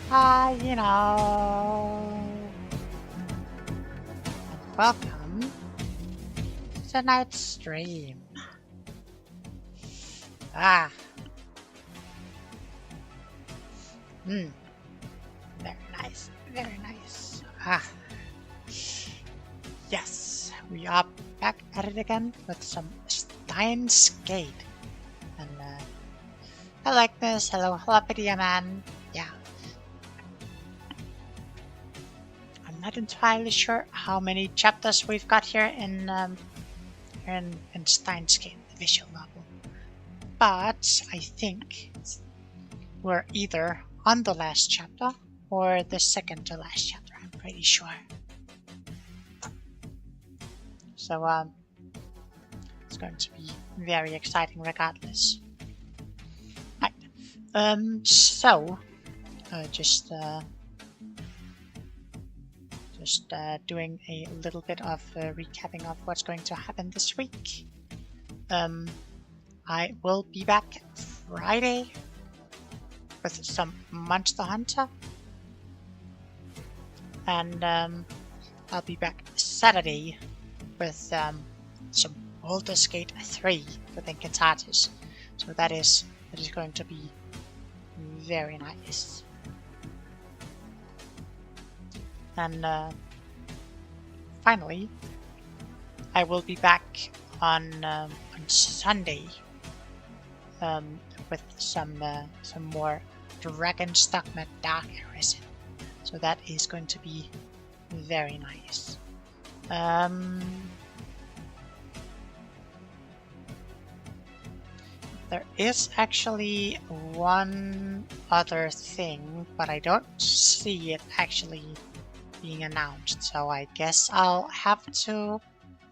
you know. And welcome to tonight's stream. Ah. Very nice. Very nice. Yes, we are back at it again with some Steins. And I like this. Hello, Video Man. Yeah. I'm not entirely sure how many chapters we've got here in Steins Gate, the visual novel. But I think we're either on the last chapter or the second to last chapter, I'm pretty sure. So it's going to be very exciting regardless. Right. Just doing a little bit of recapping of what's going to happen this week. I will be back Friday with some Monster Hunter, and I'll be back Saturday with some Baldur's Gate 3 within Cantatus. So that is going to be very nice. And finally, I will be back on Sunday with some more Dragonstock Dark Arisen. So that is going to be very nice. There is actually one other thing, but I don't see it actually being announced, so I guess I'll have to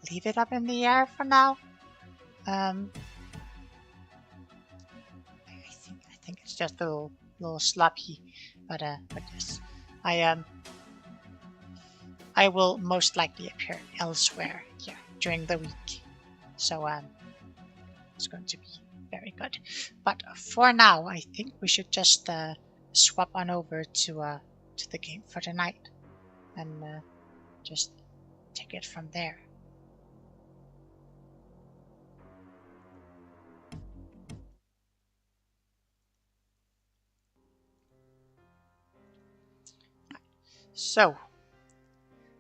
leave it up in the air for now. I think it's just a little sloppy, but yes, I will most likely appear elsewhere here during the week, so it's going to be very good. But for now, I think we should just swap on over to the game for tonight and just take it from there. So,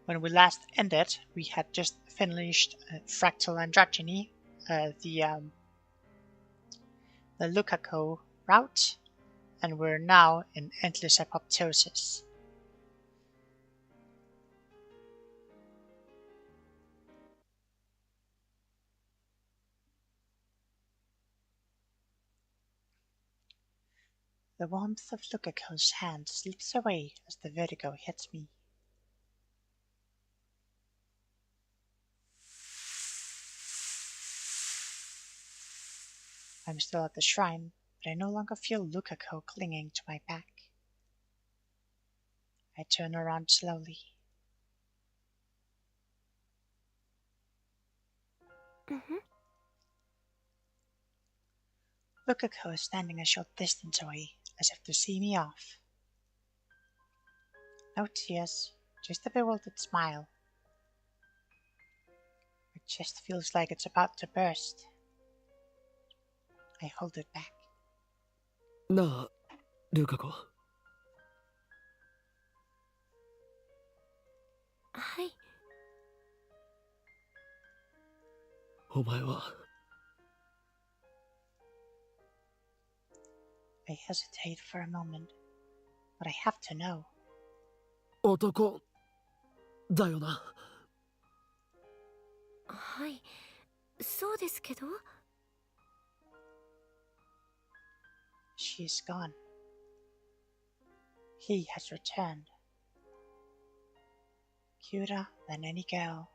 when we last ended, we had just finished Fractal Androgyny, the Lukaku route, and we're now in Endless Apoptosis. The warmth of Lukaku's hand slips away as the vertigo hits me. I'm still at the shrine, but I no longer feel Lukaku clinging to my back. I turn around slowly. Lukaku is standing a short distance away, as if to see me off. No tears, just a bewildered smile. My chest feels like it's about to burst. I hold it back. なあ、ルカ子。はい。お前は。I hesitate for a moment, but I have to know. 男だよな。はい、そうですけど。She is gone. He has returned. Cuter than any girl.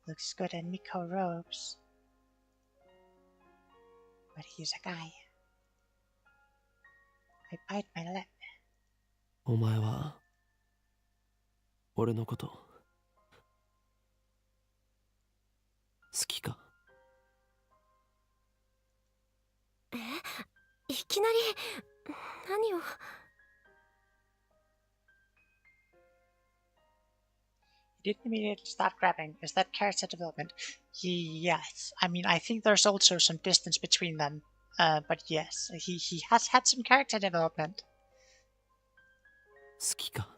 Looks good in Miko robes. But he's a guy. I bite my lip. お前は俺のこと好きか？いきなり何を。He didn't immediately start grabbing. Is that character development? Yes. I mean, I think there's also some distance between them. But yes, he has had some character development. 好きか。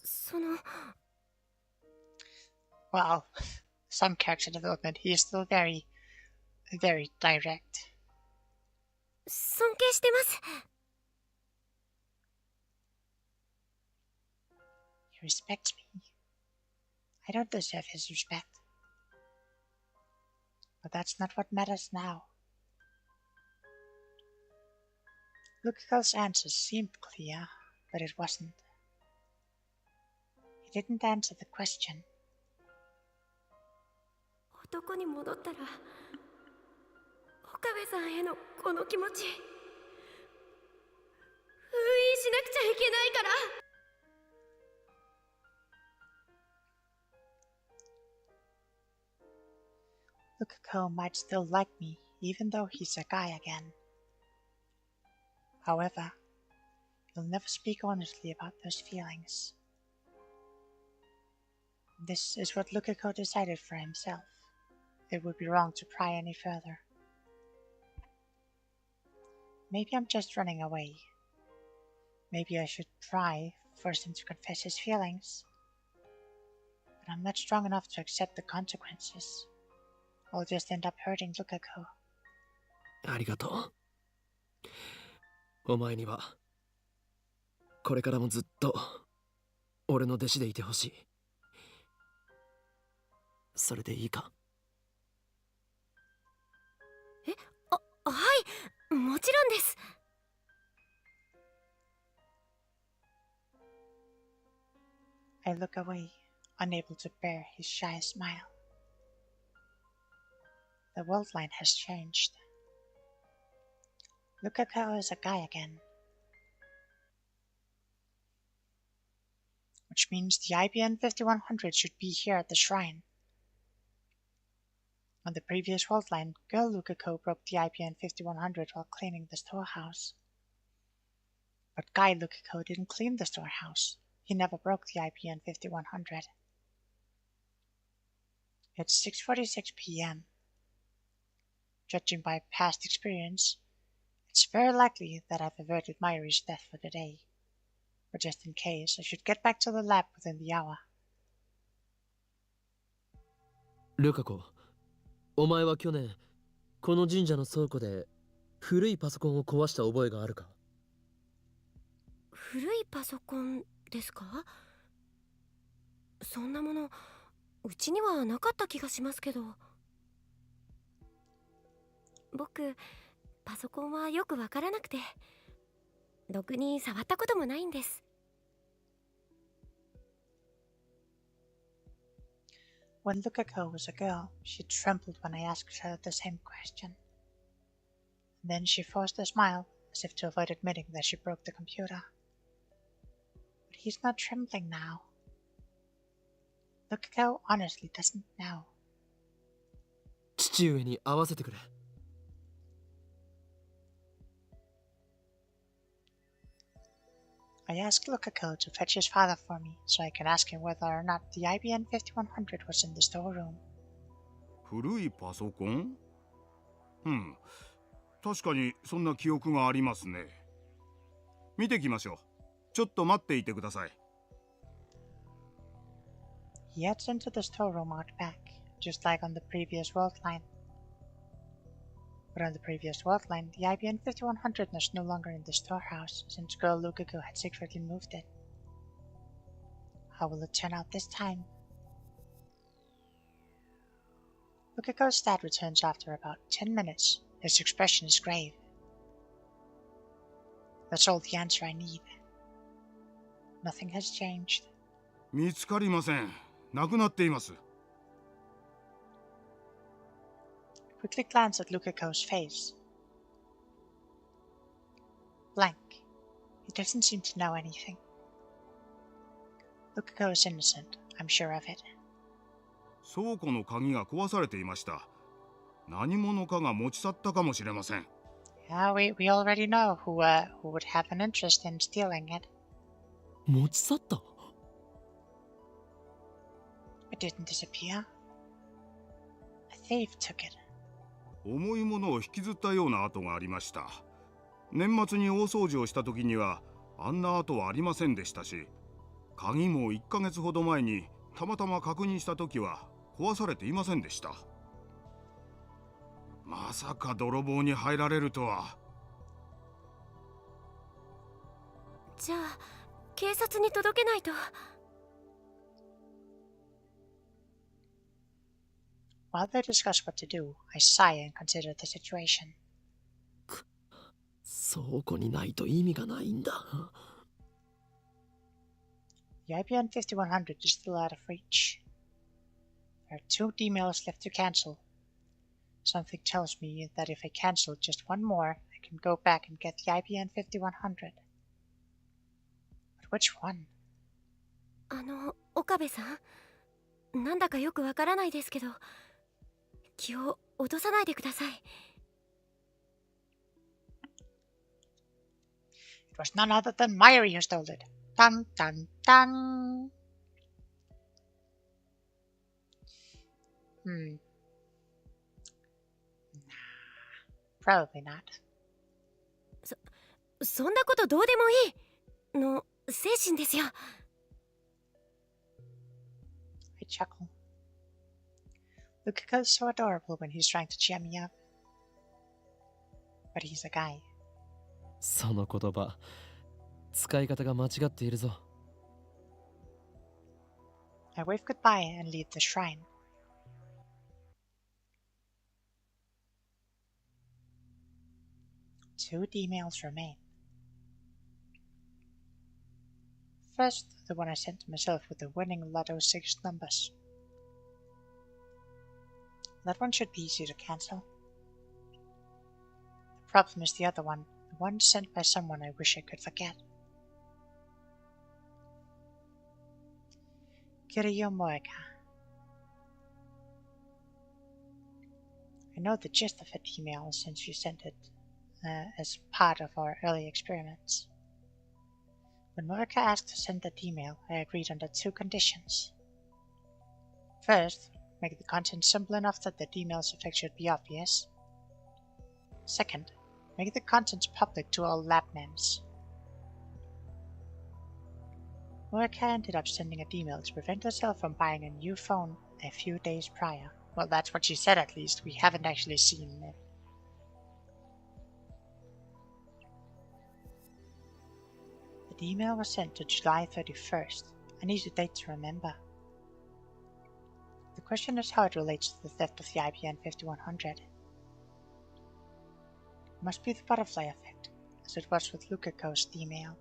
その。Well, some character development. He is still very, very direct. 尊敬してます。He respects me. I don't deserve his respect. But that's not what matters now. Lukiko's answers seemed clear, but it wasn't. He didn't answer the question. 男に戻ったら岡部さんへのこの気持ち封印しなくちゃいけないから。Lukiko might still like me, even though he's a guy again. However, he'll never speak honestly about those feelings. This is what Lukiko decided for himself. It would be wrong to pry any further. Maybe I'm just running away. Maybe I should try, force him to confess his feelings. But I'm not strong enough to accept the consequences. I'll just end up hurting Lukiko. ありがとう。お前にはこれからもずっと俺の弟子でいてほしい。それでいいか？はい、もちろんです。I look away, unable to bear his shy smile. The world line has changed. Lukiko is a guy again. Which means the IBN 5100 should be here at the shrine. On the previous world line, girl Lukiko broke the IBN 5100 while cleaning the storehouse. But guy Lukiko didn't clean the storehouse. He never broke the IBN 5100. It's 6:46 p.m. Judging by past experience, it's very likely that I've averted Mayuri's death for the day. But just in case, I should get back to the lab within the hour. ルカ子、お前は去年この神社の倉庫で古いパソコンを壊した覚えがあるか？古いパソコンですか？そんなものうちにはなかった気がしますけど。僕パソコンはよくわからなくてろくに触ったこともないんです。When Lukiko was a girl, she trembled when I asked her the same question. Then she forced a smile, as if to avoid admitting that she broke the computer. But he's not trembling now. Lukiko honestly doesn't know. 父上に会わせてくれ。I asked Lukiko to fetch his father for me, so I can ask him whether or not the IBN 5100 was in the storeroom. 古いパソコン？確かにそんな記憶がありますね。見てきましょう。ちょっと待っていてください。He heads into the storeroom out back, just like on the previous world line. But on the previous world line, the IBN 5100 was no longer in the storehouse, since girl Lukiko had secretly moved it. How will it turn out this time? Lukiko's dad returns after about 10 minutes. His expression is grave. That's all the answer I need. Nothing has changed. 見つかりません。なくなっています。Quickly glance at Lukiko's face. Blank. He doesn't seem to know anything. Lukiko is innocent, I'm sure of it. 倉庫の鍵が壊されていました。何者かが持ち去ったかもしれません。 Yeah, we already know who would have an interest in stealing it. 持ち去った？ It didn't disappear. A thief took it. 重いものを引きずったような跡がありました。年末に大掃除をした時にはあんな跡はありませんでしたし、鍵も1ヶ月ほど前にたまたま確認した時は壊されていませんでした。まさか泥棒に入られるとは。じゃあ警察に届けないと。While they discuss what to do, I sigh and consider the situation. 倉庫にないと意味がないんだ。The IBM 5100 is still out of reach. There are 2 emails left to cancel. Something tells me that if I cancel just one more, I can go back and get the IBM 5100. But which one? 岡部さん、なんだかよくわからないですけど、気を落とさないでください。It was none other than Myri who stole it. Dun dun dun. Nah, probably not. そんなことどうでもいいの精神ですよ。I chuckle. Lukaku is so adorable when he's trying to cheer me up. But he's a guy. その言葉、使い方が間違っているぞ。I wave goodbye and leave the shrine. Two emails remain. First, the one I sent to myself with the winning Lotto 6 numbers. That one should be easy to cancel. The problem is the other one, the one sent by someone I wish I could forget. Kiryu Moeka. I know the gist of that email since you sent it as part of our early experiments. When Moeka asked to send that email, I agreed under 2 conditions. First, make the content simple enough that the email's effect should be obvious. Second, make the contents public to all lab names. Moeka ended up sending an email to prevent herself from buying a new phone a few days prior. Well, that's what she said at least. We haven't actually seen it. The email was sent to July 31st. I need a date to remember. The question is how it relates to the theft of the IBM 5100. It must be the butterfly effect, as it was with Lukaku's email.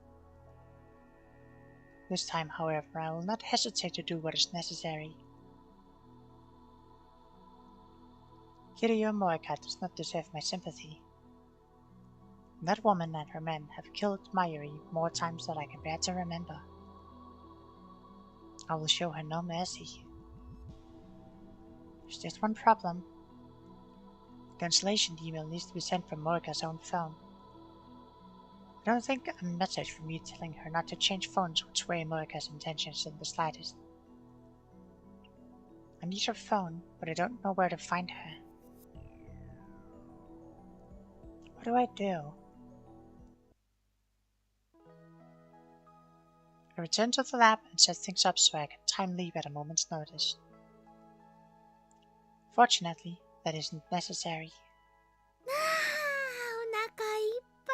This time, however, I will not hesitate to do what is necessary. Kiryu Moeka does not deserve my sympathy. That woman and her men have killed Mayuri more times than I can bear to remember. I will show her no mercy. There's just one problem. The cancellation email needs to be sent from Moeka's own phone. I don't think a message from me telling her not to change phones would sway Moeka's intentions in the slightest. I need her phone, but I don't know where to find her. What do I do? I return to the lab and set things up so I can time leave at a moment's notice. Fortunately, that isn't necessary. お腹いっぱ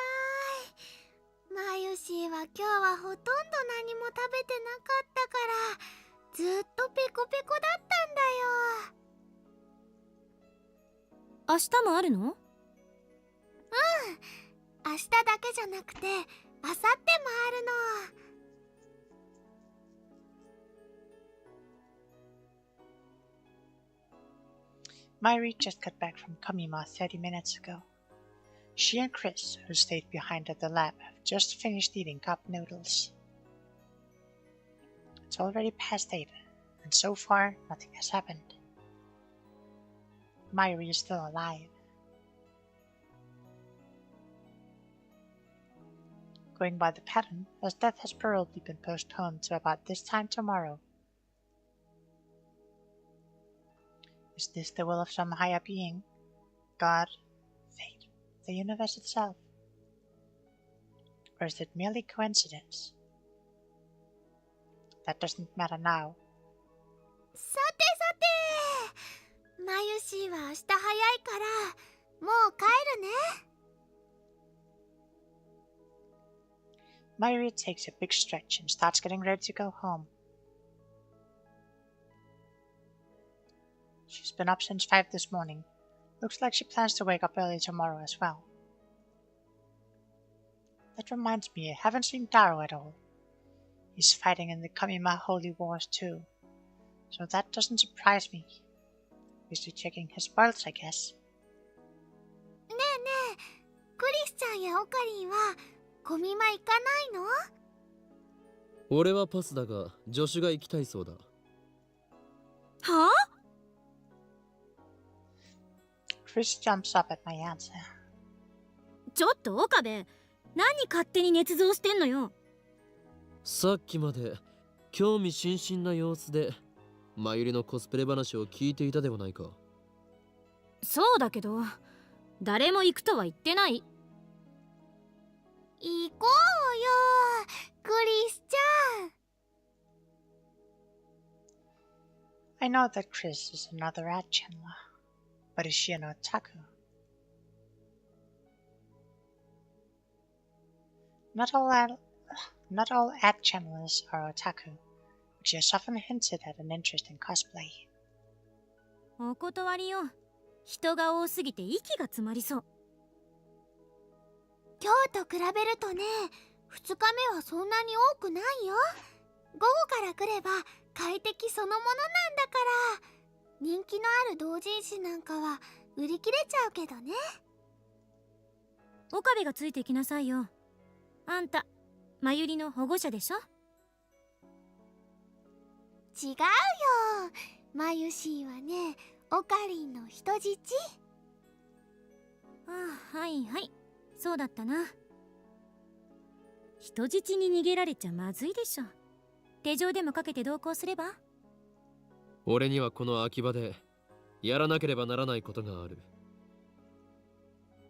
い。マユシーは今日はほとんど何も食べてなかったからずっとペコペコだったんだよ。明日もあるの？明日だけじゃなくて明後日もあるの。Myri just got back from Kamima 30 minutes ago. She and Chris, who stayed behind at the lab, have just finished eating cup noodles. It's already past 8, and so far nothing has happened. Mayuri is still alive. Going by the pattern, his death has probably been postponed to about this time tomorrow. Is this the will of some higher being? God, fate, the universe itself? Or is it merely coincidence? That doesn't matter now. さてさて、マユシーは明日早いからもう帰るね。Mayuri takes a big stretch and starts getting ready to go home. She's been up since 5 this morning. Looks like she plans to wake up early tomorrow as well. That reminds me, I haven't seen Daro at all. He's fighting in the Kamima Holy Wars too, so that doesn't surprise me. Busy checking his spoils, I guess. ねえねえ、クリスちゃんやオカリンはコミマ行かないの？俺はパスだが助手が行きたいそうだ。はあ？ Chris jumps up at my answer. ちょっと岡部、何勝手に捏造してんのよ。さっきまで興味津々な様子でマユリのコスプレ話を聞いていたではないか。そうだけど、誰も行くとは言ってない。行こうよ、クリスちゃん。I know that Chris is another ad channeler, but is she an otaku? Not all ad channelers are otaku, but she has often hinted at an interest in cosplay. お断りよ。人が多すぎて息が詰まりそう。今日と比べるとね、2日目はそんなに多くないよ。午後から来れば快適そのものなんだから。人気のある同人誌なんかは売り切れちゃうけどね。岡部がついてきなさいよ。あんた、マユリの保護者でしょ？違うよ、マユシーはね、オカリンの人質。ああ、はいはい、そうだったな。人質に逃げられちゃまずいでしょ。手錠でもかけて同行すれば？俺にはこの秋葉でやらなければならないことがある。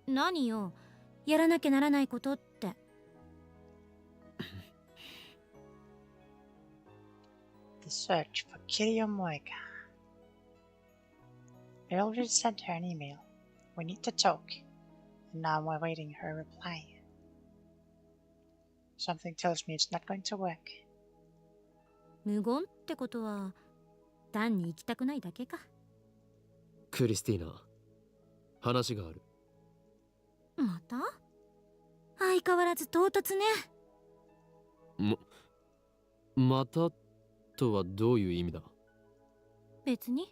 何よ、やらなきゃならないことって。The search for Kiryu Moeka. I already sent her an email. We need to talk, and now I'm awaiting her reply. Something tells me it's not going to work. 無言ってことは単に行きたくないだけか。クリスティーナ、話がある。また？相変わらず唐突ね。またとはどういう意味だ？別に。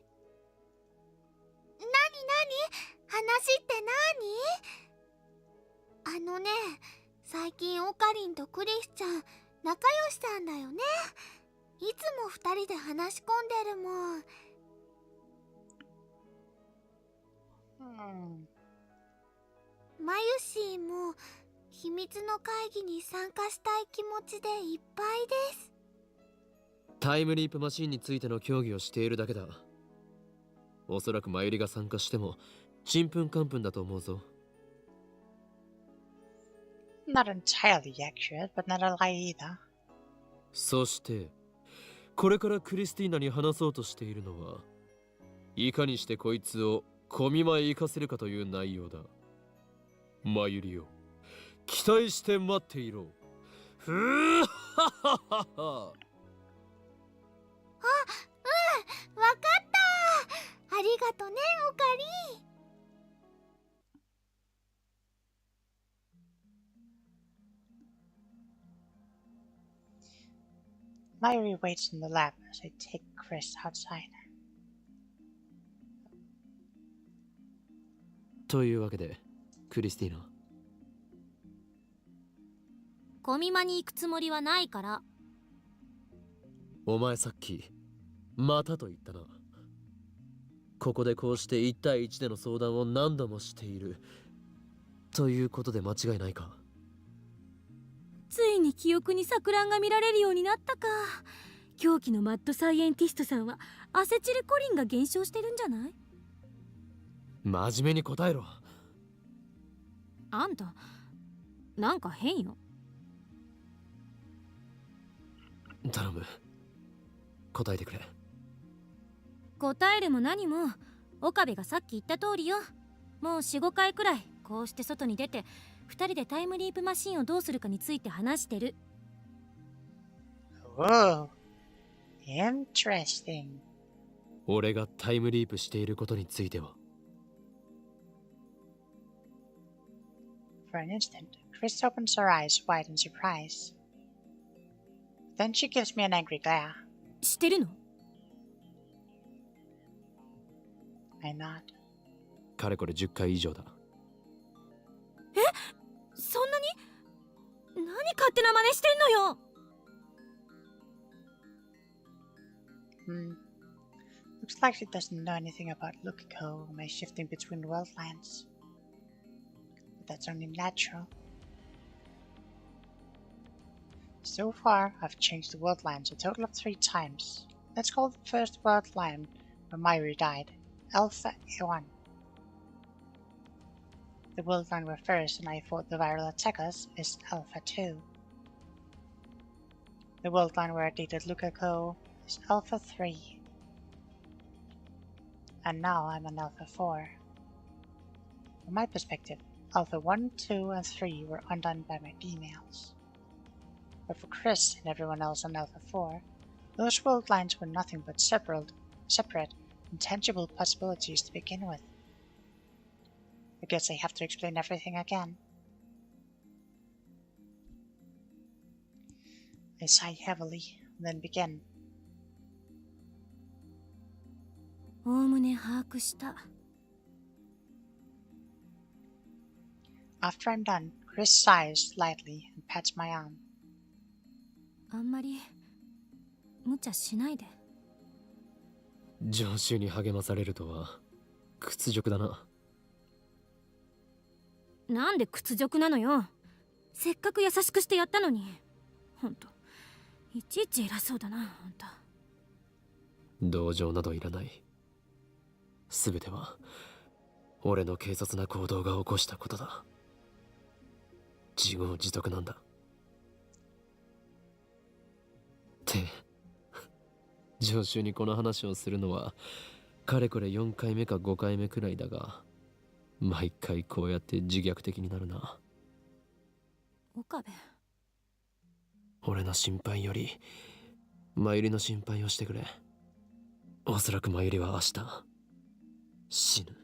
話って何？最近オカリンとクリスちゃん仲良しなんだよね。いつも2人で話し込んでるもん。マユシーも秘密の会議に参加したい気持ちでいっぱいです。タイムリープマシンについての協議をしているだけだ。おそらくマユリが参加してもちんぷんかんぷんだと思うぞ。Not entirely accurate, but not a lie either. そしてこれからクリスティーナに話そうとしているのは、いかにしてこいつを小見舞へ行かせるかという内容だ。マユリを期待して待っていろ。ふーはははは。わかった。ありがとね、オカリン。Mayuri waits in the lab as I take Chris outside. というわけで、クリスティーナ。コミマに行くつもりはないから。お前さっき、またと言ったな。ここでこうして1対1での相談を何度もしているということで間違いないか？ついに記憶に錯乱が見られるようになったか。狂気のマッドサイエンティストさんはアセチルコリンが減少してるんじゃない？真面目に答えろ。あんたなんか変よ。頼む、答えてくれ。答えるも何も岡部がさっき言った通りよ。もう 4,5 回くらいこうして外に出て2人でタイムリープマシンをどうするかについて話してる。 Oh, interesting. 俺がタイムリープしていることについては。 For an instant, Chris opens her eyes wide in surprise. Then she gives me an angry glare. 知ってるの？ I nod. かれこれ10回以上だ。そんなに？何勝手な真似してんのよ。Looks like she doesn't know anything about Lukiko or my shifting between world lines. But that's only natural. So far, I've changed the world lines a total of 3 times. Let's call the first world line where Mayuri died Alpha 1. The world line where Ferris and I fought the viral attackers is Alpha 2. The world line where I dated Lukiko is Alpha 3. And now I'm on Alpha 4. From my perspective, Alpha 1, 2, and 3 were undone by my females. But for Chris and everyone else on Alpha 4, those world lines were nothing but separate, intangible possibilities to begin with. I guess I have to explain everything again. I sigh heavily, and then begin. おおむね把握した。 After I'm done, Chris sighs lightly and pats my arm. あんまり無茶しないで。常習に励まされるとは屈辱だな。なんで屈辱なのよ。せっかく優しくしてやったのに。ほんといちいち偉そうだな、あんた。同情などいらない。すべては俺の軽率な行動が起こしたことだ。自業自得なんだ。って常習にこの話をするのはかれこれ4回目か5回目くらいだが、毎回こうやって自虐的になるな。岡部、俺の心配よりマユリの心配をしてくれ。おそらくマユリは明日死ぬ。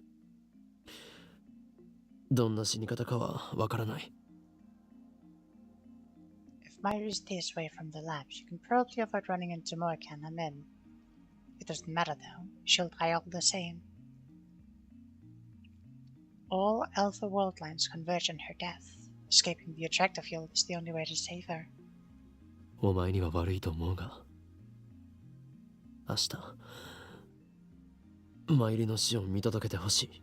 どんな死に方かはわからない。If Mayuri stays away from the lab, she can probably avoid running into Morkan and then... It doesn't matter though, she'll die all the same. All Alpha world lines converge on her death. Escaping the attractor field is the only way to save her. お前には悪いと思うが、明日マユリの死を見届けてほしい。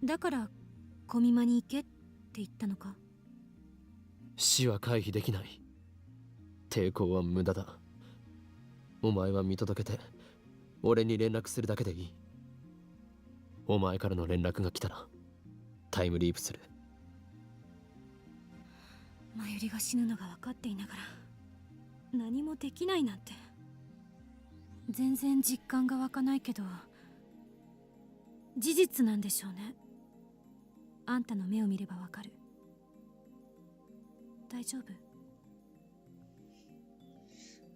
だからコミマに行けって言ったのか？死は回避できない。抵抗は無駄だ。お前は見届けて俺に連絡するだけでいい。お前からの連絡が来たらタイムリープする。マユリが死ぬのが分かっていながら何もできないなんて。全然実感が湧かないけど事実なんでしょうね。あんたの目を見ればわかる。大丈夫？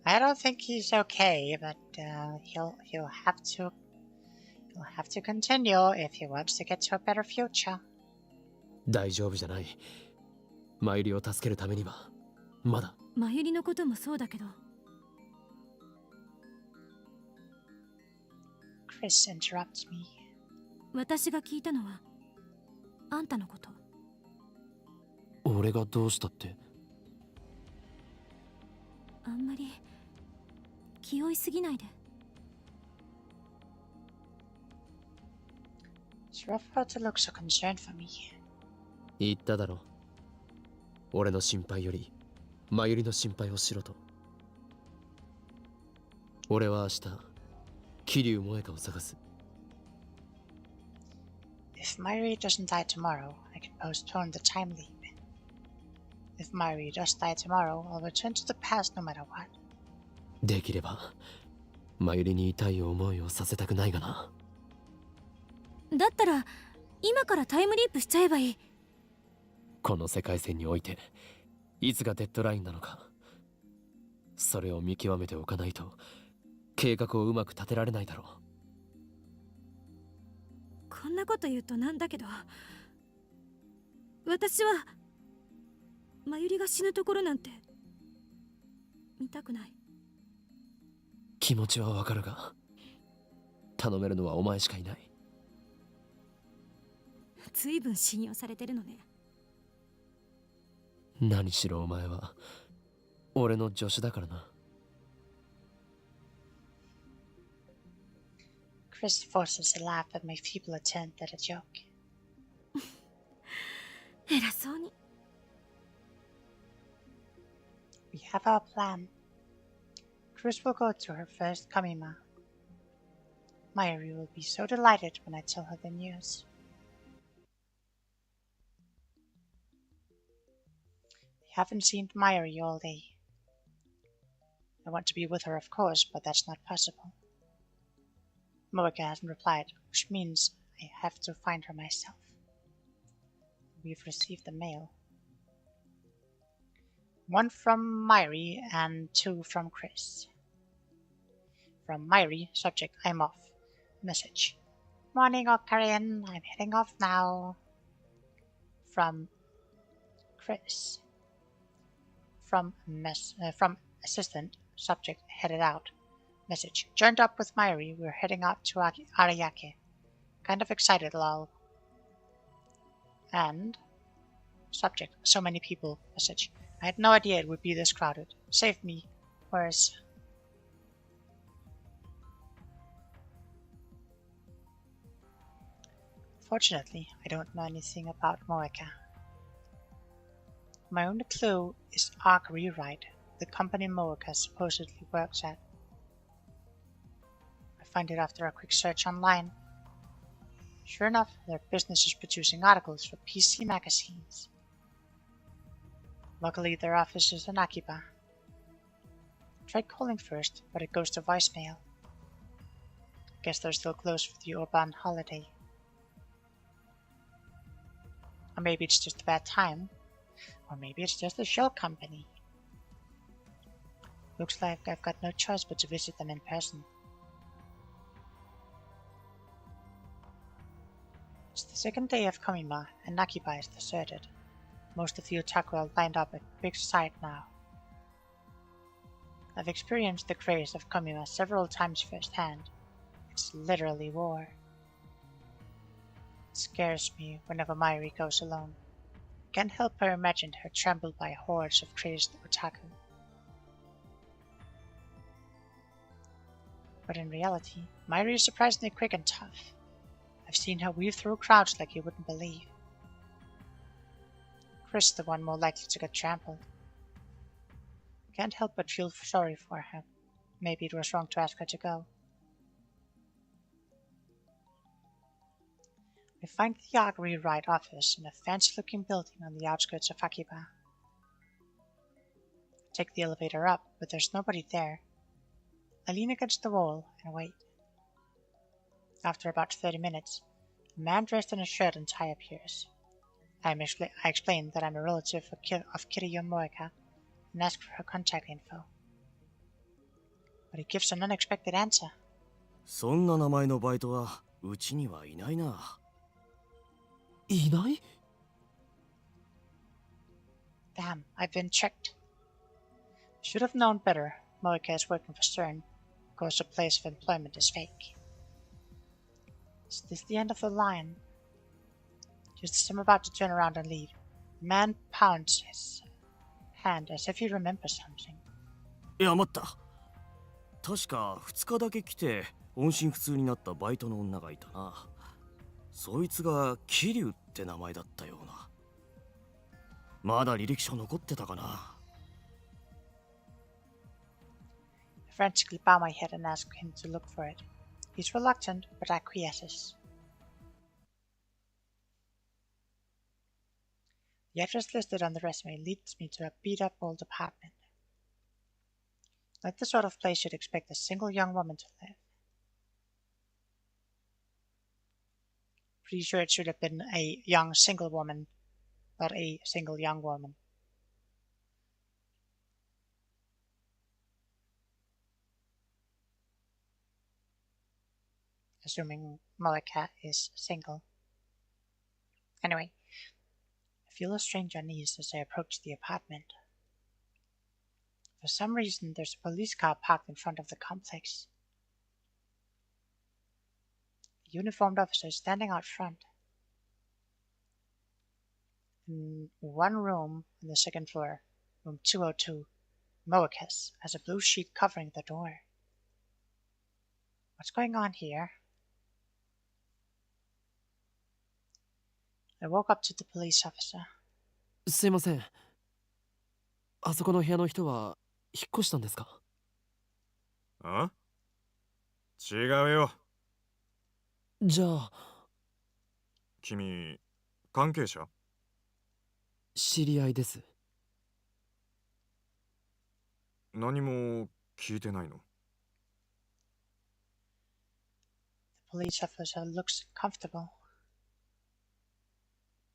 I don't think he's okay, but he'll have to continue if he wants to get to a better future. 大丈夫じゃない。マユリを助けるためにはまだ。マユリのこともそうだけど。Chris interrupts me. 私が聞いたのはあんたのこと。俺がどうしたって？あんまり気負いすぎないで。It's rough how to look so concerned for me. 言っただろ。俺の心配より、マユリの心配をしろと。俺は明日、桐生萌香を探す。If Mayuri doesn't die tomorrow, I can postpone the time leap. If Mayuri does die tomorrow, I'll return to the past no matter what. できれば、マユリに痛い思いをさせたくないがな。だったら今からタイムリープしちゃえばいい。この世界線において、いつがデッドラインなのか。それを見極めておかないと、計画をうまく立てられないだろう。こんなこと言うとなんだけど、私はマユリが死ぬところなんて見たくない。気持ちはわかるが、頼めるのはお前しかいない。ずいぶん信用されてるのね。何しろお前は俺の助手だからな。Chris forces a laugh at my feeble attempt at a joke. 偉そうに。We have our plan. Chris will go to her first Kamima. Mayuri will be so delighted when I tell her the news. I haven't seen Mayuri all day. I want to be with her, of course, but that's not possible. Moeka hasn't replied, which means I have to find her myself. We've received the mail. 1 from Mayuri and 2 from Chris. From Mayuri, subject, I'm off. Message. Morning, Ocarina, I'm heading off now. From Chris. From assistant, subject, headed out. Message. Joined up with Mayuri, we're heading out to Ariake. Kind of excited, lol. And subject. So many people. Message. I had no idea it would be this crowded. Save me. Where's... Fortunately, I don't know anything about Moeka. My only clue is Arc Rewrite, the company Moeka supposedly works at. I find it after a quick search online. Sure enough, their business is producing articles for PC magazines. Luckily, their office is in Akiba. I tried calling first, but it goes to voicemail. Guess they're still closed for the urban holiday. Or maybe it's just a bad time. Or maybe it's just a shell company. Looks like I've got no choice but to visit them in person. It's the second day of Kamima, and Nakiba is deserted. Most of the otaku are lined up at the big site now. I've experienced the craze of Kamima several times firsthand. It's literally war. It scares me whenever Mayuri goes alone. I can't help but imagine her trampled by hordes of crazed otaku. But in reality, Mayuri is surprisingly quick and tough. I've seen her weave through crowds like you wouldn't believe. Chris is the one more likely to get trampled. I can't help but feel sorry for her. Maybe it was wrong to ask her to go. We find the Arc Rewrite office in a fancy-looking building on the outskirts of Akiba. I take the elevator up, but there's nobody there. I lean against the wall and wait. After about 30 minutes, a man dressed in a shirt and tie appears. I explain that I'm a relative of Kiryu Moeka and ask for her contact info. But he gives an unexpected answer. そんな名前のバイトはうちにはいないな。いない？ Damn, I've been tricked. Should have known better. Moeka is working for Stern. Of course, the place of employment is fake. Is this the end of the line? Just as I'm about to turn around and leave, the man pounds his hand as if he remembers something. いや待った。確か2日だけ来て音信不通になったバイトの女がいたな。そいつが桐生って名前だったような。まだ履歴書残ってたかな。I frantically bow my head and ask him to look for it. He's reluctant, but acquiesces. The address listed on the resume leads me to a beat-up old apartment. Not the sort of place you'd expect a single young woman to live. Pretty sure it should have been a young single woman, not a single young woman. Assuming Moeka is single. Anyway, I feel a strange unease as I approach the apartment. For some reason, there's a police car parked in front of the complex. A uniformed officer is standing out front. In one room on the second floor, room 202, Moekas has a blue sheet covering the door. What's going on here? I walk up to the police officer. すいません。あそこの部屋の人は引っ越したんですか？あ？違うよ。じゃあ、君、関係者？知り合いです。何も聞いてないの？ The police officer looks comfortable.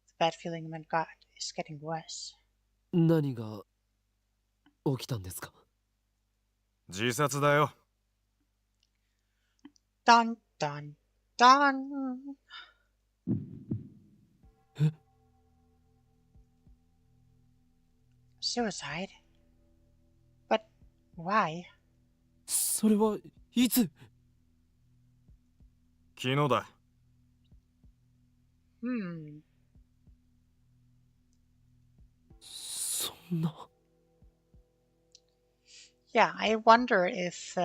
The bad feeling in my gut is getting worse. 何が起きたんですか？自殺だよ。Dun dun dun! え？ Suicide? But why? それはいつ？昨日だ。そんな。Yeah, I wonder if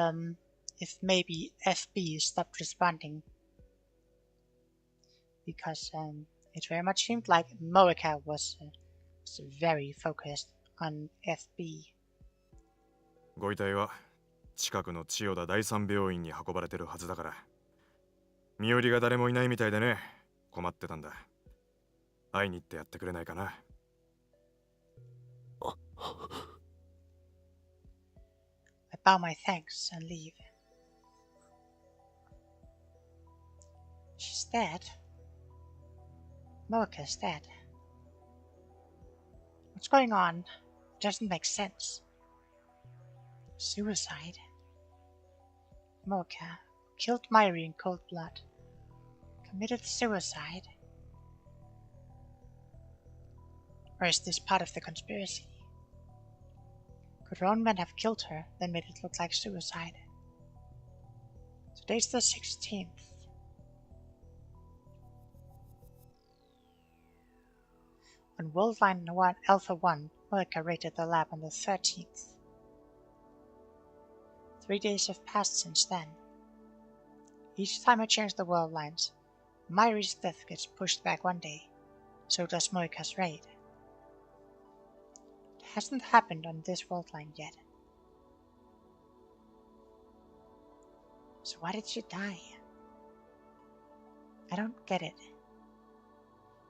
maybe FB stopped responding because it very much seemed like Moeka was very focused on FB. ご遺体は近くの千代田第三病院に運ばれてるはずだから、身寄りが誰もいないみたいでね、困ってたんだ。会いに行ってやってくれないかな。I bow my thanks and leave. She's dead. Moeka's dead. What's going on? It doesn't make sense. Suicide? Moeka killed Myri in cold blood. Committed suicide? Or is this part of the conspiracy? Could her own men have killed her, then made it look like suicide? Today's the 16th. On Worldline Alpha 1, Moeka raided the lab on the 13th. 3 days have passed since then. Each time I change the world lines, Myri's death gets pushed back one day. So does Moeka's raid. It hasn't happened on this world line yet. So why did she die? I don't get it.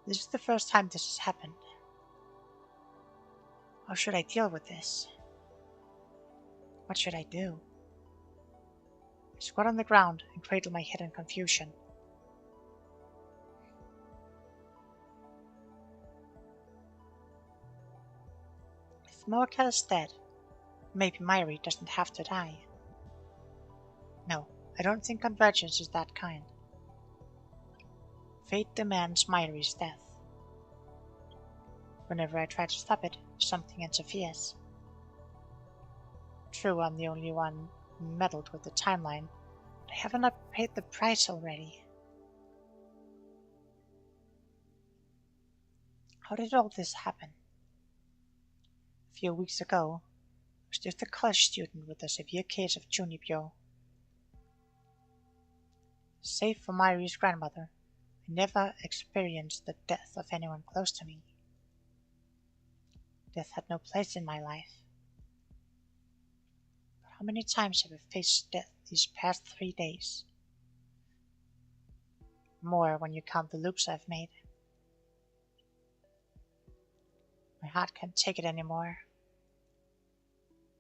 This is the first time this has happened. How should I deal with this? What should I do? I squat on the ground and cradle my head in confusion. If Moeka is dead, maybe Myri doesn't have to die. No, I don't think convergence is that kind. Fate demands Myri's death. Whenever I try to stop it, something interferes. True, I'm the only one meddled with the timeline, but haven't I paid the price already? How did all this happen? A few weeks ago, I was just a college student with a severe case of Junibyo. Save for Myri's grandmother, I never experienced the death of anyone close to me. Death had no place in my life. But how many times have I faced death these past 3 days? More when you count the loops I've made. My heart can't take it anymore.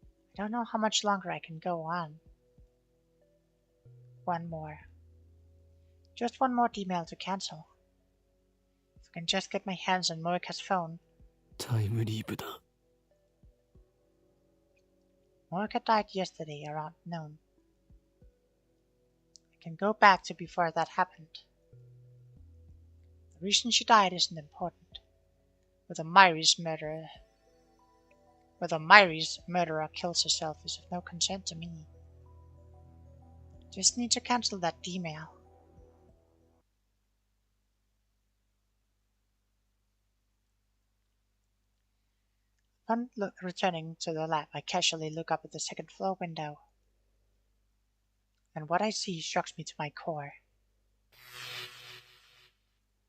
I don't know how much longer I can go on. One more. Just one more email to cancel. If I can just get my hands on Morika's phone. タイムリープだ。 Morika died yesterday around noon. I can go back to before that happened. The reason she died isn't important. Whether Myri's murderer kills herself is of no concern to me. Just need to cancel that email. Upon returning to the lab, I casually look up at the second floor window. And what I see shocks me to my core.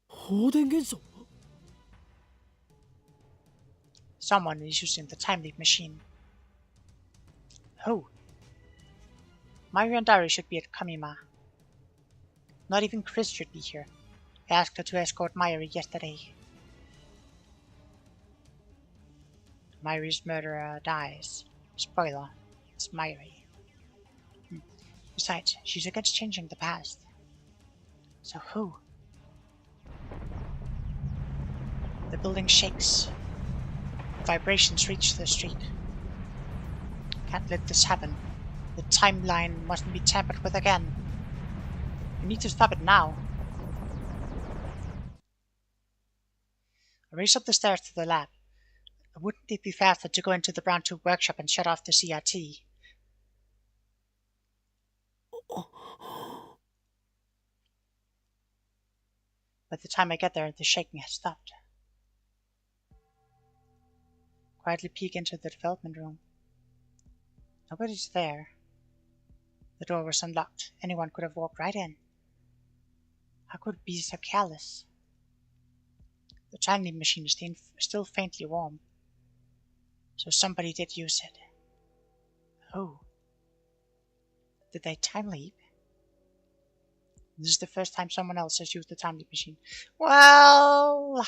放電現象 Someone is using the time leap machine. Who? Myri and Dari should be at Kamima. Not even Chris should be here. I asked her to escort Myri yesterday. Myri's murderer dies. Spoiler, it's Myri. Besides, she's against changing the past. So who? The building shakes. Vibrations reach the street. Can't let this happen. The timeline mustn't be tampered with again. We need to stop it now. I race up the stairs to the lab. Wouldn't it be faster to go into the Brown Tube workshop and shut off the CRT? By the time I get there, the shaking has stopped. Quietly peek into the development room. Nobody's there. The door was unlocked. Anyone could have walked right in. How could it be so careless? The time leap machine is still faintly warm. So somebody did use it. Who? Did they time leap? This is the first time someone else has used the time leap machine. Well,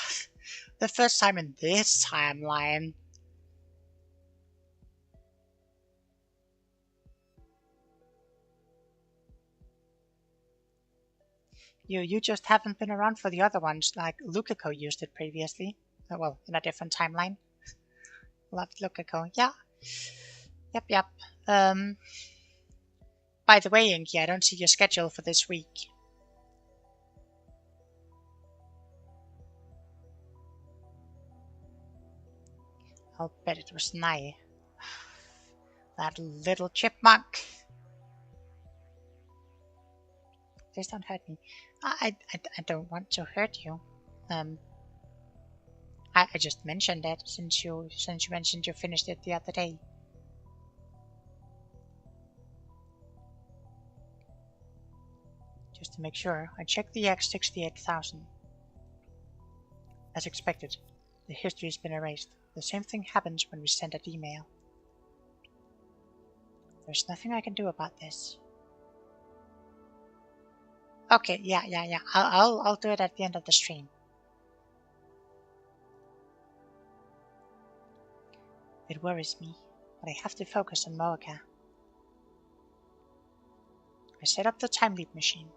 the first time in this timeline. You just haven't been around for the other ones, like Lukako used it previously. Well, in a different timeline. Loved Lukako, yeah. Yep. By the way, Inky, I don't see your schedule for this week. I'll bet it was Nai. That little chipmunk. Please don't hurt me. I don't want to hurt you. I just mentioned it since you mentioned you finished it the other day. Just to make sure, I checked the X68000. As expected, the history has been erased. The same thing happens when we send an email. There's nothing I can do about this. Okay, yeah. I'll do it at the end of the stream. It worries me, but I have to focus on Morika. I set up the time leap machine.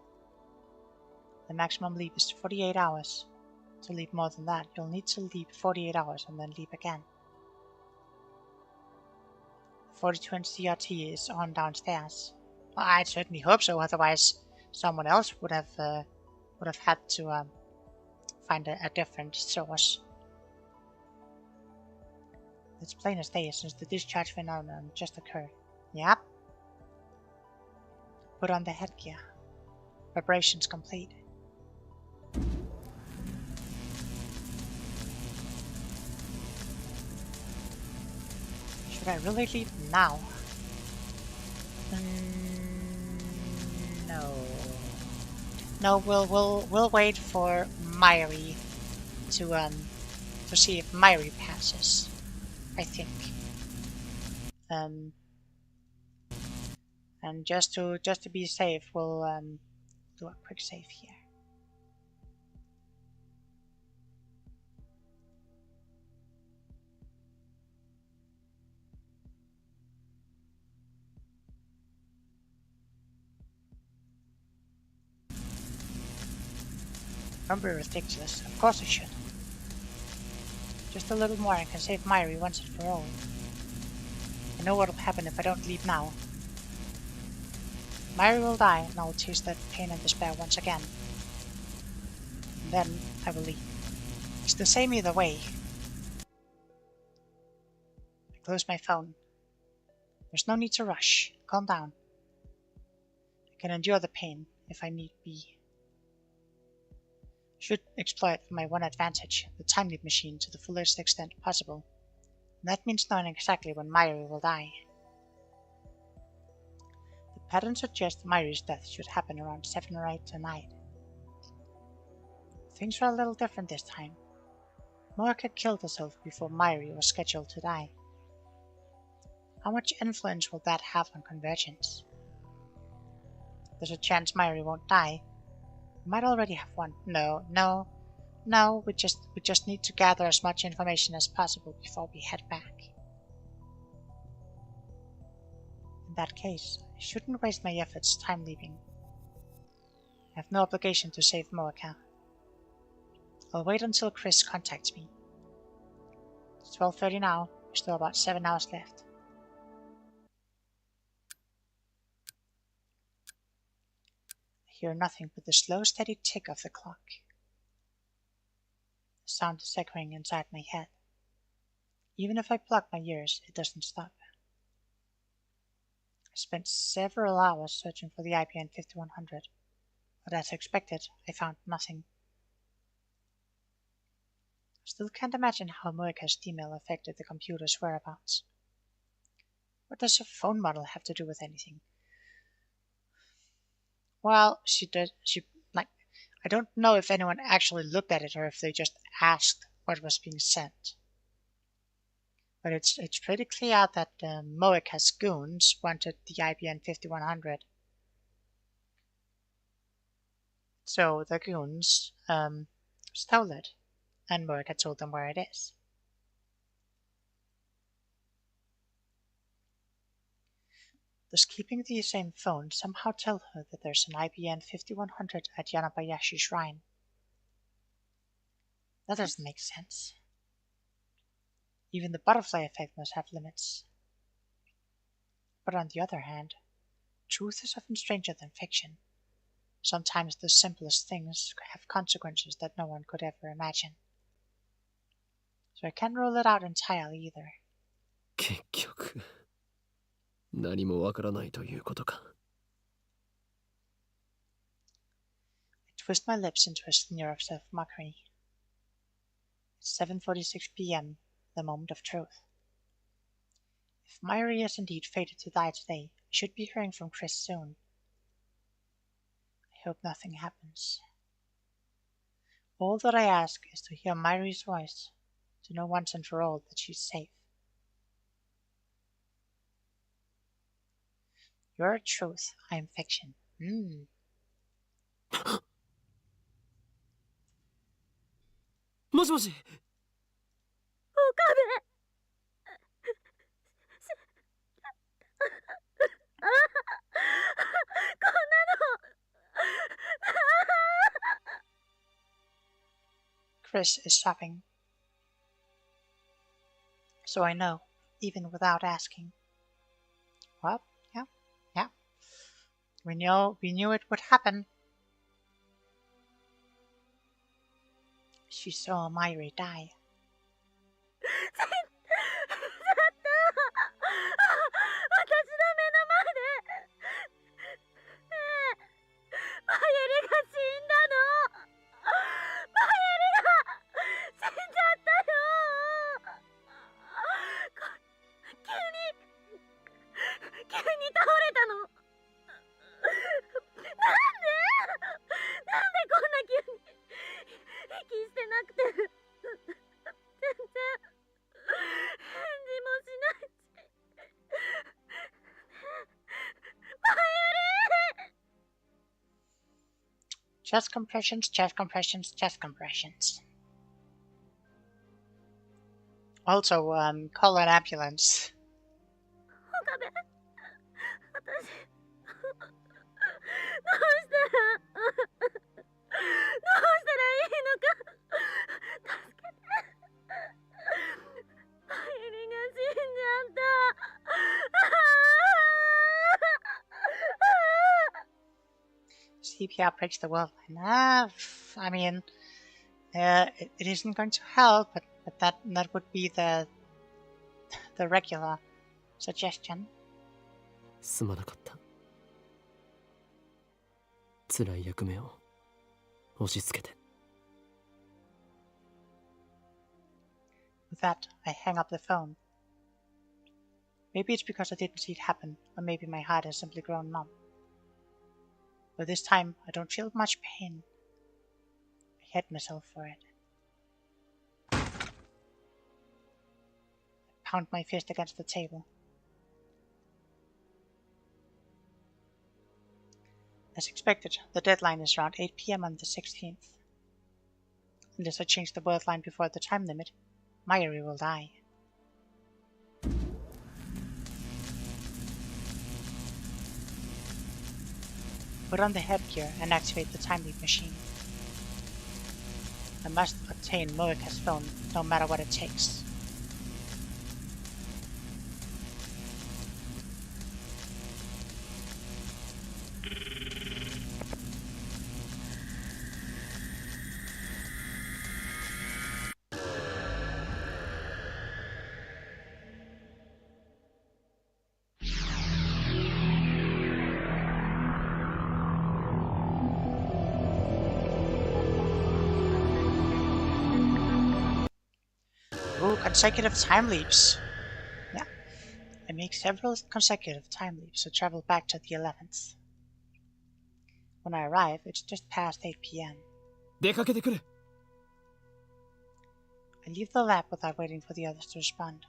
The maximum leap is 48 hours. To leap more than that, you'll need to leap 48 hours and then leap again. 42-inch CRT is on downstairs. Well, I certainly hope so, otherwise someone else would have had to find a different source. It's plain as day since the discharge phenomenon just occurred. Yep. Put on the headgear. Preparations complete. Should I really leave now? No. No, we'll wait for Myri to see if Myri passes. I think. And just to be safe, we'll do a quick save here. Don't be ridiculous. Of course I should. Just a little more and can save Myri once and for all. I know what'll happen if I don't leave now. Myri will die, and I'll taste that pain and despair once again. And then I will leave. It's the same either way. I close my phone. There's no need to rush. Calm down. I can endure the pain if I need be. Should exploit my one advantage, the time leap machine, to the fullest extent possible. And that means knowing exactly when Myri will die. The pattern suggests Myri's death should happen around 7 or 8 tonight. Things were a little different this time. Mork had killed herself before Myri was scheduled to die. How much influence will that have on convergence? There's a chance Myri won't die. We might already have one. No. We just need to gather as much information as possible before we head back. In that case, I shouldn't waste my efforts time leaving. I have no obligation to save Moeka. I'll wait until Chris contacts me. It's 12:30 now. There's still about 7 hours left. I hear nothing but the slow, steady tick of the clock. The sound is echoing inside my head. Even if I plug my ears, it doesn't stop. I spent several hours searching for the IBN 5100, but as expected, I found nothing. I still can't imagine how Moeka's email affected the computer's whereabouts. What does a phone model have to do with anything? Well, I don't know if anyone actually looked at it or if they just asked what was being sent. But it's pretty clear that Moeka's goons wanted the IBN 5100. So the goons stole it, and Moeka told them where it is. Does keeping the same phone somehow tell her that there's an IBN 5100 at Yanabayashi Shrine? That doesn't make sense. Even the butterfly effect must have limits. But on the other hand, truth is often stranger than fiction. Sometimes the simplest things have consequences that no one could ever imagine. So I can't rule it out entirely either. 結局何もわからないということか。I twist my lips into a sneer of self-mockery. It's 7:46 p.m., the moment of truth. If Myri is indeed fated to die today, I should be hearing from Chris soon. I hope nothing happens. All that I ask is to hear Myri's voice, to know once and for all that she's safe. You're truth, I'm fiction. もしもし。Chris is sobbing. So I know, even without asking. Well, yeah. We knew it would happen. She saw Myri die. Chest compressions, chest compressions, chest compressions. Also, call an ambulance. 岡部、私どうしたらいいのか助けて。マユリが死んじゃった。CPR breaks the world line. I mean, it isn't going to help, but that would be the regular suggestion. すまなかった。辛い役目を押し付けて。With that, I hang up the phone. Maybe it's because I didn't see it happen, or maybe my heart has simply grown numb. But this time, I don't feel much pain. I hate myself for it. I pound my fist against the table. As expected, the deadline is around 8 PM on the 16th. Unless I change the word line before the time limit, Mayuri will die. Put on the headgear and activate the time leap machine. I must obtain Moika's phone, no matter what it takes. Ooh, consecutive time leaps. Yeah. I make several consecutive time leaps to travel back to the 11th. When I arrive, it's just past 8 PM. 出かけてくる。 I leave the lab without waiting for the others to respond.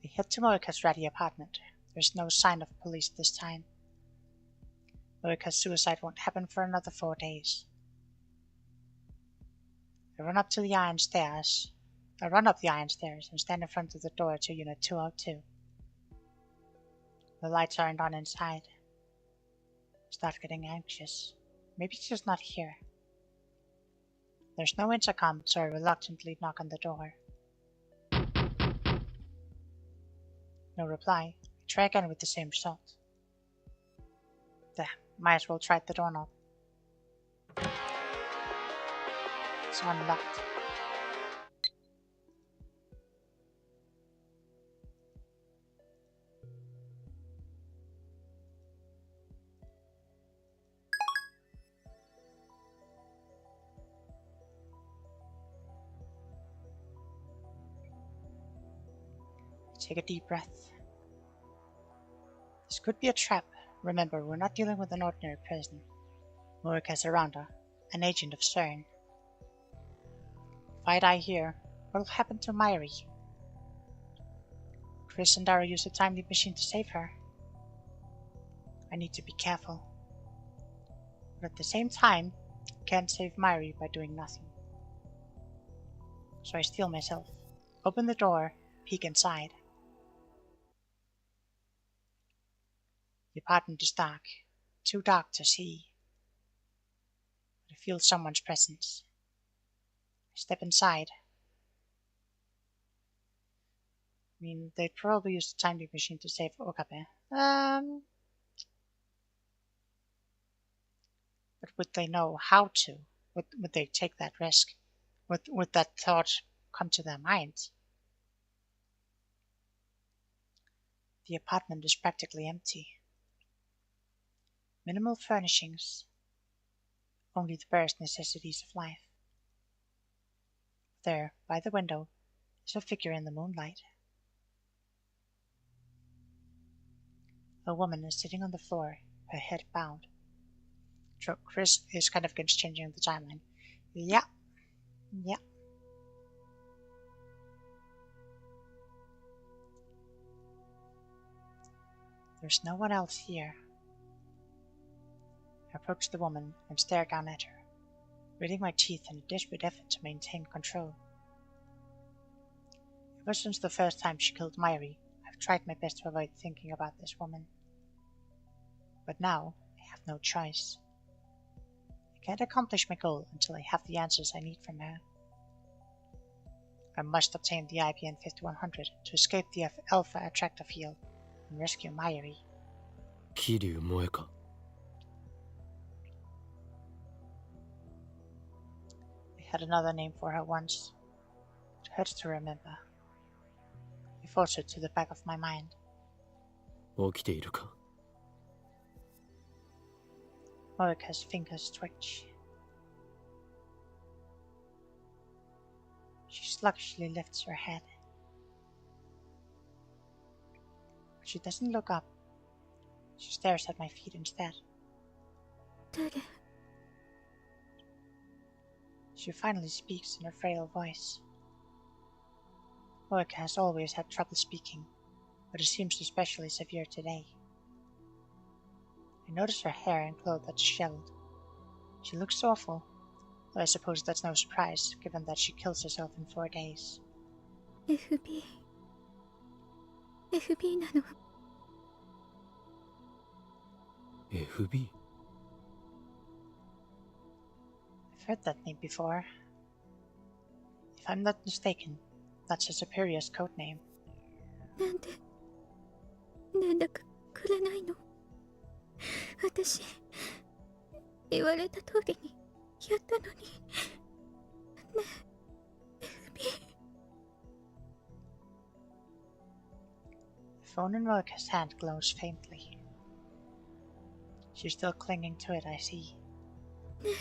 I head to Morika's ratty apartment. There's no sign of police this time. Morika's suicide won't happen for another 4 days. I run up the iron stairs and stand in front of the door to Unit 202. The lights aren't on inside. I start getting anxious. Maybe she's not here. There's no intercom, so I reluctantly knock on the door. No reply. I try again with the same result. There, might as well try the doorknob. It's unlocked. Take a deep breath. This could be a trap. Remember, we're not dealing with an ordinary person. Morika's around her, an agent of CERN. If I die here, what will happen to Mayuri? Chris and Dara used a time leap machine to save her. I need to be careful. But at the same time, I can't save Mayuri by doing nothing. So I steel myself, open the door, peek inside. The apartment is dark, too dark to see. But I feel someone's presence. I step inside. I mean, they'd probably use the time leap machine to save Okabe. But would they know how to? Would they take that risk? Would that thought come to their minds? The apartment is practically empty. Minimal furnishings. Only the barest necessities of life. There, by the window, is a figure in the moonlight. A woman is sitting on the floor, her head bowed. Chris is kind of against changing the timeline. Yeah. There's no one else here. I approached the woman and stared down at her, gritting my teeth in a desperate effort to maintain control. Ever since the first time she killed Myri, I've tried my best to avoid thinking about this woman. But now, I have no choice. I can't accomplish my goal until I have the answers I need from her. I must obtain the IBN 5100 to escape the Alpha Attractor field and rescue Myri. 桐生萌か。I had another name for her once. It hurts to remember. I forced it to the back of my mind. 起きているか。 Morika's fingers twitch. She sluggishly lifts her head. But she doesn't look up. She stares at my feet instead. 誰？ She finally speaks in a frail voice. Morika has always had trouble speaking, but it seems especially severe today. I notice her hair and clothes are disheveled. She looks awful, though I suppose that's no surprise, given that she kills herself in 4 days. FB なの。 FB? I've heard that name before. If I'm not mistaken, that's her superior's code name. なんで連絡くれないの？私言われた通りにやったのに。ねえ FB。 The phone in Morika's hand glows faintly. She's still clinging to it, I see. ねえ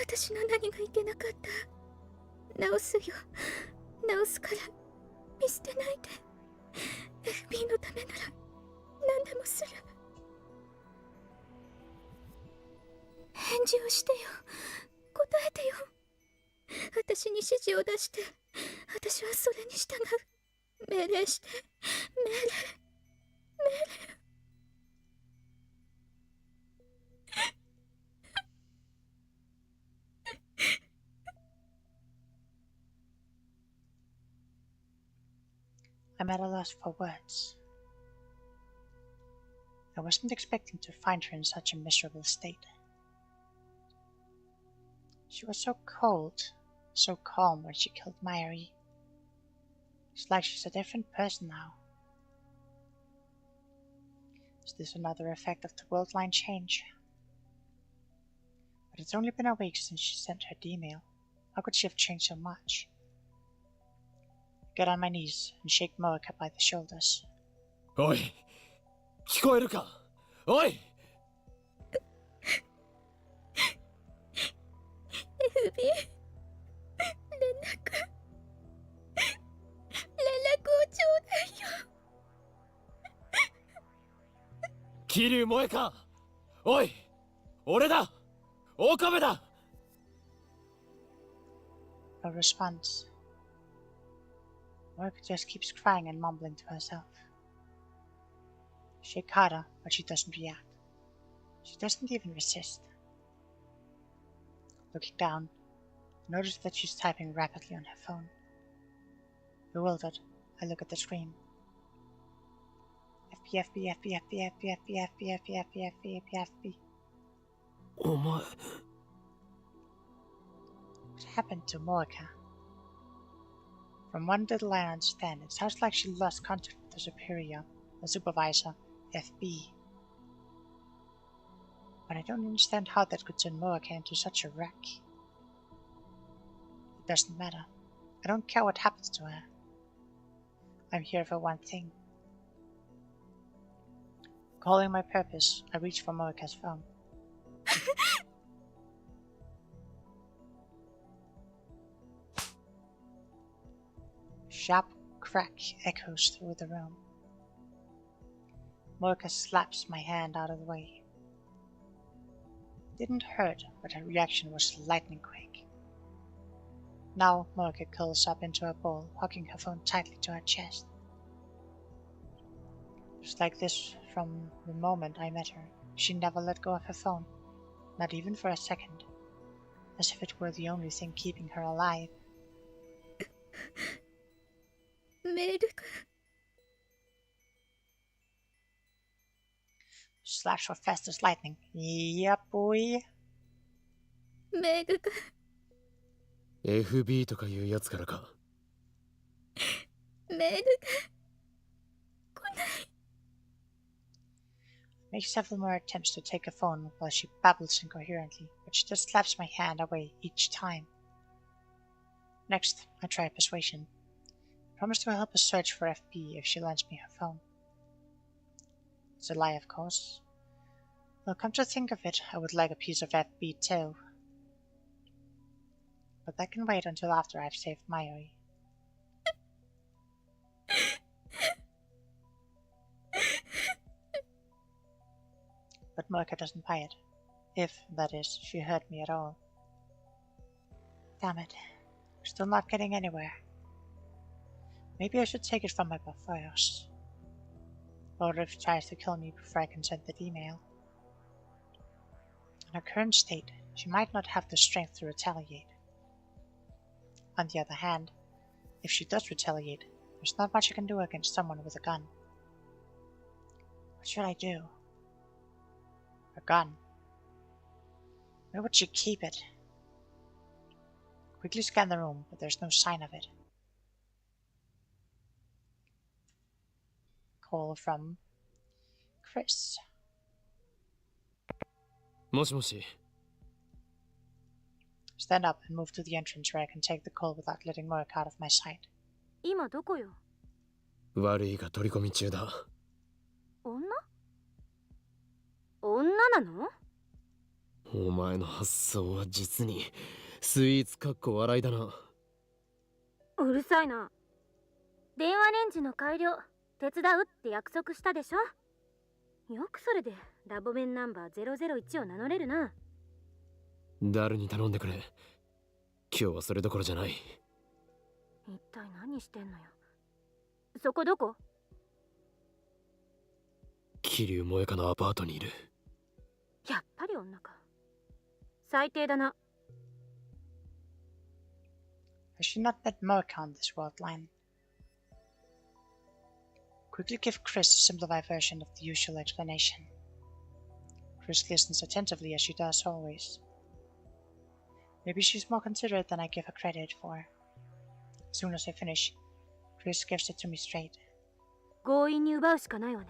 私の何がいけなかった？直すよ。直すから見捨てないで。FB のためなら何でもする。返事をしてよ。答えてよ。私に指示を出して、私はそれに従う。命令して。命令。 I'm at a loss for words. I wasn't expecting to find her in such a miserable state. She was so cold, so calm when she killed Myri. It's like she's a different person now. Is this another effect of the world line change? But it's only been a week since she sent her email. How could she have changed so much? I get on my knees and shake Morika by the shoulders. おい、聞こえるか。おい。 FB 連絡をちょうだいよ。桐生萌か。おい、俺だ。岡部だ。 No response. Morika just keeps crying and mumbling to herself. I shake harder, but she doesn't react. She doesn't even resist. Looking down, I notice that she's typing rapidly on her phone. Bewildered, I look at the screen. FB. お前。 What happened to Morika? From one little I understand, it sounds like she lost contact with the superior, the supervisor, FB. But I don't understand how that could turn Morika into such a wreck. It doesn't matter. I don't care what happens to her. I'm here for one thing. Calling my purpose, I reach for Morika's phone. Sharp crack echoes through the room. Morika slaps my hand out of the way. It didn't hurt, but her reaction was lightning quick. Now Morika curls up into a ball, hugging her phone tightly to her chest. Just like this from the moment I met her, she never let go of her phone, not even for a second, as if it were the only thing keeping her alive. メールが Slaps were fast as lightning. Yeah, boy. メールが FB とかいうやつからか。メールが Makes several more attempts to take a phone while she babbles incoherently, but she just slaps my hand away each time. Next, I try persuasion. I promise to help us search for FB if she lends me her phone. It's a lie, of course. Well, come to think of it, I would like a piece of FB too. But that can wait until after I've saved Mayuri. But Moika doesn't buy it. If, that is, she hurt me at all. Damn it. Still not getting anywhere. Maybe I should take it from her first. Or if she tries to kill me before I can send that email. In her current state, she might not have the strength to retaliate. On the other hand, if she does retaliate, there's not much I can do against someone with a gun. What should I do? A gun. Where would she keep it? Quickly scan the room, but there's no sign of it. Call from Chris. もしもし。 Stand up and move to the entrance where I can take the call without letting Morik out of my sight. 今どこよ？悪いが取り込み中だ。女なの？お前の発想は実にスイーツかっこ笑いだな。うるさいな。電話レンジの改良手伝うって約束したでしょ。よくそれでラボメンナンバー001を名乗れるな。誰に頼んでくれ。今日はそれどころじゃない。一体何してんのよ。そこどこ？桐生萌香のアパートにいる。やっぱり女か。最低だな。I should not let Morik on this world line. Quickly give Chris a simplified version of the usual explanation. Chris listens attentively as she does always. Maybe she's more considerate than I give her credit for. As soon as I finish, Chris gives it to me straight. 強引に奪うしかないわね。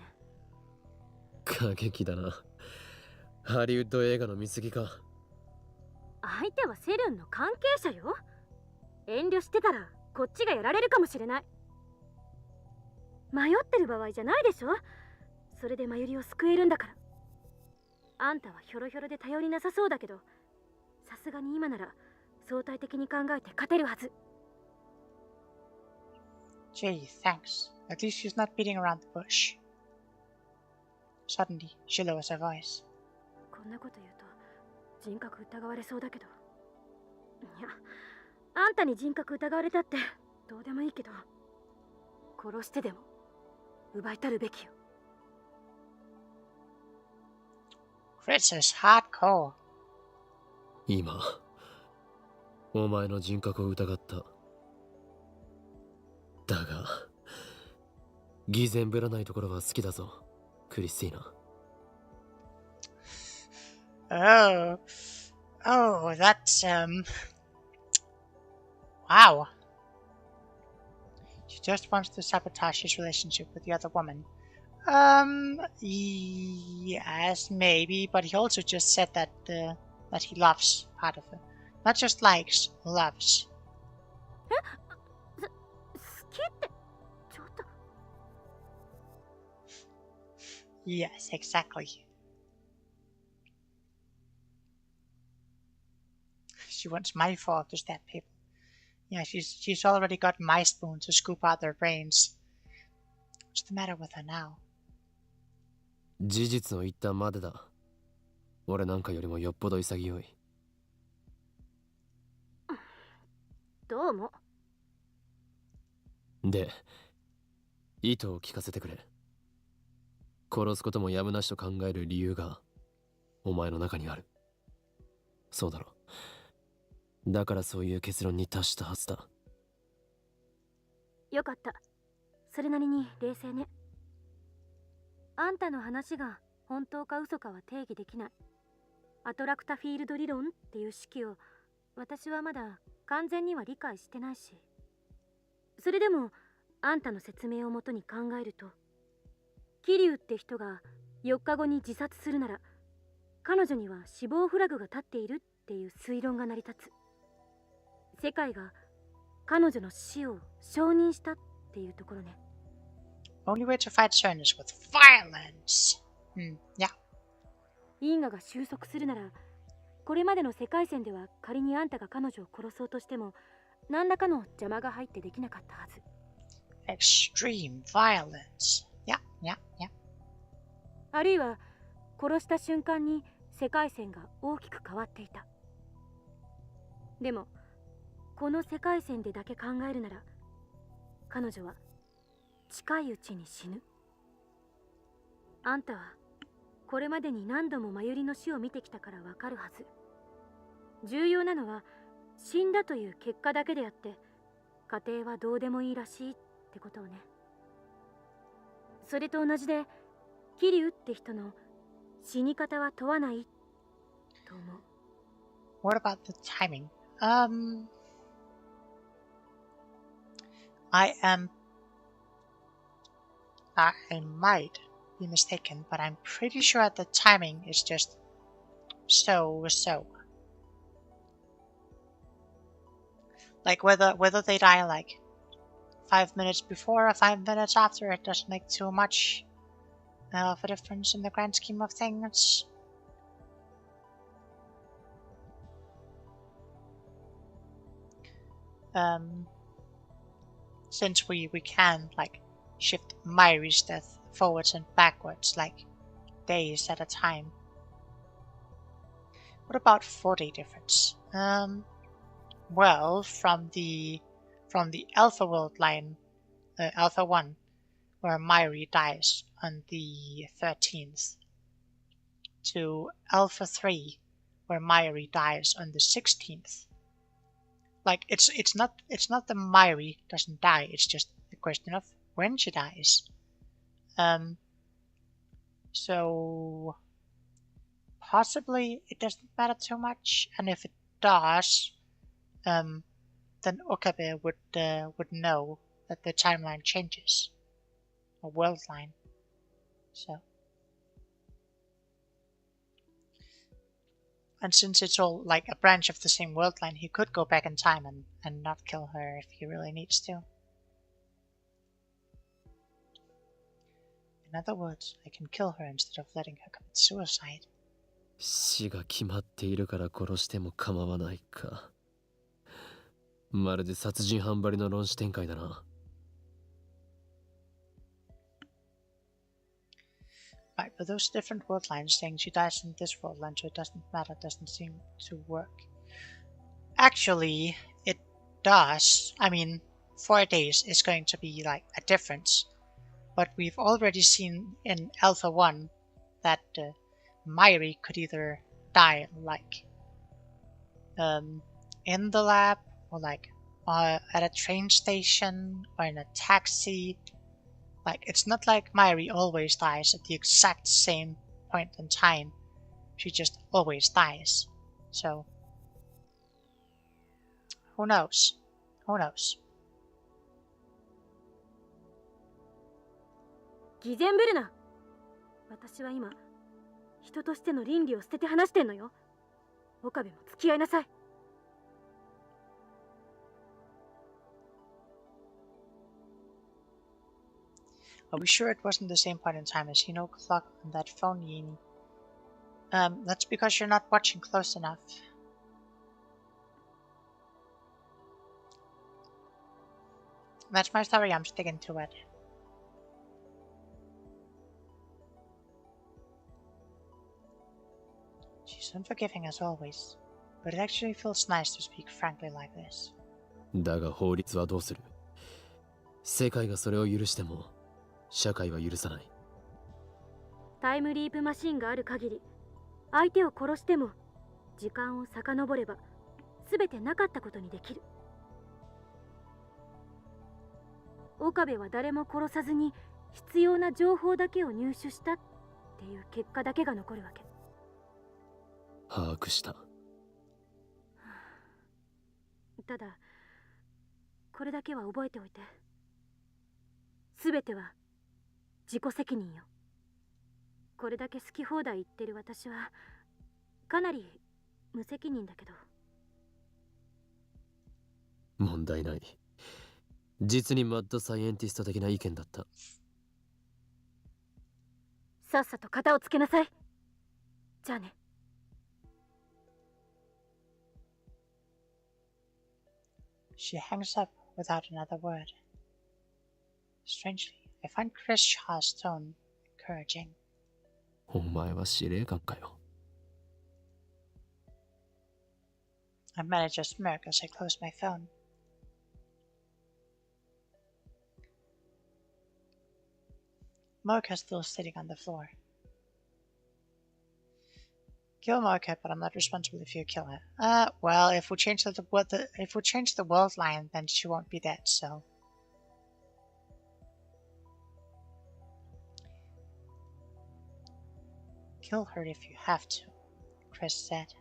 過激だな。ハリウッド映画の見過ぎか。相手はセルンの関係者よ。遠慮してたらこっちがやられるかもしれない。迷ってる場合じゃないでしょ。それでマユリを救えるんだから。あんたはヒョロヒョロで頼りなさそうだけど、さすがに今なら相対的に考えて勝てるはず。Gee, thanks. At least she's not beating around the bush. Suddenly, she lowers her voice. こんなこと言うと人格疑われそうだけど。いや、あんたに人格疑われたってどうでもいいけど、殺してでも奪いたるべきよ。Chris is hardcore. 今、お前の人格を疑った。だが、偽善ぶらないところは好きだぞ、クリスティーナ。Oh, that's, wow. She just wants to sabotage his relationship with the other woman. Yes, maybe, but he also just said that, that he loves part of her. Not just likes, loves. 好きってちょっと。 Yes, exactly. She wants my fault to stab people. Yeah, she's already got my spoon to scoop out their brains. What's the matter with her now? 事実を言ったまでだ。俺なんかよりもよっぽど潔い。どうも。で、意図を聞かせてくれ。殺すこともやむなしと考える理由がお前の中にある。そうだろう。だからそういう結論に達したはずだ。よかった。それなりに冷静ね。あんたの話が本当か嘘かは定義できない。アトラクタフィールド理論っていう式を私はまだ完全には理解してないし。それでもあんたの説明をもとに考えると、桐生って人が4日後に自殺するなら、彼女には死亡フラグが立っているっていう推論が成り立つ。世界が彼女の死を承認したっていうところね。Only way to fight CERN is with violence. Yeah. 因果が収束するなら、これまでの世界線では仮にあんたが彼女を殺そうとしても何らかの邪魔が入ってできなかったはず。Extreme violence. Yeah. あるいは殺した瞬間に世界線が大きく変わっていた。でもこの世界線でだけ考えるなら、彼女は近いうちに死ぬ。あんたはこれまでに何度も真由の死を見てきたからわかるはず。重要なのは死んだという結果だけであって、過程はどうでもいいらしいってことをね。それと同じで、桐生って人の死に方は問わないと思う。What about the timing? I might be mistaken, but I'm pretty sure the timing is just so. Like whether they die like 5 minutes before or 5 minutes after, it doesn't make too much of a difference in the grand scheme of things. Since we can like shift Myri's death forwards and backwards like days at a time. What about 4-day difference? Well, from the Alpha World line, Alpha 1, where Myri dies on the 13th, to Alpha 3, where Myri dies on the 16th. Like it's not that Myri doesn't die, it's just a question of when she dies. So possibly it doesn't matter too much, and if it does, then Okabe would know that the timeline changes, a world line. So, and since it's all like a branch of the same world line, he could go back in time and not kill her if he really needs to. In other words, I can kill her instead of letting her commit suicide. 死が決まっているから殺しても構わないか。まるで殺人犯ばりの論旨展開だな。Right, but those different world lines saying she dies in this world line, so it doesn't matter, doesn't seem to work. Actually, it does. I mean, 4 days is going to be like a difference. But we've already seen in Alpha 1 that Myri could either die like in the lab, or like at a train station, or in a taxi. Like, it's not like Myri always dies at the exact same point in time. She just always dies. So, who knows? Who knows? 偽善ぶるな。私は今、人としての倫理を捨てて話してんのよ。岡部も付き合いなさい。Are we sure it wasn't the same point in time as no clock on that phone, Yini? That's because you're not watching close enough. That's my story, I'm sticking to it. She's unforgiving as always, but it actually feels nice to speak frankly like this. だが法律はどうする？世界がそれを許しても社会は許さない。タイムリープマシンがある限り、相手を殺しても時間を遡れば全てなかったことにできる。岡部は誰も殺さずに必要な情報だけを入手したっていう結果だけが残るわけ。把握した。ただこれだけは覚えておいて。全ては自己責任よ。これだけ好き放題言ってる私はかなり無責任だけど。問題ない。実にマッドサイエンティスト的な意見だった。さっさと片をつけなさい。じゃあね。She hangs up without another word. Strangely, I find Chris Shaw's tone encouraging. お前は司令官かよ。I manage a smirk as I close my phone. Mocha's still sitting on the floor. Kill Mocha, but I'm not responsible if you kill her. Well, if we change the world line, then she won't be dead. So. Kill her if you have to, Chris said.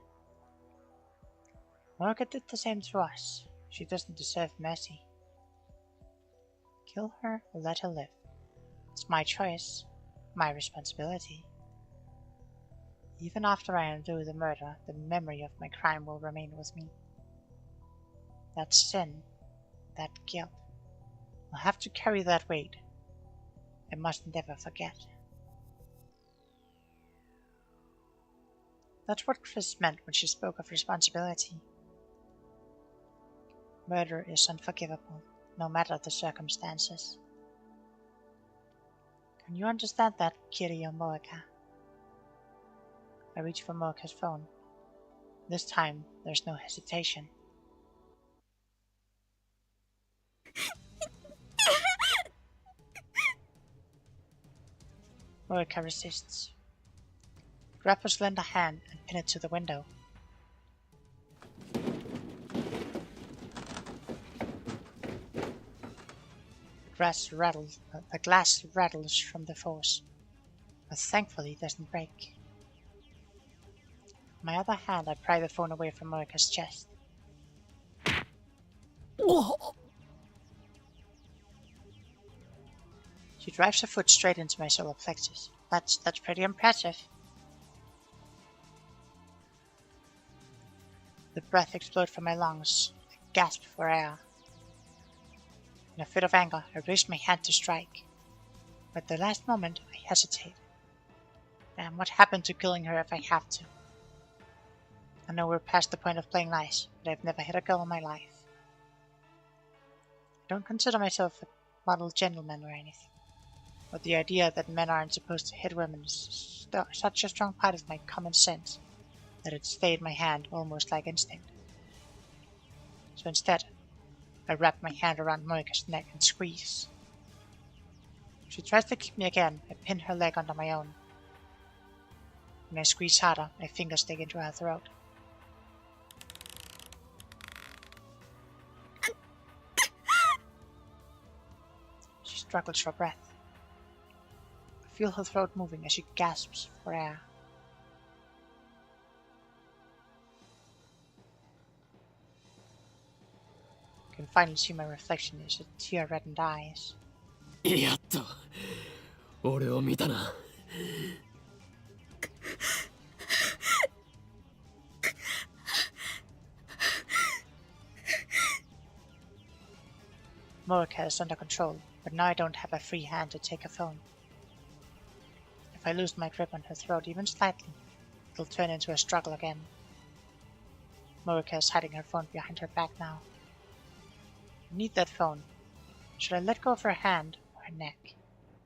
Mocha did the same to us. She doesn't deserve mercy. Kill her or let her live. It's my choice, my responsibility. Even after I undo the murder, the memory of my crime will remain with me. That sin, that guilt, I'll have to carry that weight. I must never forget. That's what Chris meant when she spoke of responsibility. Murder is unforgivable, no matter the circumstances. Can you understand that, Kiryu Moeka? I reach for Moeka's phone. This time, there's no hesitation. Moeka resists. Grab her slender hand and pin it to the window. The glass rattles from the force, but thankfully doesn't break. With my other hand, I pry the phone away from Moeka's chest. She drives her foot straight into my solar plexus. That's pretty impressive. The breath explodes from my lungs. I gasp for air. In a fit of anger, I raise my hand to strike. But at the last moment, I hesitate. Damn, what happened to killing her if I have to? I know we're past the point of playing nice, but I've never hit a girl in my life. I don't consider myself a model gentleman or anything, but the idea that men aren't supposed to hit women is such a strong part of my common sense that it stayed my hand almost like instinct. So instead, I wrap my hand around Moika's neck and squeeze. If she tries to kick me again, I pin her leg under my own. When I squeeze harder, my fingers dig into her throat. She struggles for breath. I feel her throat moving as she gasps for air. I can finally see my reflection in her tear-reddened eyes. やっと俺を見たな。Morika is under control, but now I don't have a free hand to take her phone. If I lose my grip on her throat even slightly, it'll turn into a struggle again. Morika is hiding her phone behind her back now. I need that phone. Should I let go of her hand or her neck?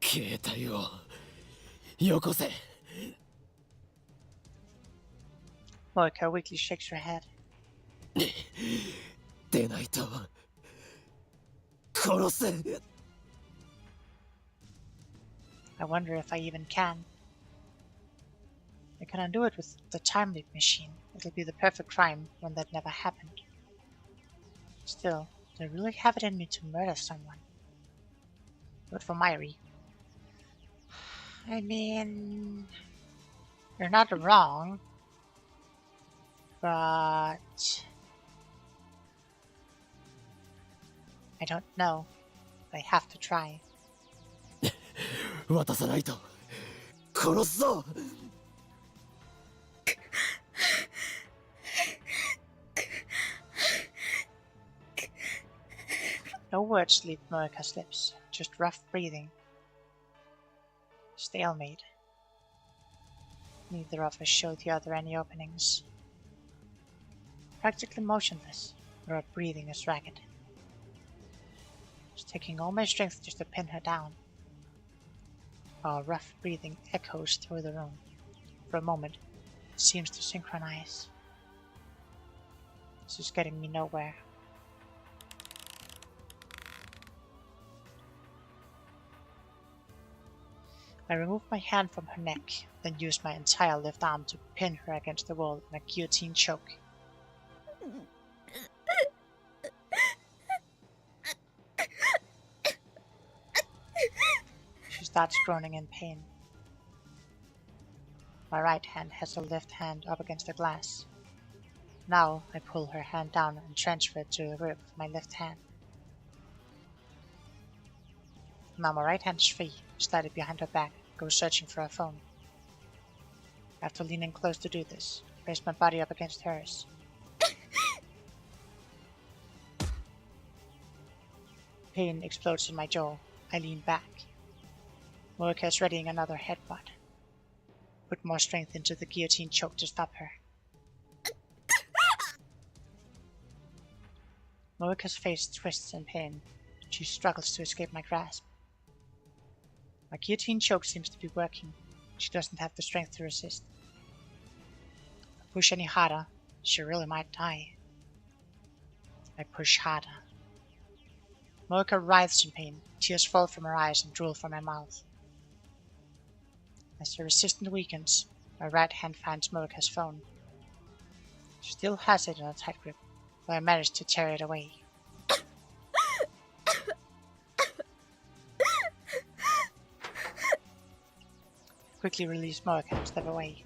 携帯をよこせ。Morika weakly shakes her head. 出ないと殺せ。 I wonder if I even can. I can undo it with the time loop machine. It'll be the perfect crime when that never happened. Still, do I really have it in me to murder someone? But for Myri. I mean, you're not wrong, but I don't know. I have to try. 渡さないと殺すぞ。 No words leave Marika's lips, just rough breathing. Stalemate. Neither of us showed the other any openings. Practically motionless, her breathing is ragged. It's taking all my strength just to pin her down. Our rough breathing echoes through the room. For a moment, it seems to synchronize. This is getting me nowhere. I remove my hand from her neck, then use my entire left arm to pin her against the wall in a guillotine choke. She starts groaning in pain. My right hand has her left hand up against the glass. Now I pull her hand down and transfer it to the grip of my left hand. Now my right hand is free, slide it behind her back, go searching for her phone. After leaning close to do this, raise my body up against hers. Pain explodes in my jaw. I lean back. Marika is readying another headbutt. Put more strength into the guillotine choke to stop her. Marika's face twists in pain. She struggles to escape my grasp. My guillotine choke seems to be working. She doesn't have the strength to resist. If I push any harder, she really might die. I push harder. Marika writhes in pain. Tears fall from her eyes and drool from her mouth. As the resistance weakens, my right hand finds Marika's phone. She still has it in a tight grip, but I manage to tear it away. Quickly release Marika and step away.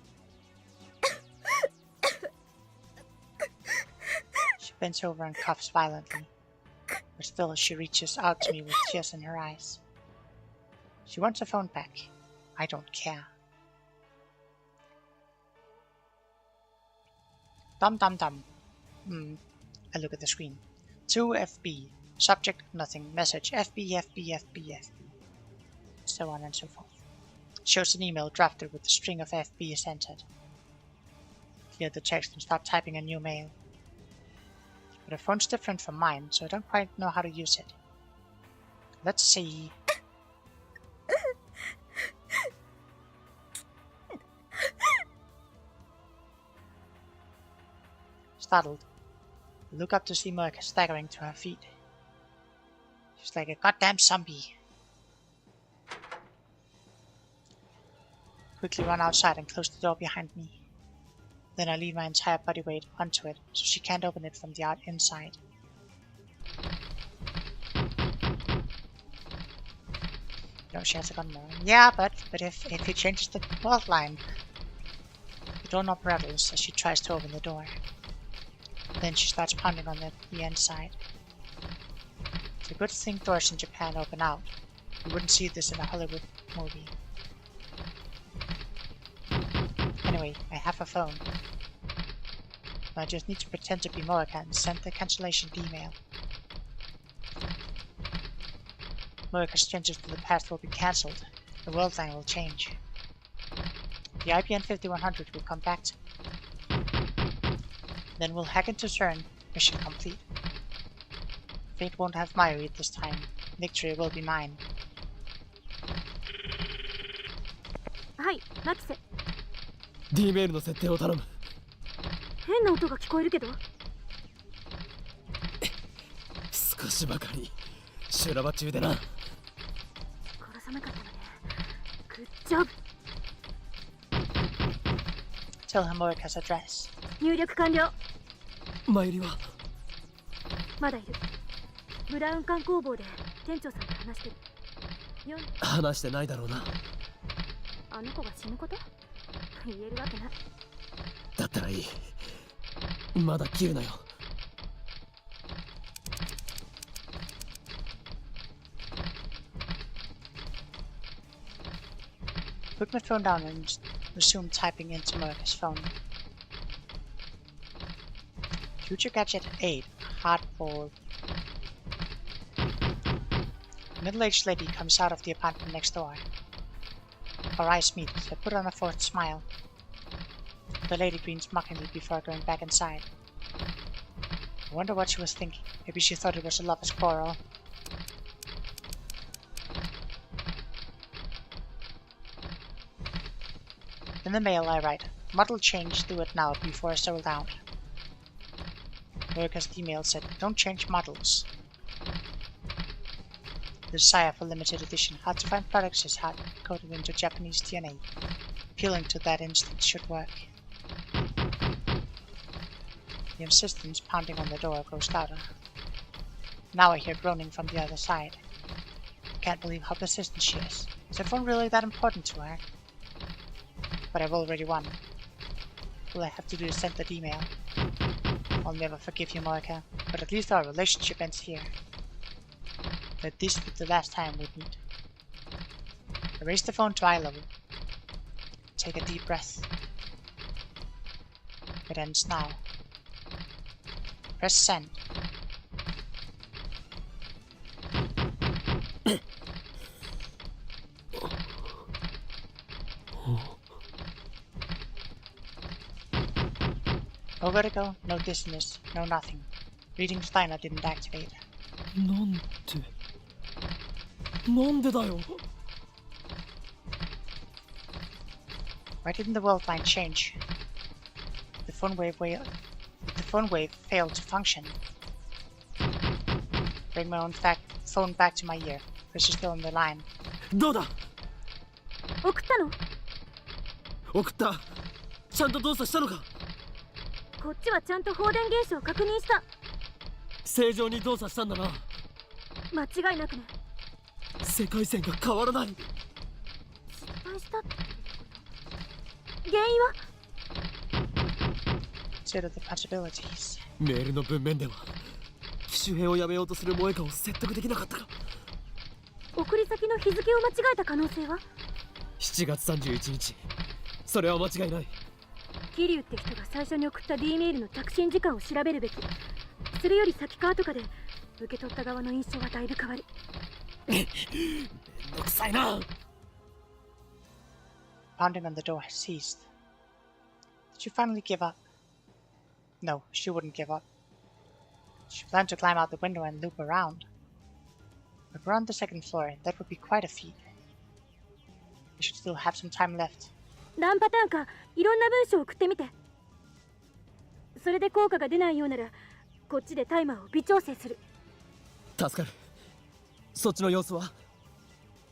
She bends over and coughs violently, but still she reaches out to me with tears in her eyes. She wants her phone back. I don't care. Dum dum dum. I look at the screen. 2FB. Subject nothing. Message FB FB FB FB. So on and so forth. Shows an email drafted with a string of FBs entered. Clear the text and start typing a new mail. But her phone's different from mine, so I don't quite know how to use it. Let's see. Startled, I look up to see Marika staggering to her feet. She's like a goddamn zombie. Quickly run outside and close the door behind me. Then I leave my entire body weight onto it, so she can't open it from the inside. No, she has a gun more. Yeah, but if he changes the world line, the doorknob rattles as she tries to open the door. Then she starts pounding on the inside. It's a good thing doors in Japan open out. You wouldn't see this in a Hollywood movie. Anyway, I have a phone. I just need to pretend to be Marika and send the cancellation email. Marika's changes to the past will be cancelled. The world line will change. The IBN 5100 will come back to me. Then we'll hack into CERN. Mission complete. Fate won't have Myri this time. Victory will be mine. はい、マキセ。 D メールの設定を頼む。変な音が聞こえるけど。少しばかり修羅場中でな。殺さなかったのね。グッジョブ。Tell him Morika's address. 入力完了。マユリはまだいる。ブラウン管工房で店長さんと話してる。話してないだろうな。あの子が死ぬこと言えるわけない。だったらいい。まだ切るなよ。Put my phone down and resume typing into Morika's phone. Future Gadget 8. Hardball. A middle-aged lady comes out of the apartment next door. Our eyes meet. I put on a forced smile. The lady grins mockingly before going back inside. I wonder what she was thinking. Maybe she thought it was a lover's quarrel. In the mail I write, model change, do it now before sold out. Morika's email said, don't change models. The desire for limited edition hard to find products is hard coded into Japanese DNA. Appealing to that instinct should work. The insistence pounding on the door grows louder. Now I hear groaning from the other side. I can't believe how persistent she is. Is the phone really that important to her? But I've already won. All I have to do is send that email. I'll never forgive you, Morika, but at least our relationship ends here. Let this be the last time we meet. I raise the phone to eye level. Take a deep breath. It ends now. Press send. No vertigo, no dizziness, no nothing. Reading Steiner didn't activate. なんでだよ。 Why didn't the world line change? The phone wave failed to function. Bring my own phone back to my ear. Chris is still on the line. どうだ。送ったの？送った。ちゃんと動作したのか。こっちはちゃんと放電現象を確認した。正常に動作したんだな。間違いなくね。世界線が変わらない。失敗したってこと？原因は？ Consider the possibilities. メールの文面では機種変をやめようとする萌香を説得できなかったか。送り先の日付を間違えた可能性は？7月31日。それは間違いない。桐生って人が最初に送った D メールの着信時間を調べるべき。それより先か後かで受け取った側の印象はだいぶ変わる。めんどくさいな。Pounding on the door has ceased. Did you finally give up? No, she wouldn't give up. She planned to climb out the window and loop around. But we're on the second floor. That would be quite a feat. We should still have some time left. 何パターンかいろんな文章を送ってみて。それで効果が出ないようならこっちでタイマーを微調整する。助かる。そっちの様子は？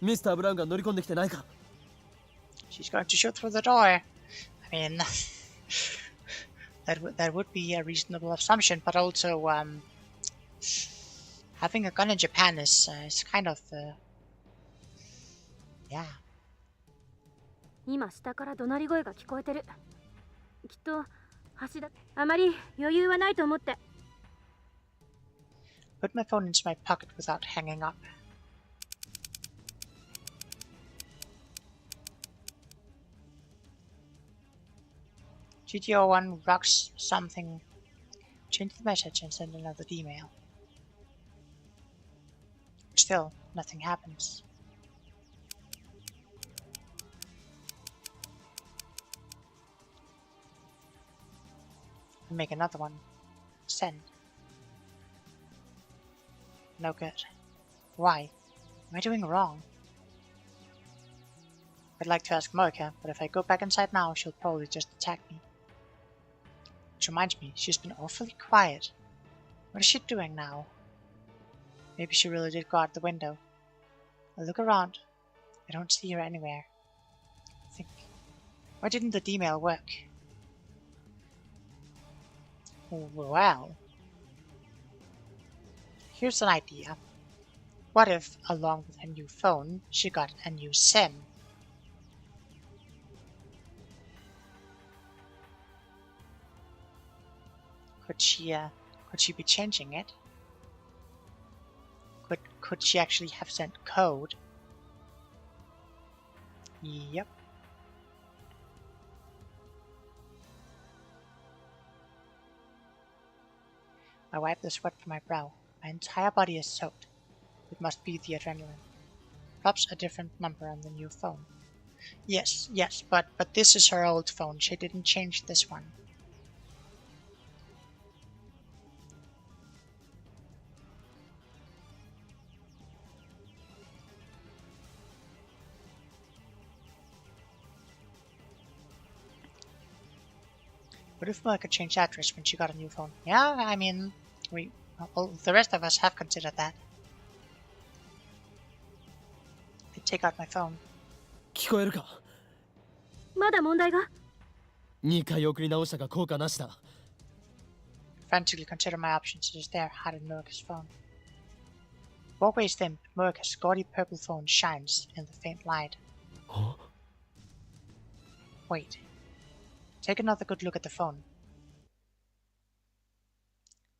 ミスター・ブラウンが乗り込んできてないか？ She's going to shoot through the door. I mean, that would be a reasonable assumption, but also having a gun in Japan is kind of yeah. 今下から怒鳴り声が聞こえてる。きっと橋だ。あまり余裕はないと思って。Put my phone into my pocket without hanging up. GTO1 rocks something. Change the message and send another email. Still, nothing happens. Make another one. Send. No good. Why? Am I doing wrong? I'd like to ask Morika, but if I go back inside now, she'll probably just attack me. Which reminds me, she's been awfully quiet. What is she doing now? Maybe she really did go out the window. I look around. I don't see her anywhere. I think... Why didn't the D-mail work? Well, here's an idea. What if, along with her new phone, she got a new SIM? Could she be changing it? Could she actually have sent code? Yep. I wipe the sweat from my brow. My entire body is soaked. It must be the adrenaline. Perhaps a different number on the new phone. Yes, but this is her old phone. She didn't change this one. What if Mocha changed address when she got a new phone? Yeah, I mean, the rest of us have considered that. I take out my phone. 聞こえるか？まだ問題が？ 2回送り直したが効果なしだ。 Frantically consider my options. It is there, hiding Mocha's phone. Walkway's dim, Mocha's gaudy purple phone shines in the faint light. Huh? Wait. Take another good look at the phone.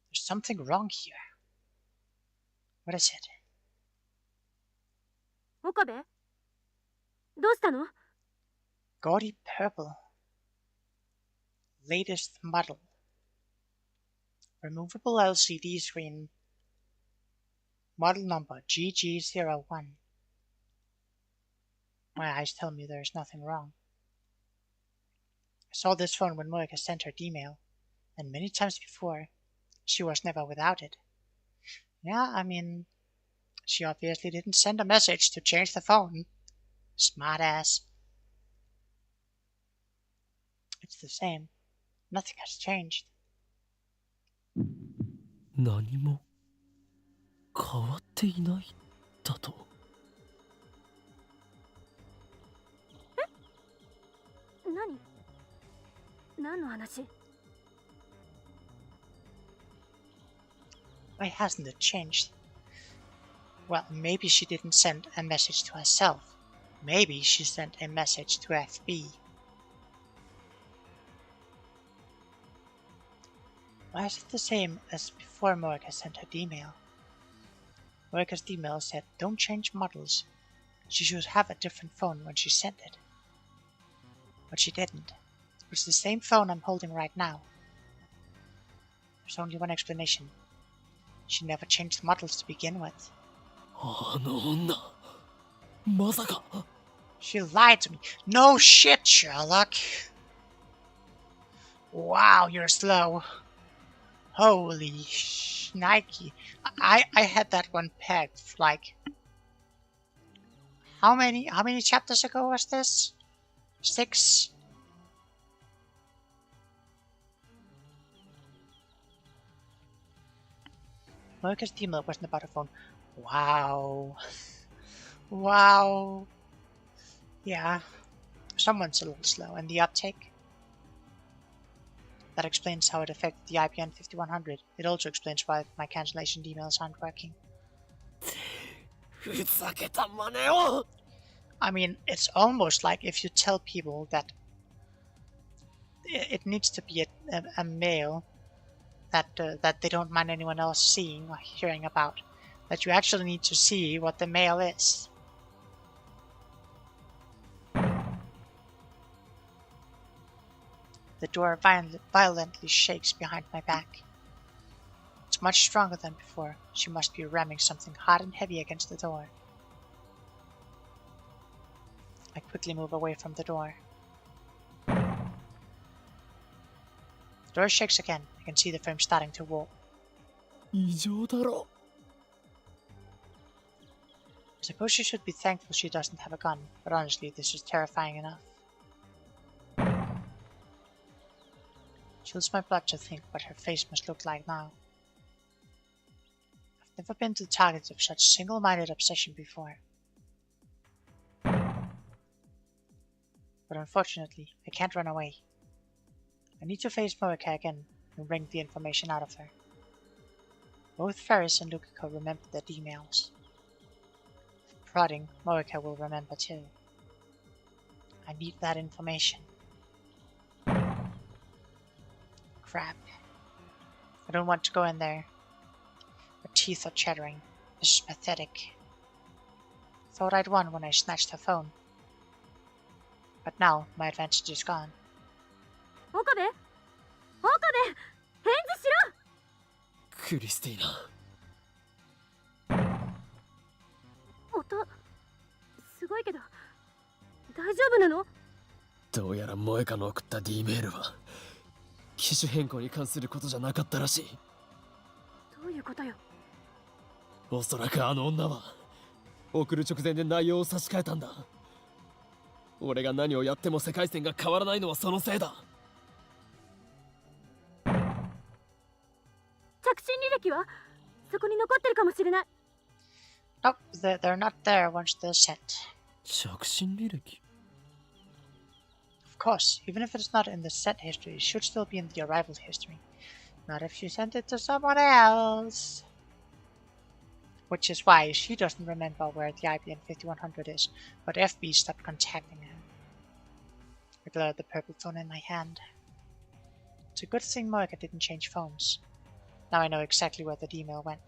There's something wrong here. What is it? 岡部？どうしたの？ Gaudy purple. Latest model. Removable LCD screen. Model number GG01. My eyes tell me there is nothing wrong. I saw this phone when Moika sent her email, and many times before, she was never without it. Yeah, I mean, she obviously didn't send a message to change the phone. Smart ass. It's the same. Nothing has changed. 何も変わっていないだと。何の話？ Why hasn't it changed? Well, maybe she didn't send a message to herself. Maybe she sent a message to FB. Why is it the same as before Moika sent her email? Moika's email said, don't change models. She should have a different phone when she sent it. But she didn't. It was the same phone I'm holding right now. There's only one explanation. She never changed models to begin with. あの女、まさか。 She lied to me. No shit, Sherlock. Wow, you're slow. Holy shnikey. I had that one pegged like how many chapters ago was this? 6? Mocha's email wasn't about a phone. Wow. Wow. Yeah. Someone's a little slow. And the uptake? That explains how it affected the IPN 5100. It also explains why my cancellation emails aren't working. ふざけた真似を。 I mean, it's almost like if you tell people that it needs to be a male that they don't mind anyone else seeing or hearing about, that you actually need to see what the male is. The door violently shakes behind my back. It's much stronger than before. She must be ramming something hot and heavy against the door. I quickly move away from the door. The door shakes again. I can see the frame starting to warp. 異常だろ。 I suppose she should be thankful she doesn't have a gun, but honestly, this is terrifying enough. Chills my blood to think what her face must look like now. I've never been the target of such single-minded obsession before. But unfortunately, I can't run away. I need to face Moeka again, and wring the information out of her. Both Ferris and Lukiko remember their emails. Prodding, Morika will remember too. I need that information. Crap. I don't want to go in there. Her teeth are chattering. This is pathetic. Thought I'd won when I snatched her phone. But now my advantage is gone. 岡部返事しろ。クリスティーナ。音すごいけど大丈夫なの？どうやら萌香の送った D メールは機種変更に関することじゃなかったらしい。どういうことよ？おそらくあの女は送る直前で内容を差し替えたんだ。俺が何をやっても世界線が変わらないのはそのせいだ。着信履歴はそこに残ってるかもしれない。Nope, they're not there once they're sent. 着信履歴 Of course, even if it's not in the sent history, it should still be in the arrival history. Not if you sent it to someone else. Which is why she doesn't remember where the IBM 5100 is, but FB stopped contacting her. I glare at the purple phone in my hand. It's a good thing Morika didn't change phones. Now I know exactly where that email went.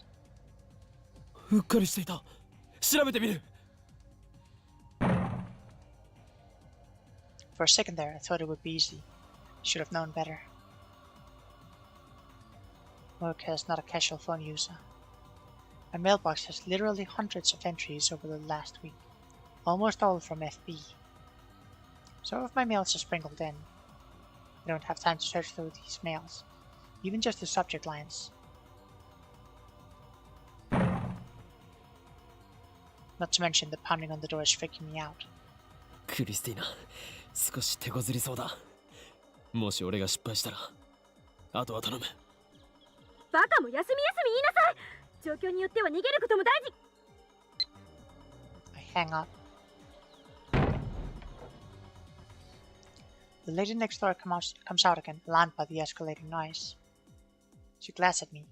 うっかりしていた。調べてみる。For a second there, I thought it would be easy. Should have known better. Morika is not a casual phone user. My mailbox has literally hundreds of entries over the last week, almost all from FB. Some of my mails are sprinkled in. I don't have time to search through these mails, even just the subject lines. Not to mention the pounding on the door is freaking me out. クリスティーナ、少し手こずりそうだ。もし俺が失敗したら、あとは頼む。バカも休み言いなさい。状況によっては逃げることも大事。I hang up. The lady next door comes out again, alarmed by the escalating noise. She glares at me.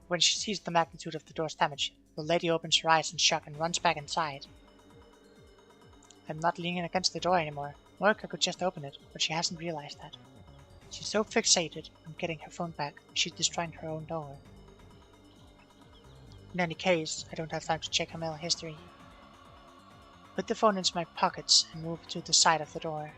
When she sees the magnitude of the door's damage, the lady opens her eyes in shock and runs back inside. I'm not leaning against the door anymore. Morika could just open it, but she hasn't realized that. She's so fixated on getting her phone back, she's destroying her own door. In any case, I don't have time to check her mail history. Put the phone into my pockets and move to the side of the door.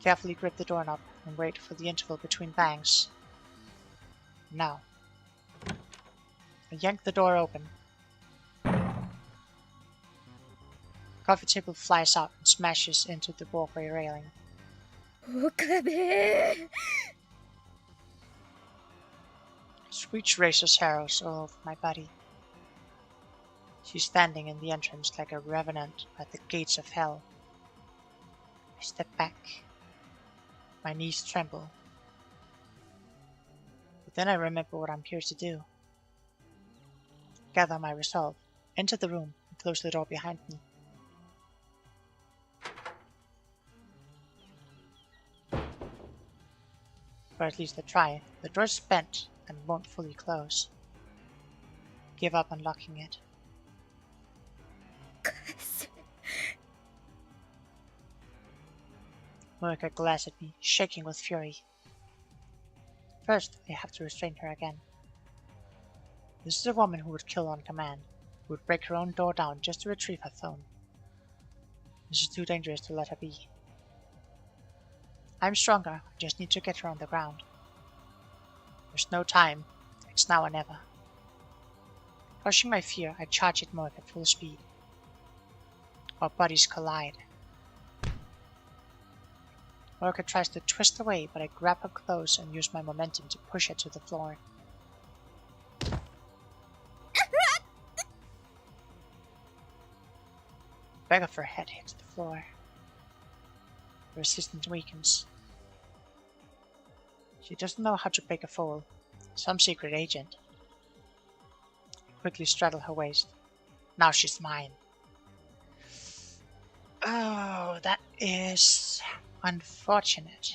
Carefully grip the doorknob and wait for the interval between bangs. Now. I yank the door open. Coffee table flies out and smashes into the walkway railing. 岡部 Screech raises arrows all over my body. She's standing in the entrance like a revenant at the gates of hell. I step back. My knees tremble. But then I remember what I'm here to do. Gather my resolve, enter the room, and close the door behind me. Or at least I try. The door's bent and won't fully close. Give up unlocking it. 返せ Morika glares at me, shaking with fury. First, I have to restrain her again. This is a woman who would kill on command, who would break her own door down just to retrieve her phone. This is too dangerous to let her be. I'm stronger, I just need to get her on the ground. There's no time, it's now or never. Crushing my fear, I charge at Morika at full speed. Our bodies collide. Morika tries to twist away, but I grab her close and use my momentum to push her to the floor. Back of her head hits the floor. The resistance weakens. She doesn't know how to break a fall. Some secret agent. I quickly straddle her waist. Now she's mine. Oh, that is unfortunate.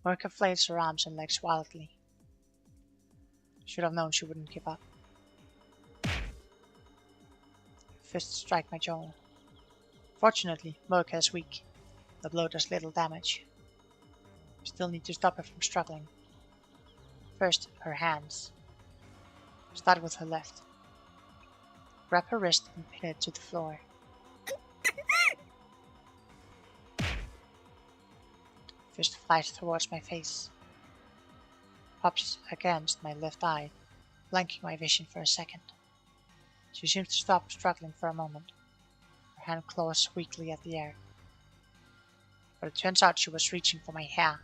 Mocha flails her arms and legs wildly. Should have known she wouldn't give up. Fists strike my jaw. Fortunately, Mocha is weak. The blow does little damage. Still need to stop her from struggling. First, her hands. Start with her left. Grab her wrist and pin it to the floor. Fist flies towards my face. Pops against my left eye, blanking my vision for a second. She seems to stop struggling for a moment. Her hand claws weakly at the air. But it turns out she was reaching for my hair.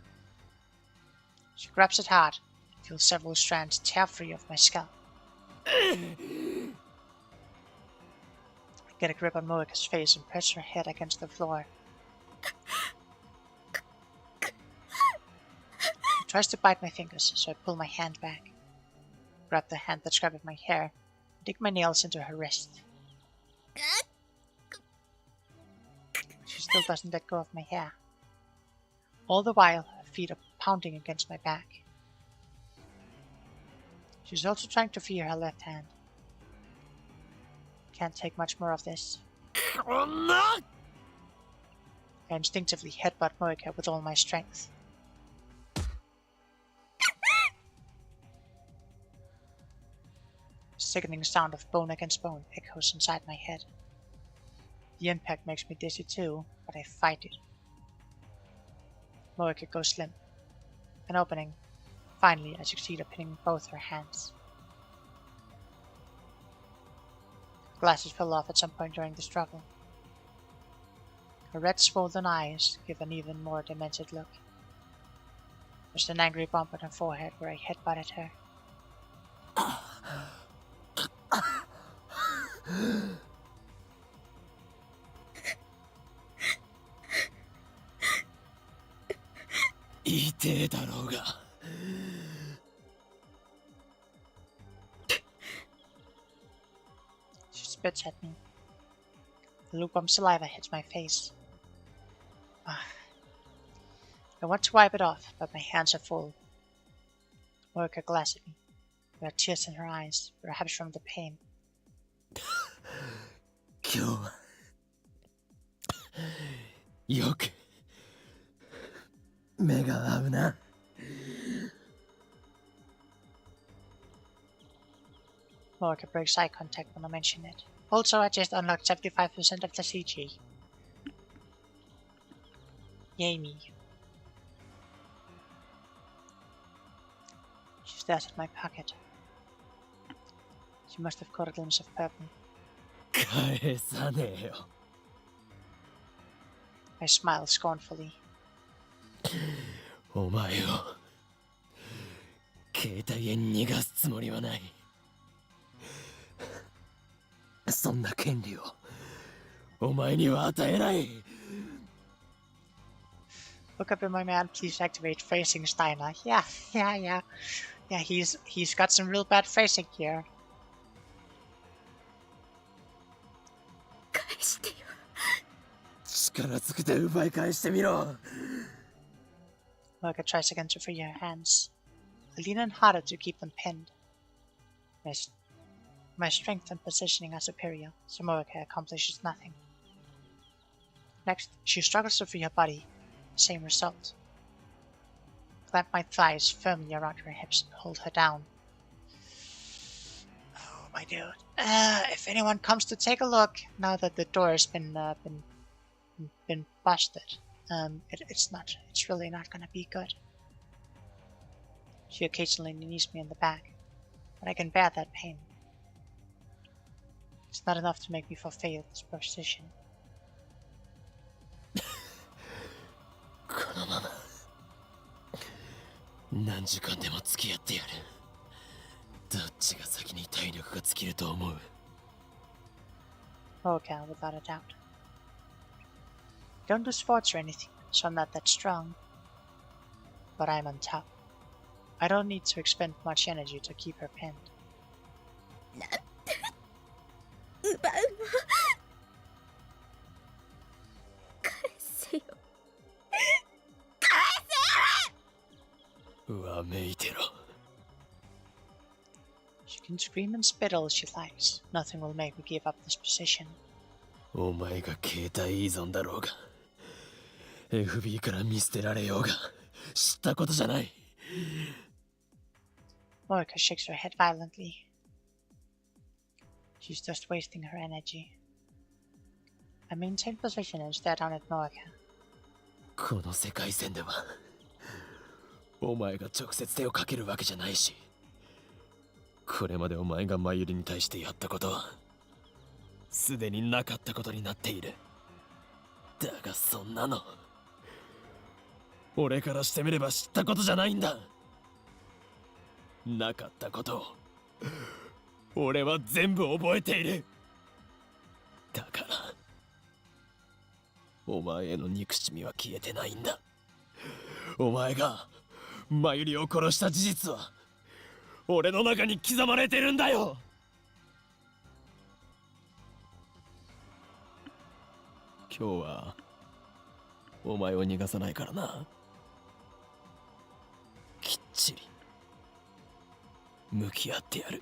She grabs it hard, and feels several strands tear free of my scalp. I get a grip on Moika's face and press her head against the floor. She tries to bite my fingers, so I pull my hand back. Grab the hand that's grabbing my hair, and dig my nails into her wrist. She still doesn't let go of my hair. All the while, her feet are pounding against my back. She's also trying to free her left hand. Can't take much more of this. I instinctively headbutt Moika with all my strength. The sickening sound of bone against bone echoes inside my head. The impact makes me dizzy too, but I fight it. Moika goes limp. An opening. Finally, I succeed at pinning both her hands. Glasses fell off at some point during the struggle. Her red swollen eyes give an even more demented look. There's an angry bump on her forehead where I headbutted her. She spits at me. The lukewarm saliva hits my face. I want to wipe it off, but my hands are full. Moika glares at me. There are tears in her eyes, perhaps from the pain. 今日はよく目が合うな。Moika breaks eye contact when I mention it. Also, I just unlocked 75% of the CG. Yay me. She stares at my pocket. She must have caught a glimpse of purple. 返さねえよ。 I smile scornfully. お前を携帯へ逃がすつもりはない。そんな権利をお前には与えない。 Look up in my man, please activate phrasing Steiner. Yeah, he's got some real bad phrasing here. 返してよ。力ずくで奪い返してみろ。 Moika tries again to free her hands. I lean in harder to keep them pinned. My strength and positioning are superior, so Moika accomplishes nothing. Next, she struggles to free her body. Same result. Clamp my thighs firmly around her hips and hold her down. Oh my dude. If anyone comes to take a look, now that the door has been busted, it's really not gonna be good. She occasionally knees me in the back, but I can bear that pain. It's not enough to make me forfeit this position. このまま何時間でも付き合ってやる。どっちが先に体力が尽きると思う？ Mocha, without a doubt. I don't do sports or anything, so I'm not that strong. but I'm on top. I don't need to expend much energy to keep her pinned. 奪うの返せよわめいてろ。 She can scream and spit all she likes. Nothing will make me give up this position. お前が携帯依存だろうが FB から見捨てられようが知ったことじゃない。 Morika shakes her head violently. She's just wasting her energy. I maintain position and stare down at Morika. この世界線ではお前が直接手をかけるわけじゃないし、これまでお前がマユリに対してやったことはすでになかったことになっている。だがそんなの俺からしてみれば知ったことじゃないんだ。なかったことを俺は全部覚えている。だからお前への憎しみは消えてないんだ。お前がマユリを殺した事実は俺の中に刻まれてるんだよ。今日はお前を逃がさないからな。きっちり向き合ってやる。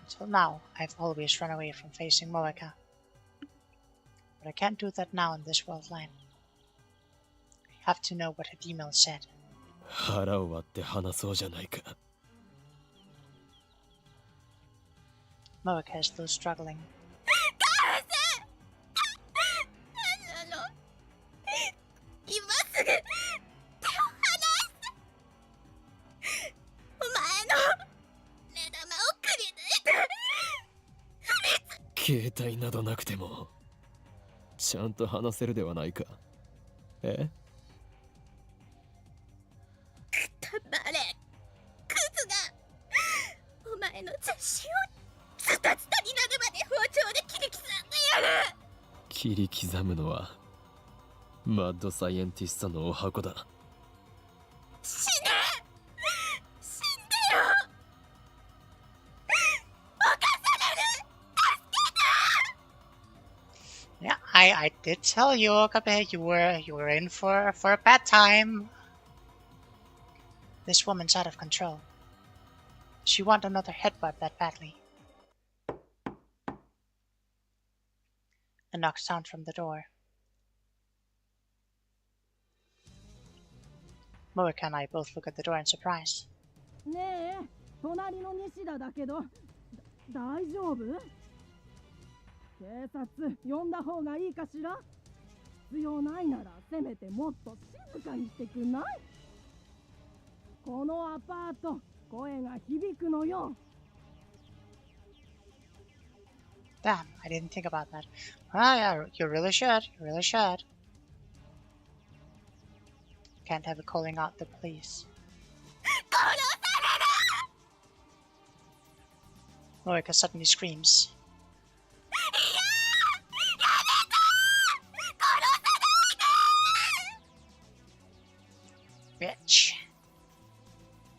Until now, I've always run away from facing Morika. But I can't do that now in this world line. I have to know what her email said. 腹を割って話そうじゃないか。 Morika is still struggling. 何なの今すぐ手を離すお前の目玉をくり抜いて携帯などなくてもちゃんと話せるではないか。え？たまれクズがお前の全身をズタズタになるまで包丁で切り刻んでやる。切り刻むのはマッドサイエンティストのお箱だ。死ね死んでよ犯される。 Yeah, I did tell you, Okabe, you were in for a bad time. This woman's out of control. She want another headbutt that badly. A knock sound from the door. Morika and I both look at the door in surprise. ねえ、隣の西田だけど、大丈夫？警察呼んだ方がいいかしら？必要ないならせめてもっと静かにしてくんない？このアパート、声が響くのよ。Damn, I didn't think about that. Ah, yeah, you really should. You really should. Can't have it calling out the police. Morika suddenly screams. Bitch.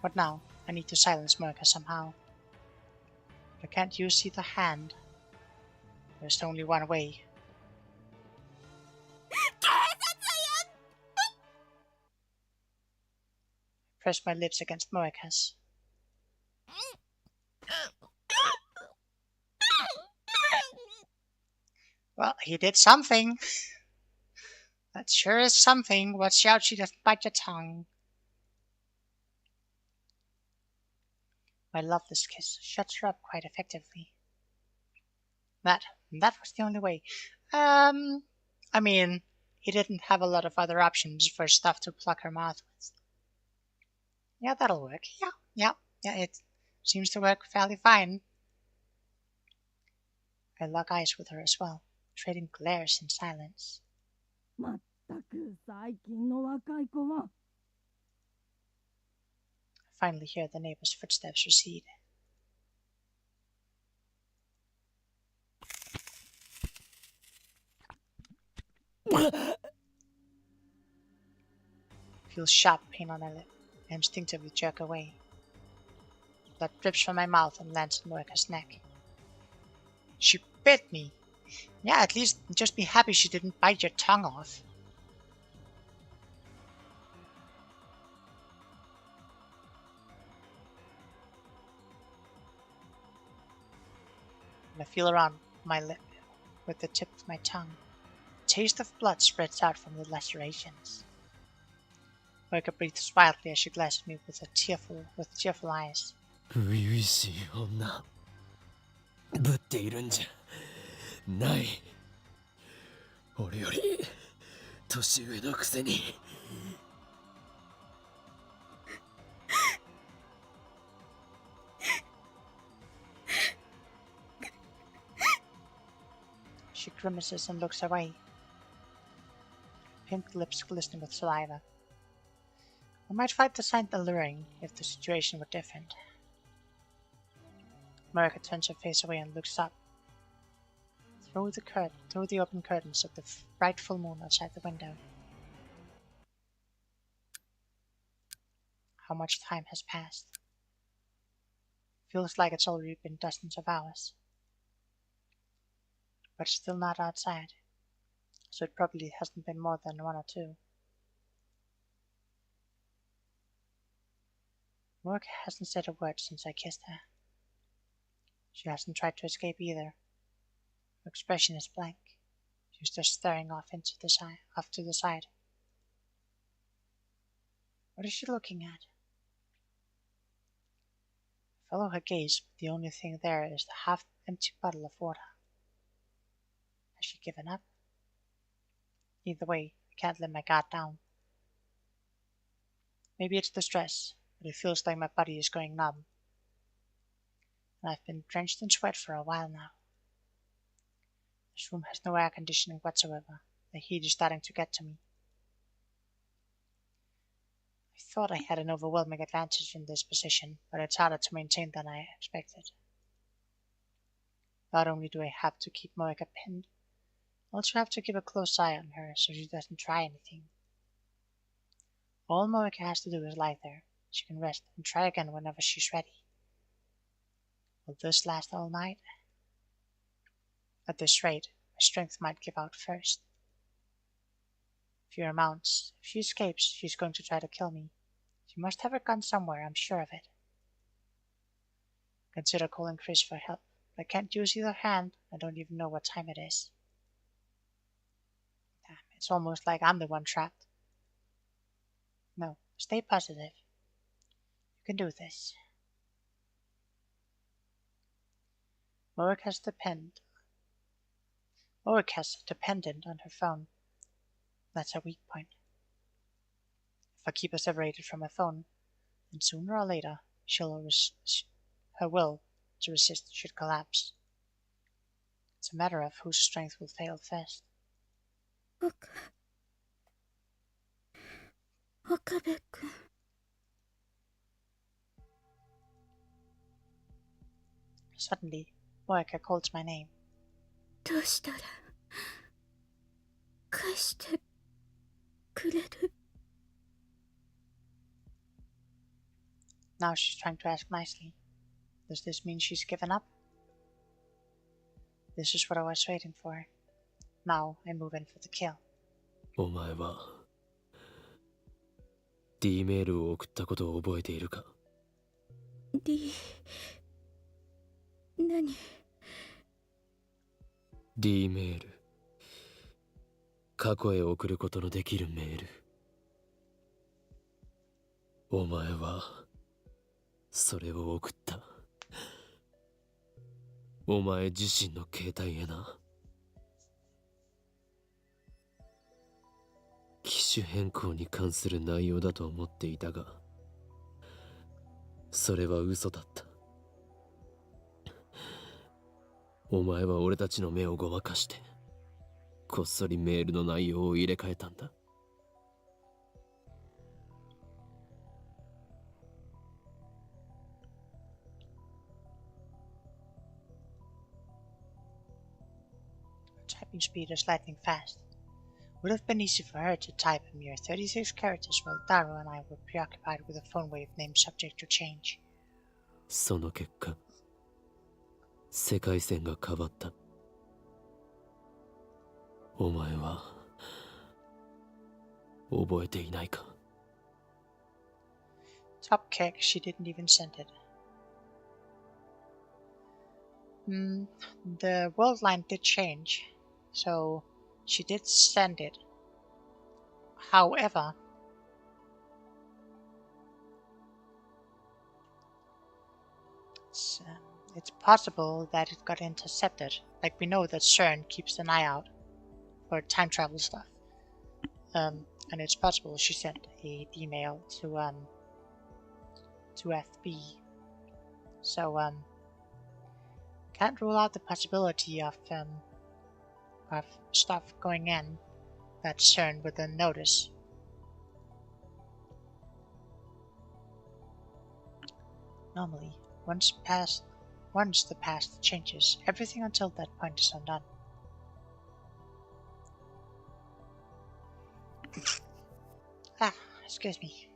What now? I need to silence Morika somehow. But can't you see the hand? There's only one way. Press my lips against Morika's. Well, he did something. That sure is something. Watch out, she doesn't bite your tongue. My loveless kiss shuts her up quite effectively. That was the only way. I mean, he didn't have a lot of other options for stuff to plug her mouth with. Yeah, that'll work. Yeah, it seems to work fairly fine. I lock eyes with her as well, trading glares in silence. まったく最近の若い子は。 I finally hear the neighbor's footsteps recede. feel sharp pain on my lip. I instinctively jerk away. Blood drips from my mouth and lands on Moeka's neck. She bit me! Yeah, at least just be happy she didn't bite your tongue off. I feel around my lip with the tip of my tongue. A taste of blood spreads out from the lacerations. Moeka breathes wildly as she glances at me with tearful eyes. 初々しい女ぶっているんじゃない。俺より年上のくせに。She grimaces and looks away. Pink lips glisten with saliva. I might find the sight alluring if the situation were different. Moeka turns her face away and looks up. Through the open curtains of the bright full moon outside the window. How much time has passed? Feels like it's already been dozens of hours. But it's still not outside, so it probably hasn't been more than 1 or 2. Moeka hasn't said a word since I kissed her. She hasn't tried to escape either. Her expression is blank. She's just staring off to the side. What is she looking at? I follow her gaze, but the only thing there is the half-empty bottle of water. Has she given up? Either way, I can't let my guard down. Maybe it's the stress, but it feels like my body is going numb. And I've been drenched in sweat for a while now. This room has no air conditioning whatsoever. The heat is starting to get to me. I thought I had an overwhelming advantage in this position, but it's harder to maintain than I expected. Not only do I have to keep Moeka pinned, I also have to keep a close eye on her so she doesn't try anything. All Moeka has to do is lie there. She can rest and try again whenever she's ready. Will this last all night? At this rate, my strength might give out first. Fear mounts. If she escapes, she's going to try to kill me. She must have a gun somewhere, I'm sure of it. Consider calling Chris for help. I can't use either hand. I don't even know what time it is. Damn, it's almost like I'm the one trapped. No, stay positive. You can do this. Moeka has a dependent on her phone. That's a weak point. If I keep her separated from her phone, then sooner or later her will to resist should collapse. It's a matter of whose strength will fail first. 岡部君。 Suddenly, Moeka calls my name. どうしたら返してくれる？ Now she's trying to ask nicely. Does this mean she's given up? This is what I was waiting for. Now I move in for the kill. お前は D メールを送ったことを覚えているか？ D 何？ D メール、過去へ送ることのできるメール。お前はそれを送った。お前自身の携帯へな。機種変更に関する内容だと思っていたが、それは嘘だった。お前は俺たちの目をごまかしてこっそりメールの内容を入れ替えたんだ。Typing speed is lightning fast. Would have been easy for her to type a mere 36 characters while Daru and I were preoccupied with a phone wave name subject to change. その結果、世界線が変わった。お前は覚えていないか？ Top kick, she didn't even send it. The world line did change, so she did send it. However, it's possible that it got intercepted. Like, we know that CERN keeps an eye out for time travel stuff. And it's possible she sent a email to FB. So can't rule out the possibility of stuff going in that CERN would then notice. Normally, once the past changes, everything until that point is undone. Excuse me.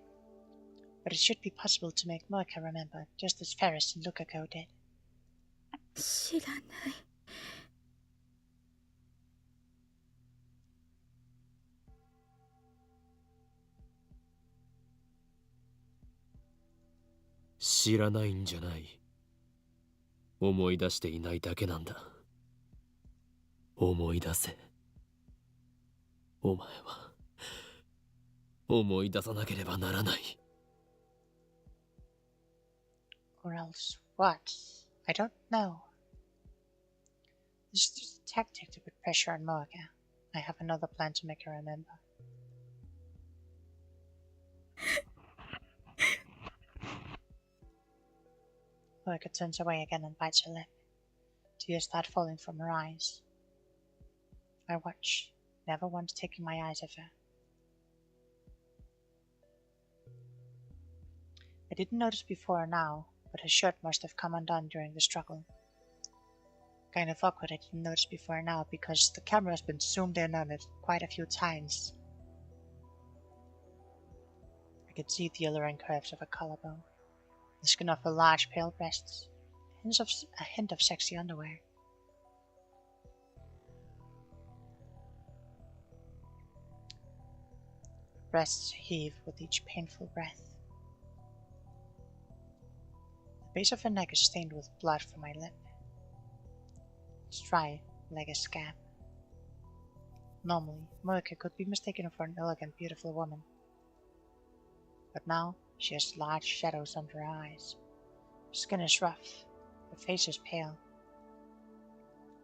But it should be possible to make Moika remember, just as Ferris and Lukako did. 知らない。知らないんじゃない。思い出していないだけなんだ。思い出せ。お前は思い出さなければならない。Or else what? I don't know. This is just a tactic to put pressure on Moika. I have another plan to make her remember. Moika turns away again and bites her lip. Tears start falling from her eyes. I watch, never once taking my eyes off her. I didn't notice before now, but her shirt must have come undone during the struggle. Kind of awkward I didn't notice before now because the camera has been zoomed in on it quite a few times. I could see the alluring curves of her collarbone, the skin of her large pale breasts, a hint of sexy underwear. Breasts heave with each painful breath. The base of her neck is stained with blood from my lip. It's dry, like a scab. Normally, Moika could be mistaken for an elegant, beautiful woman. But now, she has large shadows under her eyes. Her skin is rough, her face is pale.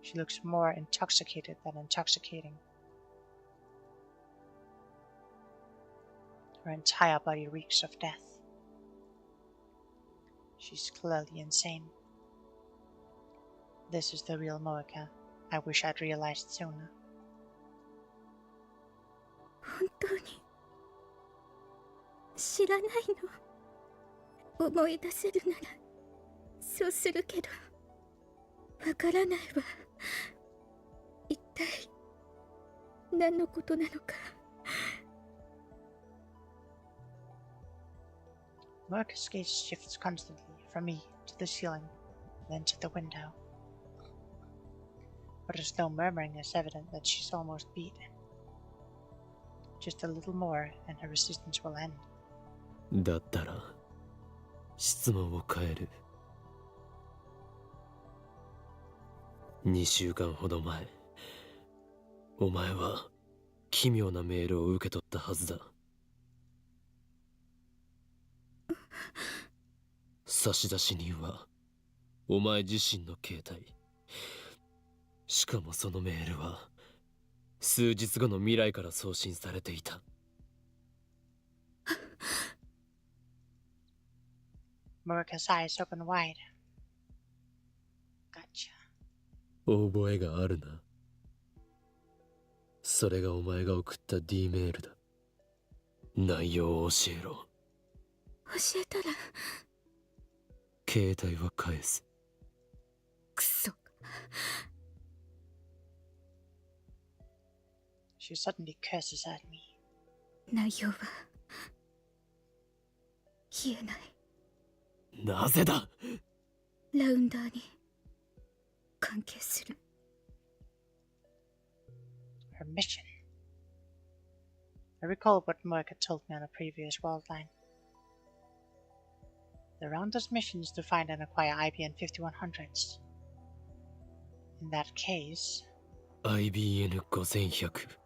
She looks more intoxicated than intoxicating. Her entire body reeks of death. She's clearly insane. This is the real Moika. I wish I'd realized sooner. 本当に知らないの。思い出せるならそうするけど、わからないわ。一体何のことなのか。Moika's gaze shifts constantly from me to the ceiling, then to the window. But as though murmuring is evident that she's almost beat. Just a little more and her resistance will end. だったら質問を変える。2週間ほど前、お前は奇妙なメールを受け取ったはずだ。差出人はお前自身の携帯。しかもそのメールは数日後の未来から送信されていた。Moika's eyes open wide. Gotcha. 覚えがあるな。それがお前が送った D メールだ。内容を教えろ。教えたら携帯は返す。クソ。She suddenly curses at me. 内容は言えない。なぜだ。ラウンダーに関係する。Her mission. I recall what Merc had told me on a previous world line. The Rounder's mission is to find and acquire IBN 5100s. In that case... IBN 5100.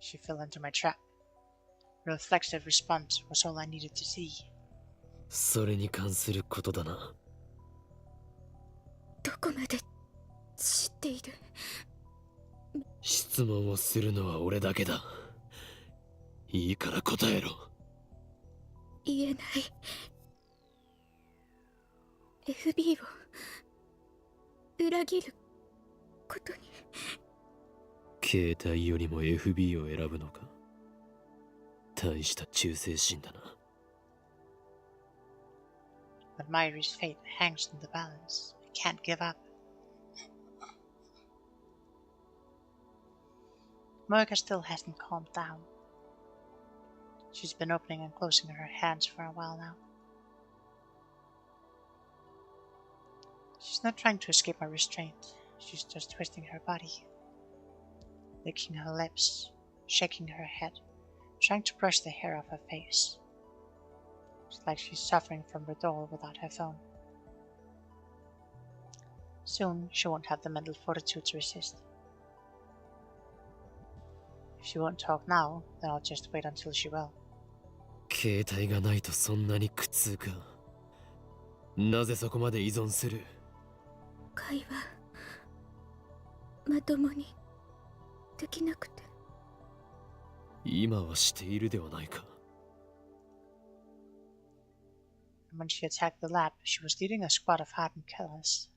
She fell into my trap. A reflexive response was all I needed to see. それに関することだな。どこまで知っている？質問をするのは俺だけだ。いいから答えろ。言えない。FB を裏切ることに。携帯よりも FB を選ぶのか。大した忠誠心だな。But Myri's fate hangs in the balance. I can't give up. Moika still hasn't calmed down. She's been opening and closing her hands for a while now. She's not trying to escape my restraint. She's just twisting her body, licking her lips, shaking her head, trying to brush the hair off her face. It's like she's suffering from withdrawal without her phone. Soon she won't have the mental fortitude to resist. If she won't talk now, then I'll just wait until she will. 携帯がないとそんなに苦痛か。なぜそこまで依存する？会話まともにできなくて。今はしているではないか。And when she attacked the lab, she was leading a squad of hardened killers.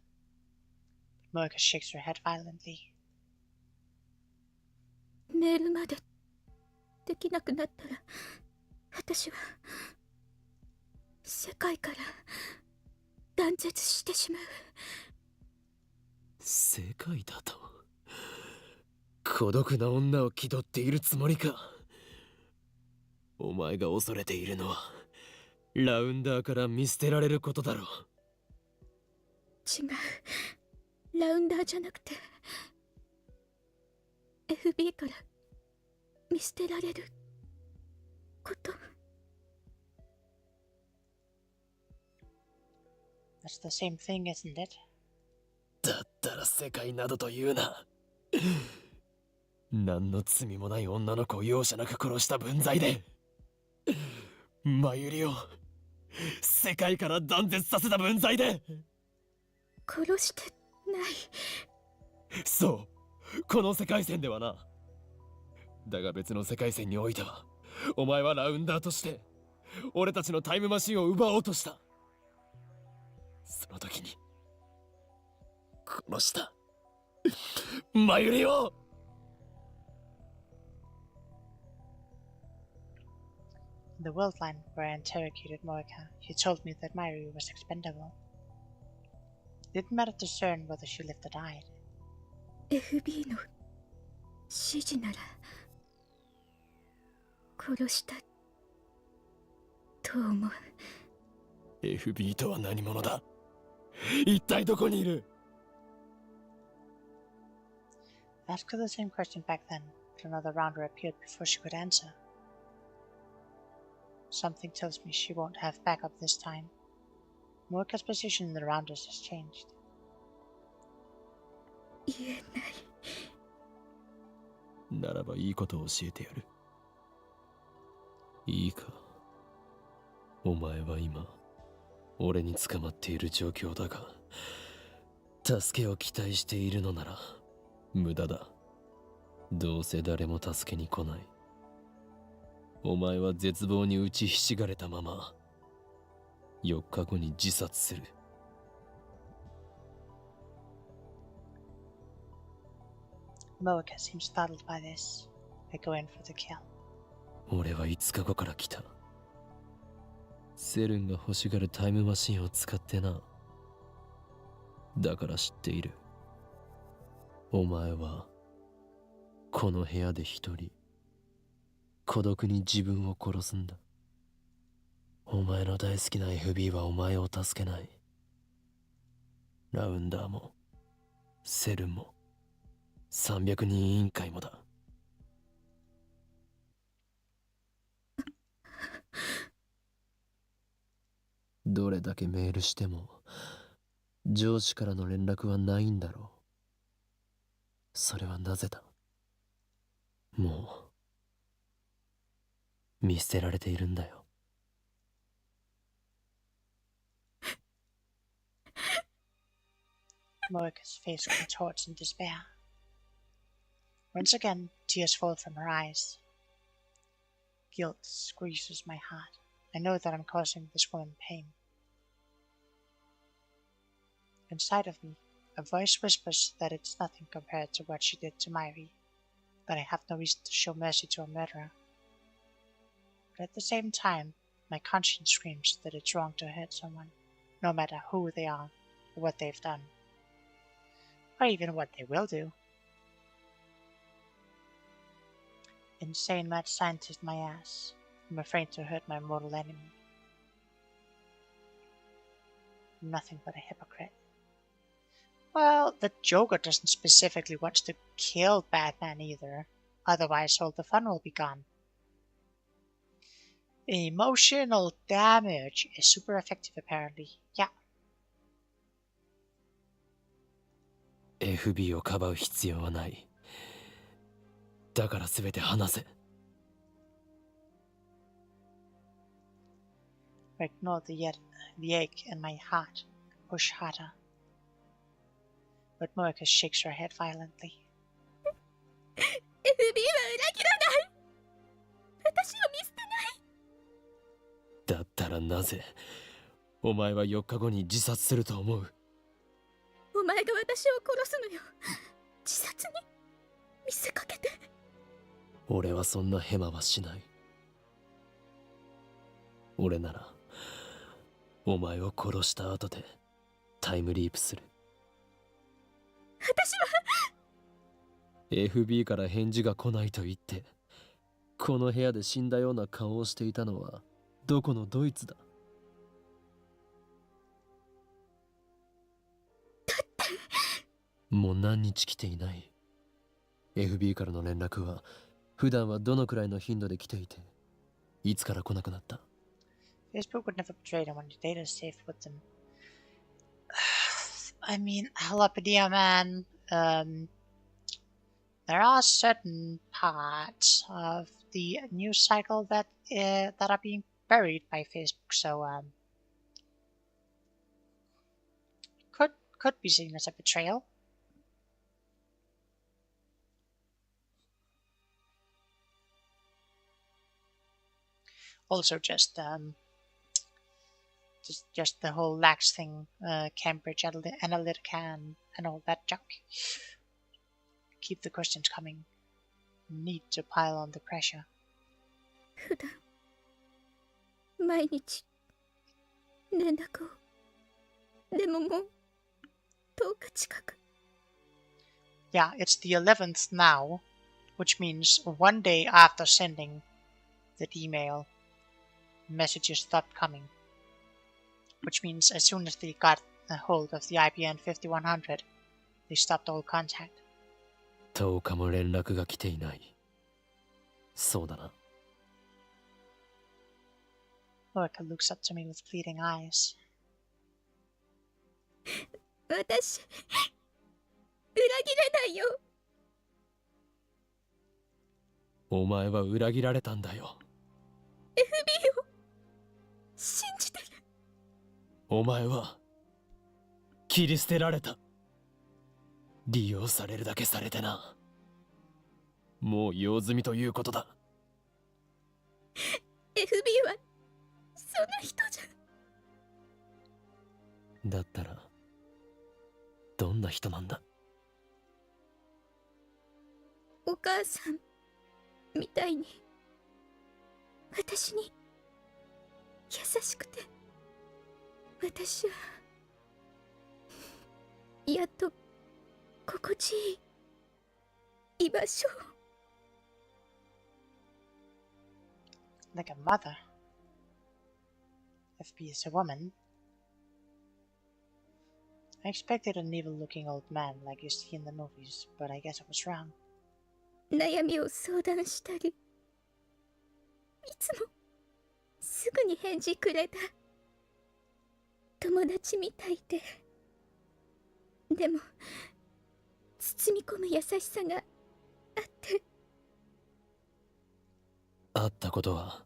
But Moika shakes her head violently. メールまでできなくなったら、私は世界から断絶してしまう。世界だと？孤独な女を気取っているつもりか。お前が恐れているのはラウンダーから見捨てられることだろう。違う。ラウンダーじゃなくて FB から見捨てられること。That's the same thing, isn't it? だったら世界などと言うな。何の罪もない女の子を容赦なく殺した分際でマユリを世界から断絶させた分際で。殺してない。そう、この世界線ではな。だが別の世界線においてはお前はラウンダーとして俺たちのタイムマシンを奪おうとした。その時に殺したマユリを。In the world line where I interrogated Moika, she told me that Mayuri was expendable. It didn't matter to discern whether she lived or died. FB の指示なら殺したと思う。 FB とは何者だ。一体どこにいる。 I asked her the same question back then, but another rounder appeared before she could answer. Something tells me she won't have backup this time. Moika's position in the rounders has changed. 言えない。ならばいいことを教えてやる。いいか。お前は今俺に捕まっている状況だが、助けを期待しているのなら無駄だ。どうせ誰も助けに来ない。お前は絶望に打ちひしがれたまま4日後に自殺する。Moika seems startled by this. I go in for the kill. 俺は5日後から来た。セルンが欲しがるタイムマシンを使ってな。だから知っている。お前はこの部屋で一人孤独に自分を殺すんだ。お前の大好きな FB はお前を助けない。ラウンダーもセルンも300人委員会もだ。どれだけメールしても上司からの連絡はないんだろう。それはなぜだ。もう見捨てられているんだよ。Moika's face contorts in despair. Once again, tears fall from her eyes. Guilt squeezes my heart. I know that I'm causing this woman pain. Inside of me, a voice whispers that it's nothing compared to what she did to Myri, that I have no reason to show mercy to a murderer. But at the same time, my conscience screams that it's wrong to hurt someone, no matter who they are or what they've done, or even what they will do. Insane mad scientist my ass. I'm afraid to hurt my mortal enemy. I'm nothing but a hypocrite. Well, the Joker doesn't specifically want to kill Batman either. Otherwise, all the fun will be gone. Emotional damage is super effective, apparently. Yeah. FB をかばう必要はない。だから全て話せ。Ignore the ache in my heart. Push harder. But Moika shakes her head violently. FB は裏切らない。私を見捨てない。だったらなぜお前は4日後に自殺すると思う。お前が私を殺すのよ。自殺に見せかけて。俺はそんなヘマはしない。俺ならお前を殺した後でタイムリープする。私は FB から返事が来ないと言ってこの部屋で死んだような顔をしていたのはどこのドイツだ。もう何日来ていない。 FB からの連絡は普段はどのくらいの頻度で来ていていつから来なくなった。 Facebook would never betray them when your data is safe with them. I mean, Halopedia, man. There are certain parts of the news cycle that are being buried by Facebook, so could be seen as a betrayal. Also, just the whole lax thing, Cambridge Analytica and all that junk. Keep the questions coming. Need to pile on the pressure. 普段毎日連絡を。でももう10日近く。Yeah, it's the 11th now, which means one day after sending that email, messages stopped coming. Which means as soon as they got a hold of the IBN 5100, they stopped all contact. 10日も連絡が来ていない。そうだな。Moika looks up to me with pleading eyes. 私裏切れないよ。お前は裏切られたんだよ。 FB を信じてる。お前は切り捨てられた。利用されるだけされてな。もう用済みということだ。 FB はそんな人じゃ。だったらどんな人なんだ。お母さんみたいに私に優しくて、私はやっと心地いい居場所を。Like a mother. FB is a woman. I expected an evil-looking old man like you see in the movies, but I guess I was wrong. 悩みを相談したり、いつもすぐに返事くれた友達みたいで、でも包み込む優しさがあって。あったことは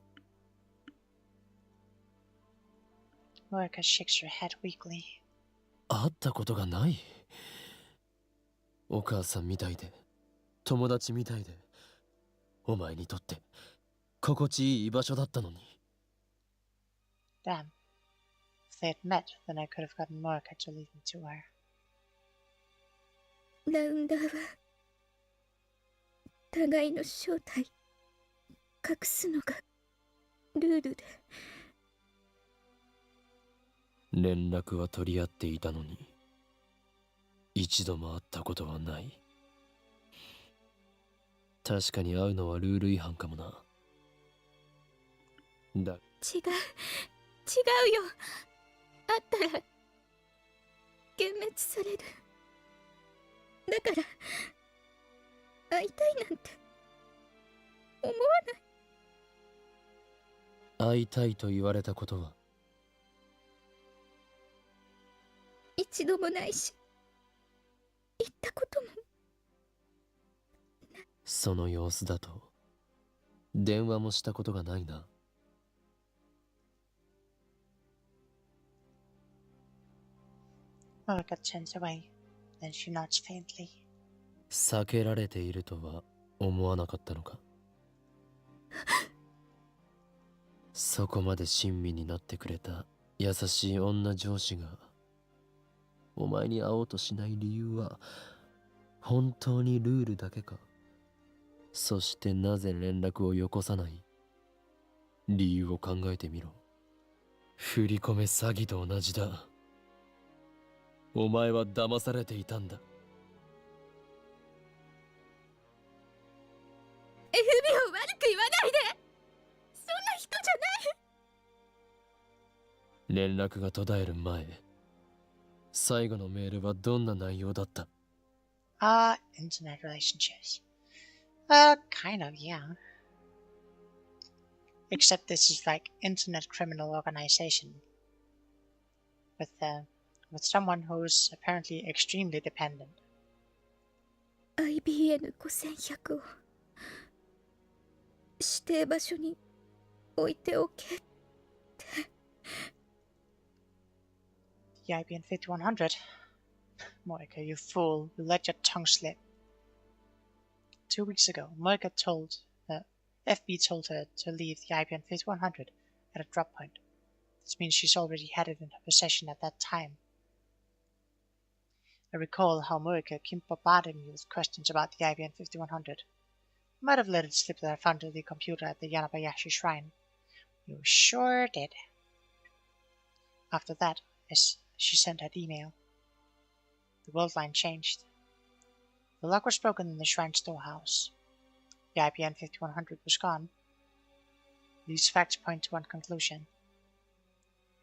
Moeka shakes her head weakly. あったことがない。お母さんみたいで友達みたいでお前にとって心地いい居場所だったのに。 Damn. If they had met, then I could have gotten Moeka to lead me to her. ラウンダーは互いの正体隠すのがルールで。連絡は取り合っていたのに一度も会ったことはない。確かに会うのはルール違反かもな。だ、違うよ。会ったら幻滅される。だから会いたいなんて思わない。会いたいと言われたことは一度もないし、言ったことも。その様子だと電話もしたことがないな。Moeka turns away, then she nods faintly. 避けられているとは思わなかったのか。そこまで親身になってくれた優しい女上司がお前に会おうとしない理由は本当にルールだけか。そしてなぜ連絡をよこさない？理由を考えてみろ。振り込め詐欺と同じだ。お前は騙されていたんだ。 FB を悪く言わないで。そんな人じゃない。連絡が途絶える前、最後のメールはどんな内容だった？ Internet relationships. Kind of, yeah. Except this is like internet criminal organization with someone who's apparently extremely dependent. IBN5100 を指定場所に置いておけって。 The IBN 5100. Moeka, you fool, you let your tongue slip. 2 weeks ago, Moeka told FB told her to leave the IBN 5100 at a drop point. This means she's already had it in her possession at that time. I recall how Moeka kept bombarding me with questions about the IBN 5100. I might have let it slip that I found the computer at the Yanabayashi shrine. You sure did. After that, as she sent her email, the world line changed. The lock was broken in the shrine storehouse. The IBN 5100 was gone. These facts point to one conclusion.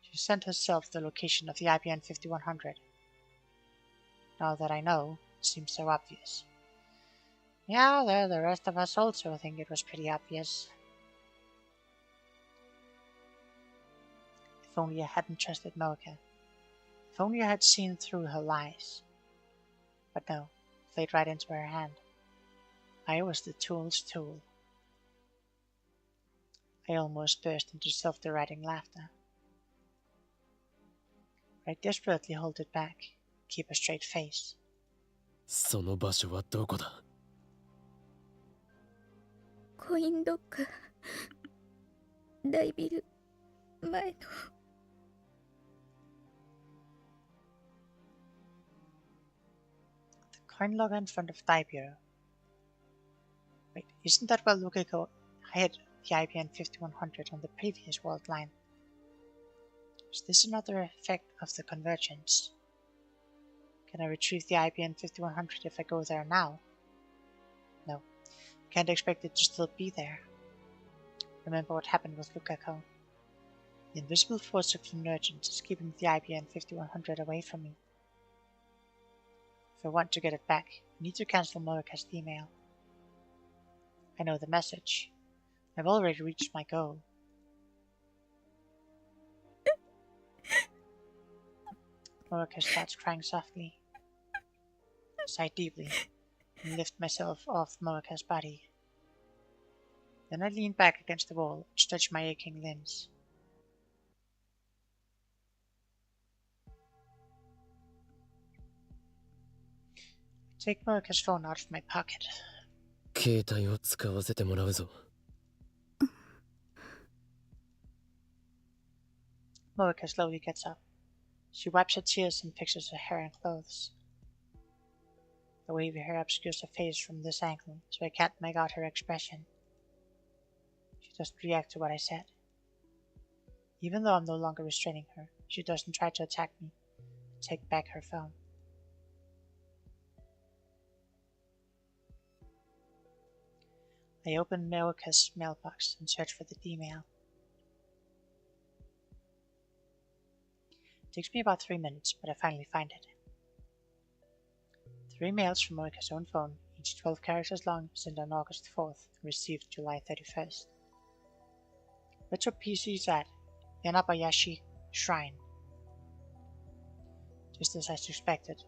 She sent herself the location of the IBN 5100. Now that I know, it seems so obvious. Yeah, the rest of us also think it was pretty obvious. If only I hadn't trusted Moeka. If only I had seen through her lies. But no, it played right into her hand. I was the tool's tool. I almost burst into self-deriding laughter. I desperately hold it back, keep a straight face. その場所はどこだ？コインロッカー、大ビル前の。The coin locker in front of Dai Bureau. Wait, isn't that where Lukiko had the IBN 5100 on the previous world line? Is this another effect of the convergence? Can I retrieve the IBN 5100 if I go there now? Can't expect it to still be there. Remember what happened with Lukako. The invisible force of convergence is keeping the IBN 5100 away from me. If I want to get it back, I need to cancel Morika's email. I know the message. I've already reached my goal. Morika starts crying softly. I sigh deeply and lift myself off Morika's body. Then I lean back against the wall and stretch my aching limbs. I take Morika's phone out of my pocket. 携帯を使わせてもらうぞ。Morika slowly gets up. She wipes her tears and fixes her hair and clothes. The wavy hair obscures her face from this angle, so I can't make out her expression. She doesn't react to what I said. Even though I'm no longer restraining her, she doesn't try to attack me or take back her phone. I open Morika's mailbox and search for the email. It takes me about 3 minutes, but I finally find it. 3 mails from Morika's own phone, each 12 characters long, sent on August 4th, received July 31st. Retro PC's at Yanabayashi Shrine. Just as I suspected,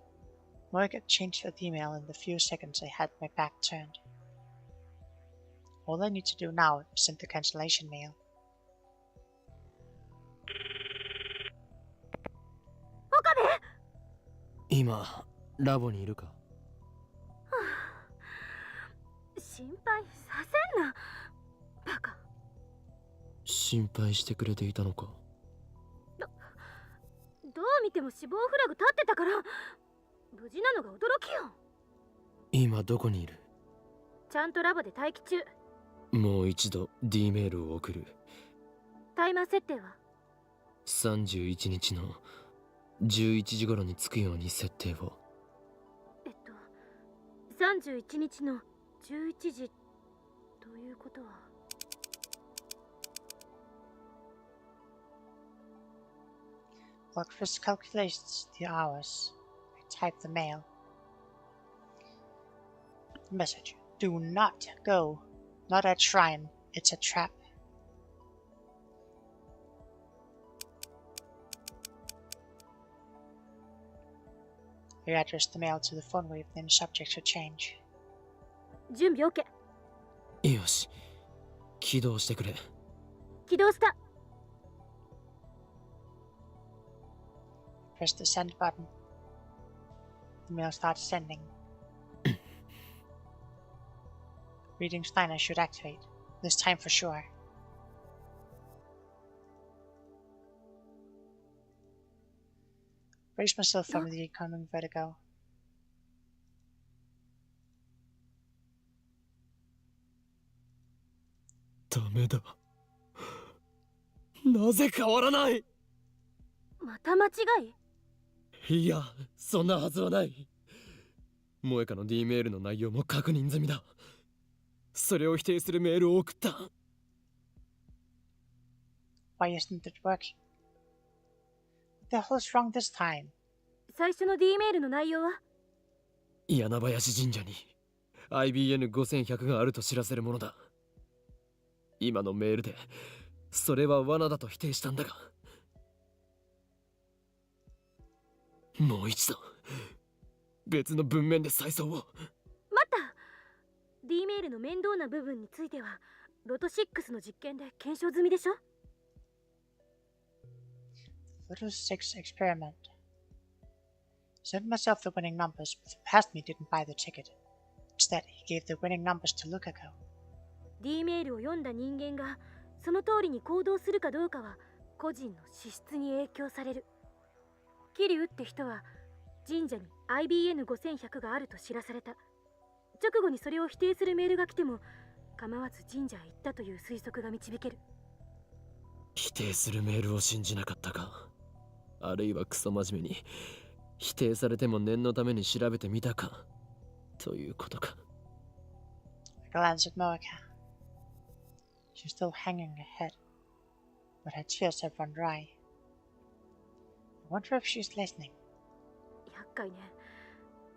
Morika changed that email in the few seconds I had my back turned. All I need to do now is send the cancellation mail. 岡部。今、ラボにいるか？心配させんな、バカ。心配してくれていたのか？どう見ても死亡フラグ立ってたから、無事なのが驚きよ。今どこにいる？ちゃんとラボで待機中。もう一度 D メールを送る。タイマー設定は31日の11時頃に着くように設定を。31日の11時ということは。While Chris calculates the hours, I type the mail. Message: Do not go. Not at shrine. It's a trap. I address the mail to the phone wave, then subject to change. 準備 OK。よし、起動してくれ。起動した。Press the send button. The mail starts sending. Reading Steins should activate. This time for sure. Brace myself from the incoming vertigo. ダメだ。なぜ変わらない？また間違い？いや、そんなはずはない。萌香の D メールの内容も確認済みだ。それを否定するメールを送った。Why isn't it working? What the hell is wrong this time? 最初の D メールの内容は柳林神社に IBN5100 があると知らせるものだ。今のメールでそれは罠だと否定したんだが、もう一度別の文面で再送を。待った。 D メールの面倒な部分についてはロト6の実験で検証済みでしょ。 Photo 6 experiment. Sent myself the winning numbers, but the past me didn't buy the ticket. Instead, he gave the winning numbers to Lukako. D メールを読んだ人間がその通りに行動するかどうかは個人の資質に影響される。桐生って人は神社に IBN5100 があると知らされた。直後にそれを否定するメールが来ても構わず神社へ行ったという推測が導ける。否定するメールを信じなかったか、あるいはクソ真面目に否定されても念のために調べてみたかということか。glance at Moeka. She's still hanging her head, but her tears have run dry. I wonder if she's listening. 厄介ね。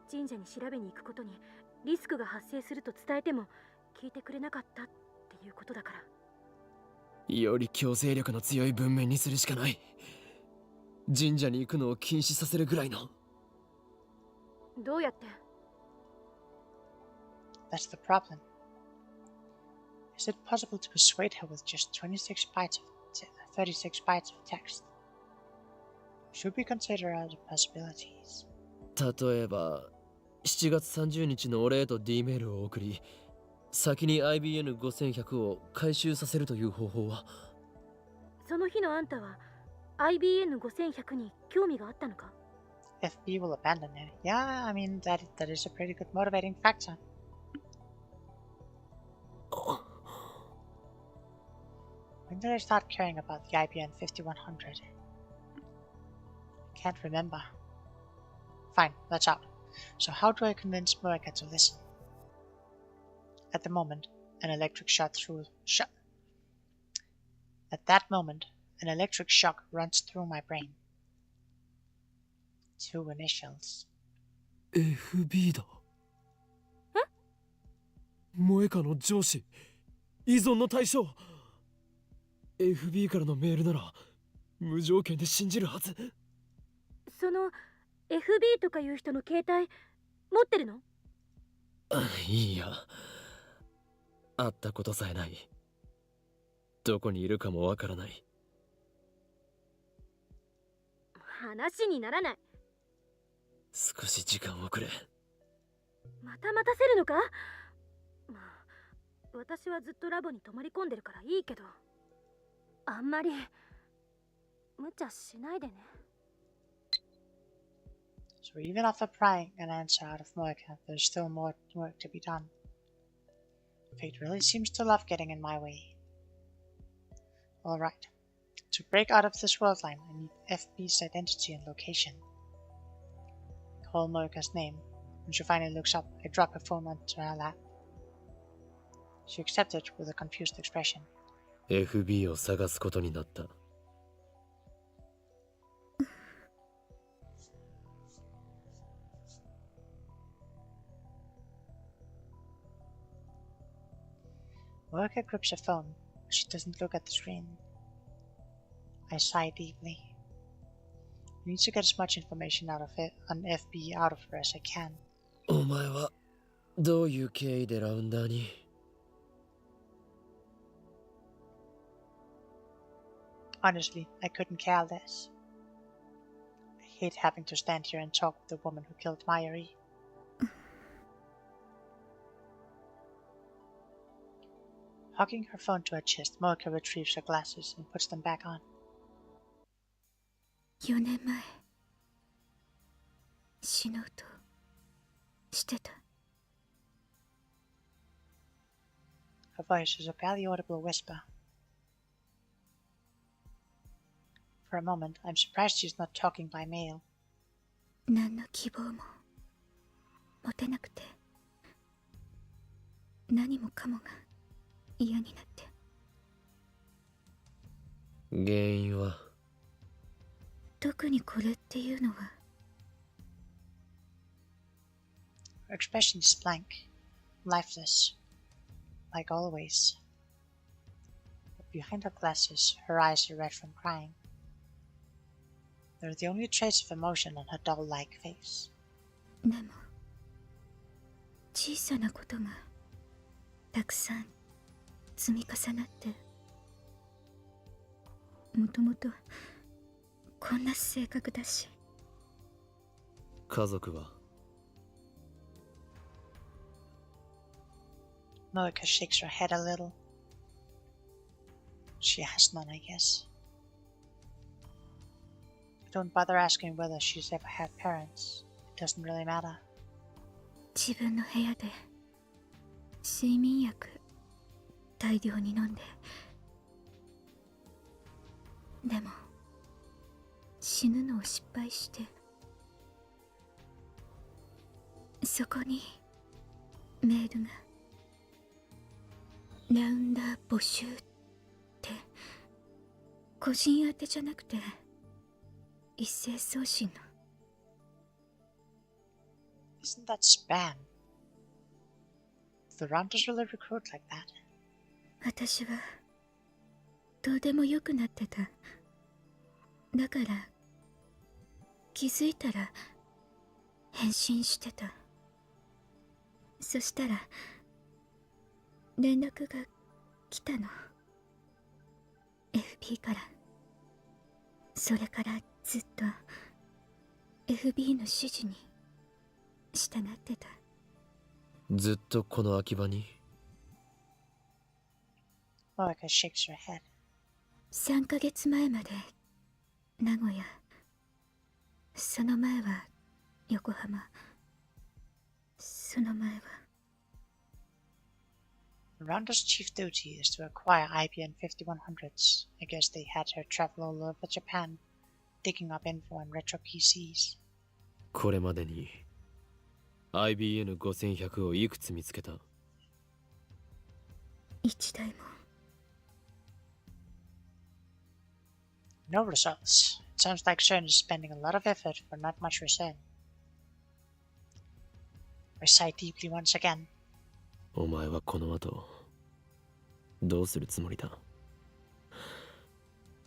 神社に調べに行くことにリスクが発生すると伝えても聞いてくれなかったっていうことだから。より強制力の強い文面にするしかない。神社に行くのを禁止させるぐらいの。どうやって？ That's the problem. Is it possible to persuade her with just 36 bytes of text? Should we consider other possibilities? 例えば、7月30日のお礼と D メールを送り、先に IBN5100 を回収させるという方法は？その日のあんたは IBN5100 に興味があったのか？ FB will abandon it. Yeah, I mean, that is a pretty good motivating factor. When did I start caring about the IBN 5100? I can't remember. Fine, that's out. So how do I convince Moeka to listen? At the moment, an electric shock runs through my brain. 2 initials. FB だ。萌歌の上司、依存の対象。FB からのメールなら無条件で信じるはず。その FB とかいう人の携帯持ってるの？いいや、会ったことさえない。どこにいるかもわからない。話にならない。少し時間をくれ。また待たせるのか？まあ、私はずっとラボに泊まり込んでるからいいけど、あんまり無茶しないでね。So even after prying an answer out of Moeka, there's still more work to be done. Fate really seems to love getting in my way. Alright. To break out of this world line, I need FB's identity and location. I call Moeka's name. When she finally looks up, I drop her phone onto her lap. She accepts it with a confused expression. FB を探すことになった。Moeka grips her phone, but she doesn't look at the screen. I sigh deeply. I need to get as much information out of it on FB out of her as I can. お前はどういう経緯でラウンダーに？ Honestly, I couldn't care less. I hate having to stand here and talk with the woman who killed Mayuri. Hugging her phone to her chest, Moeka retrieves her glasses and puts them back on. 4年前死のうとしてた。 Her voice is a barely audible whisper. For a moment, I'm surprised she's not talking by mail. 何の希望も持てなくて、何もかもが嫌になって。原因は？特にこれっていうのは。 Her expression is blank, lifeless, like always. But behind her glasses, her eyes are red from crying. They're the only trace of emotion on her doll-like face. でも小さなことがたくさん積み重なって、もともとこんな性格だし。家族は？ Moeka shakes her head a little. She has none, I guess. I don't bother asking whether she's ever had parents. It doesn't really matter. 自分の部屋で睡眠薬大量に飲んで、でも死ぬのを失敗して、そこにメールが。ラウンダー募集って個人宛てじゃなくて一斉送信の。 Isn't that spam? The rounders really recruit like that. 私はどうでもよくなってた。だから気づいたら返信してた。そしたら連絡が来たの。 FB から。それからずっと FB の指示に従ってた。ずっとこの秋葉に。 Moeka shakes her head. 3ヶ月前まで名古屋、その前は横浜、その前は。 The rounder's chief duty is to acquire IBN 5100s. I guess they had her travel all over Japan, digging up info on retro PCs. これまでに IBN5100 をいくつ見つけた？一台も。 No results. It sounds like CERN is spending a lot of effort for not much return. I sigh deeply once again. お前はこの後どうするつもりだ？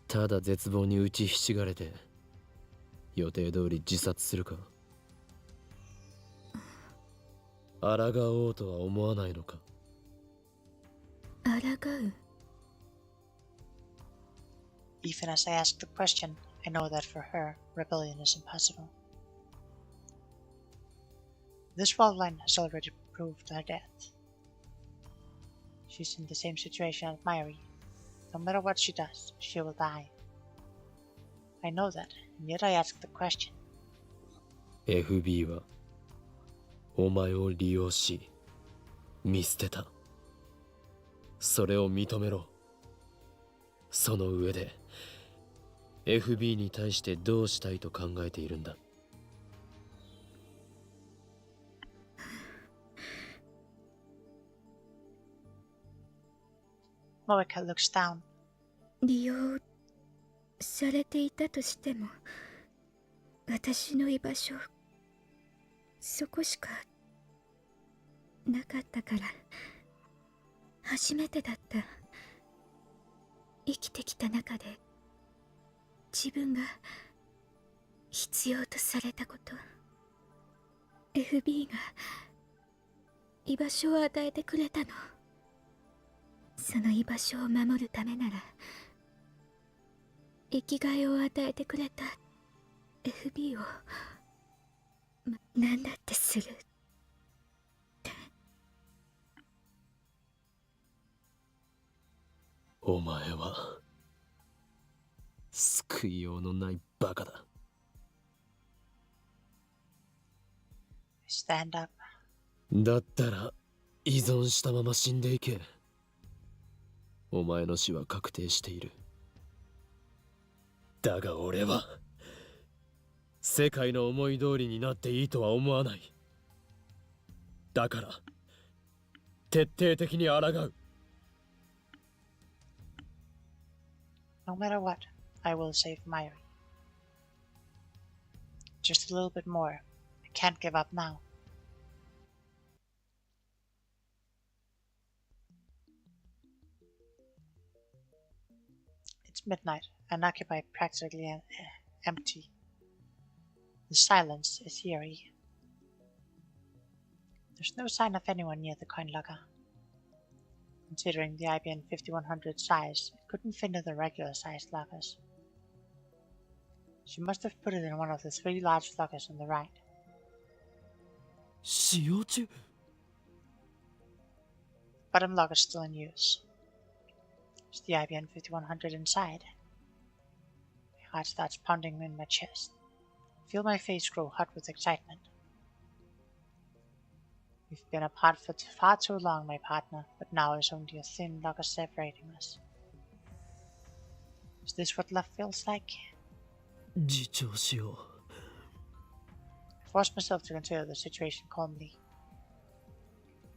ただ絶望に打ちひしがれて予定通り自殺するか？抗おうとは思わないのか？抗う。 Even as I ask the question, I know that for her, rebellion is impossible. This Wildline has already proved her death. She's in the same situation as Myri. No matter what she does, she will die. I know that, and yet I ask the question. FB はお前を利用し見捨てた。それを認めろ。その上で FB に対してどうしたいと考えているんだ？ Moeka looks down. 利用されていたとしても、私の居場所そこしかなかったから。初めてだった。生きてきた中で自分が必要とされたこと。 FB が居場所を与えてくれたの。その居場所を守るためなら生きがいを与えてくれた FB を何だってする。お前は救いようのないバカだ。 Stand up. だったら依存したまま死んでいけ。お前の死は確定している。だが俺は世界の思い通りになっていいとは思わない。だから徹底的に抗う。 No matter what, I will save Myri. Just a little bit more. I can't give up now. It's midnight and occupied practically empty. The silence is eerie. There's no sign of anyone near the coin locker. Considering the IBN 5100 size, it couldn't fit in the regular sized lockers. She must have put it in one of the 3 large lockers on the right. 使用中。 Bottom locker is still in use. Is the IBN 5100 inside? My heart starts pounding in my chest. I feel my face grow hot with excitement. We've been apart for far too long, my partner, but now there's only a thin locker separating us. Is this what love feels like? 自重しよう。 I force myself to consider the situation calmly.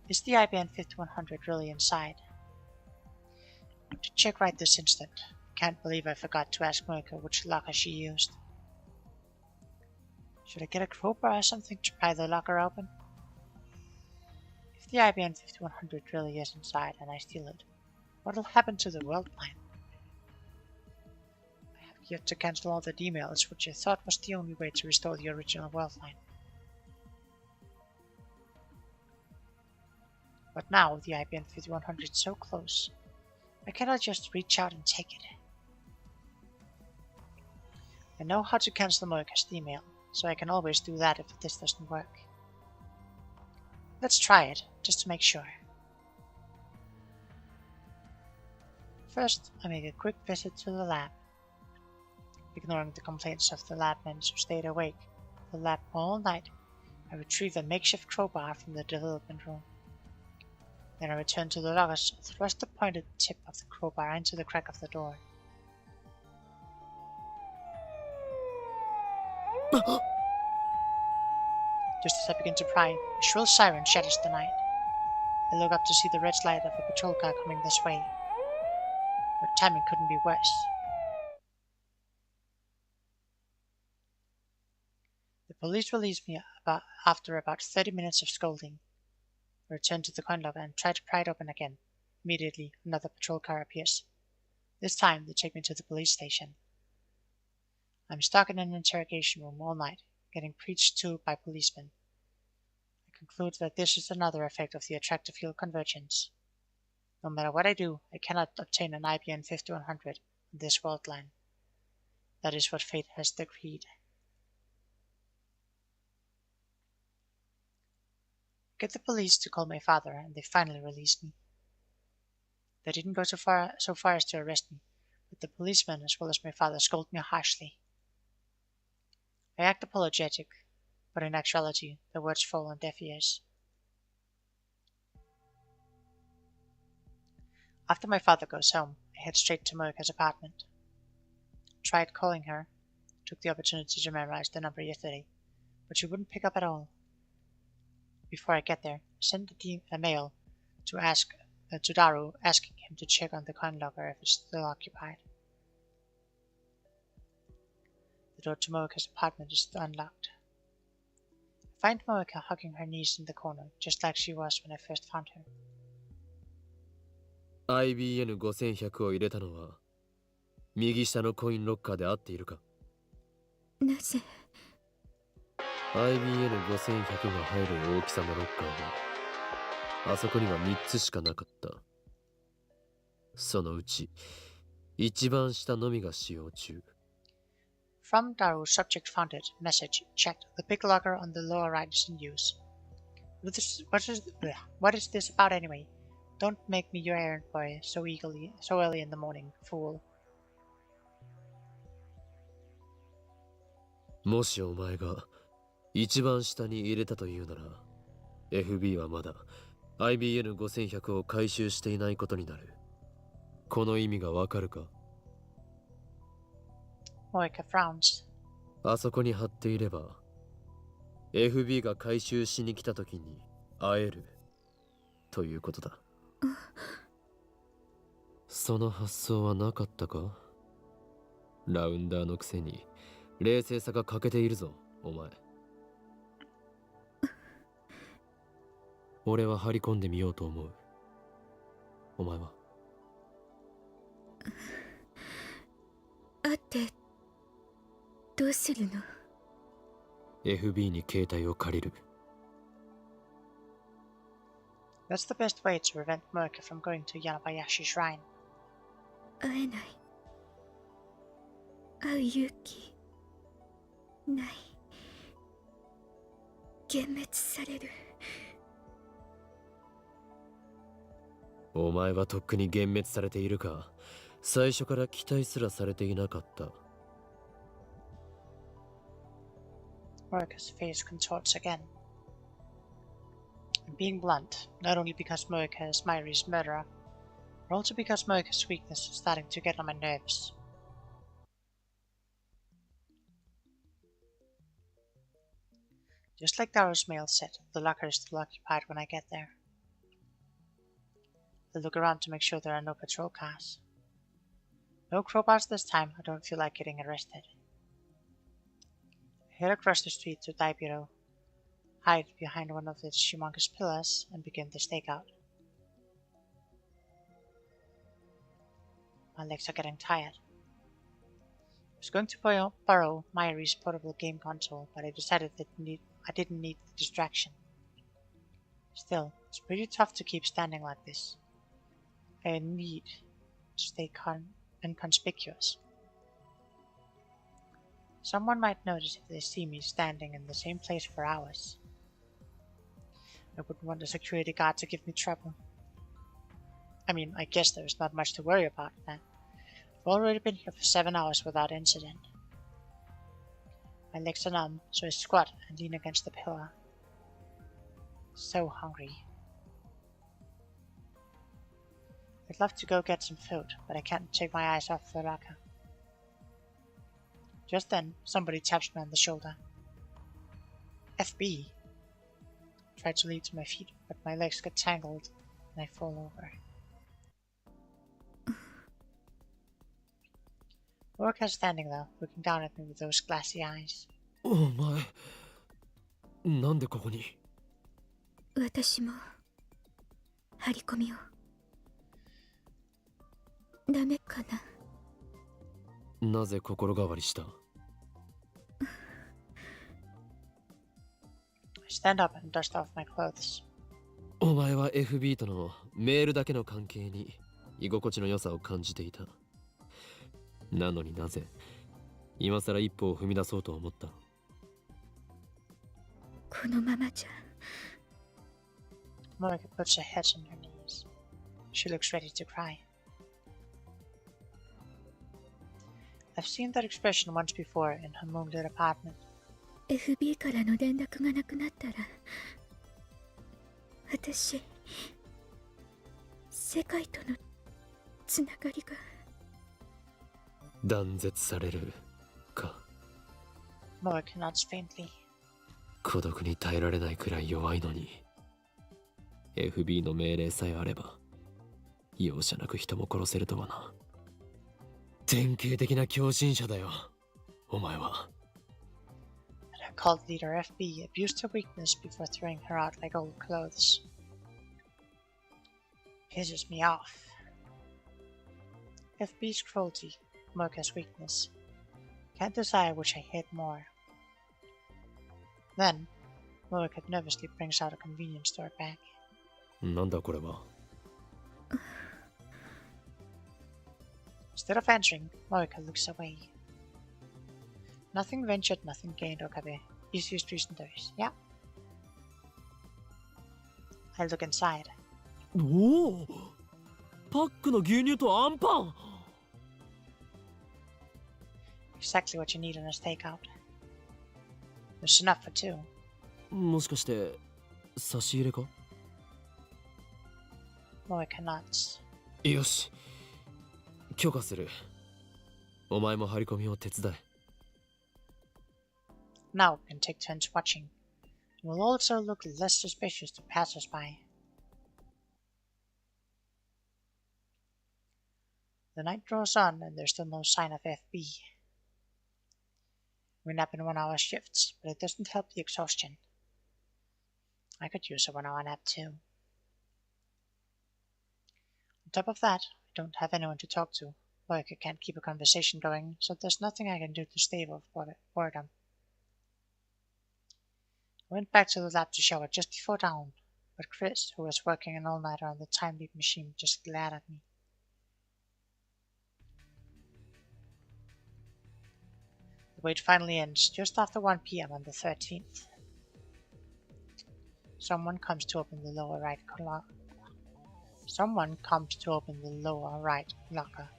Is the IBN 5100 really inside? To check right this instant. Can't believe I forgot to ask Monica which locker she used. Should I get a crowbar or something to pry the locker open? If the IBM 5100 really is inside and I steal it, what'll happen to the world line? I have yet to cancel all the emails, which I thought was the only way to restore the original world line. But now the IBM 5100 is so close, I cannot just reach out and take it. I know how to cancel Moika's email, so I can always do that if this doesn't work. Let's try it, just to make sure. First, I make a quick visit to the lab. Ignoring the complaints of the labmen who stayed awake the lab all night, I retrieve a makeshift crowbar from the development room. Then I return to the lockers, thrust the pointed tip of the crowbar into the crack of the door. Just as I begin to pry, a shrill siren shatters the night. I look up to see the red light of a patrol car coming this way. But timing couldn't be worse. The police release me after about 30 minutes of scolding. I return to the coin locker and try to pry it open again. Immediately, another patrol car appears. This time, they take me to the police station. I'm stuck in an interrogation room all night, getting preached to by policemen. I conclude that this is another effect of the attractive field convergence. No matter what I do, I cannot obtain an IBM 5100 on this world line. That is what fate has decreed. Get the police to call my father, and they finally released me. They didn't go so far as to arrest me, but the policeman as well as my father scolded me harshly. I act apologetic, but in actuality, the words fall on deaf ears. After my father goes home, I head straight to Moika's apartment. Tried calling her, took the opportunity to memorize the number yesterday, but she wouldn't pick up at all. Before I get there, I send a mail to Daru asking him to check on the coin locker if it's still occupied. The door to Moika's apartment is still unlocked. I find Moika hugging her knees in the corner, just like she was when I first found her. IBN5100 を入れたのは右下のコインロッカーで合っているか？なぜ IBN5100 が入る大きさのロッカーはあそこには3つしかなかった。そのうち一番下のみが使用中。From Daru, subject found it. Message checked. The big locker on the lower right is in use. What is this about anyway? Don't make me your errand boy so early in the morning, fool. もしお前が一番下に入れたというなら FB はまだ IBN5100 を回収していないことになる。この意味がわかるか？ Moika frowns. あそこに貼っていれば FB が回収しに来た時に会えるということだ。その発想はなかったか？ラウンダーのくせに冷静さが欠けているぞ、お前。俺は張り込んでみようと思う。お前は？会ってどうするの？ FB に携帯を借りる。That's the best way to prevent Moika from going to Yanabayashi Shrine. 会えない。会う勇気ない。幻滅される。お前はとっくに幻滅されているか？最初から期待すらされていなかった。Moika's face contorts again. I'm being blunt, not only because Moika is Mairi's murderer, but also because Moika's weakness is starting to get on my nerves. Just like Daru's mail said, the locker is still occupied when I get there. I look around to make sure there are no patrol cars. No crowbars this time. I don't feel like getting arrested. I head across the street to Daibiro, hide behind one of its humongous pillars, and begin the stakeout. My legs are getting tired. I was going to borrow Mayuri's portable game console, but I decided that I didn't need the distraction. Still, it's pretty tough to keep standing like this. I need to stay inconspicuous. Someone might notice if they see me standing in the same place for hours. I wouldn't want a security guard to give me trouble. I mean, I guess there's not much to worry about now. I've already been here for 7 hours without incident. My legs are numb, so I squat and lean against the pillar. So hungry. I'd love to go get some food, but I can't take my eyes off the locker. Just then, somebody taps me on the shoulder. FB. I try to leap to my feet, but my legs get tangled and I fall over. Orca's standing there, looking down at me with those glassy eyes. お前、なんでここに？私も張り込みを。ダメかな。なぜ心変わりした？ I stand up and dust off my clothes. お前は FB とのメールだけの関係に居心地の良さを感じていた。なのになぜ今さら一歩を踏み出そうと思った？このままじゃ。Monika puts her head on her knees. She looks ready to cry. I've seen that expression once before in her moonlit apartment. FB からの連絡がなくなったら、私、世界とのつながりが。断絶されるか。Monika nods faintly. 孤独に耐えられないくらい弱いのに FB の命令さえあれば容赦なく人も殺せるとはな。典型的な狂信者だよお前は。 Her cult leader FB abused her weakness before throwing her out like old clothes. Pisses me off. FB's cruelty, Moka's weakness. Can't decide which I hate more. Then, Moika nervously brings out a convenience store bag. なんだこれは。 Instead of answering, Moika looks away. Nothing ventured, nothing gained, Okabe. Easiest reason there is. Yeah. I look inside. おお、パックの牛乳とアンパン。 Exactly what you need in a stakeout. There's enough for two. もしかして差し入れか？ Moika nods. よし、許可する。お前も張り込みを手伝え。 Now we can take turns watching. It will also look less suspicious to passers-by. The night draws on and there's still no sign of FB. We nap in 1-hour shifts, but it doesn't help the exhaustion. I could use a 1-hour nap too. On top of that, I don't have anyone to talk to. Moika can't keep a conversation going, so there's nothing I can do to stave off boredom. I went back to the lab to shower just before dawn, but Chris, who was working an all-nighter on the time leap machine, just glared at me. The wait finally ends just after 1 p.m. on the 13th. Someone comes to open the lower right locker.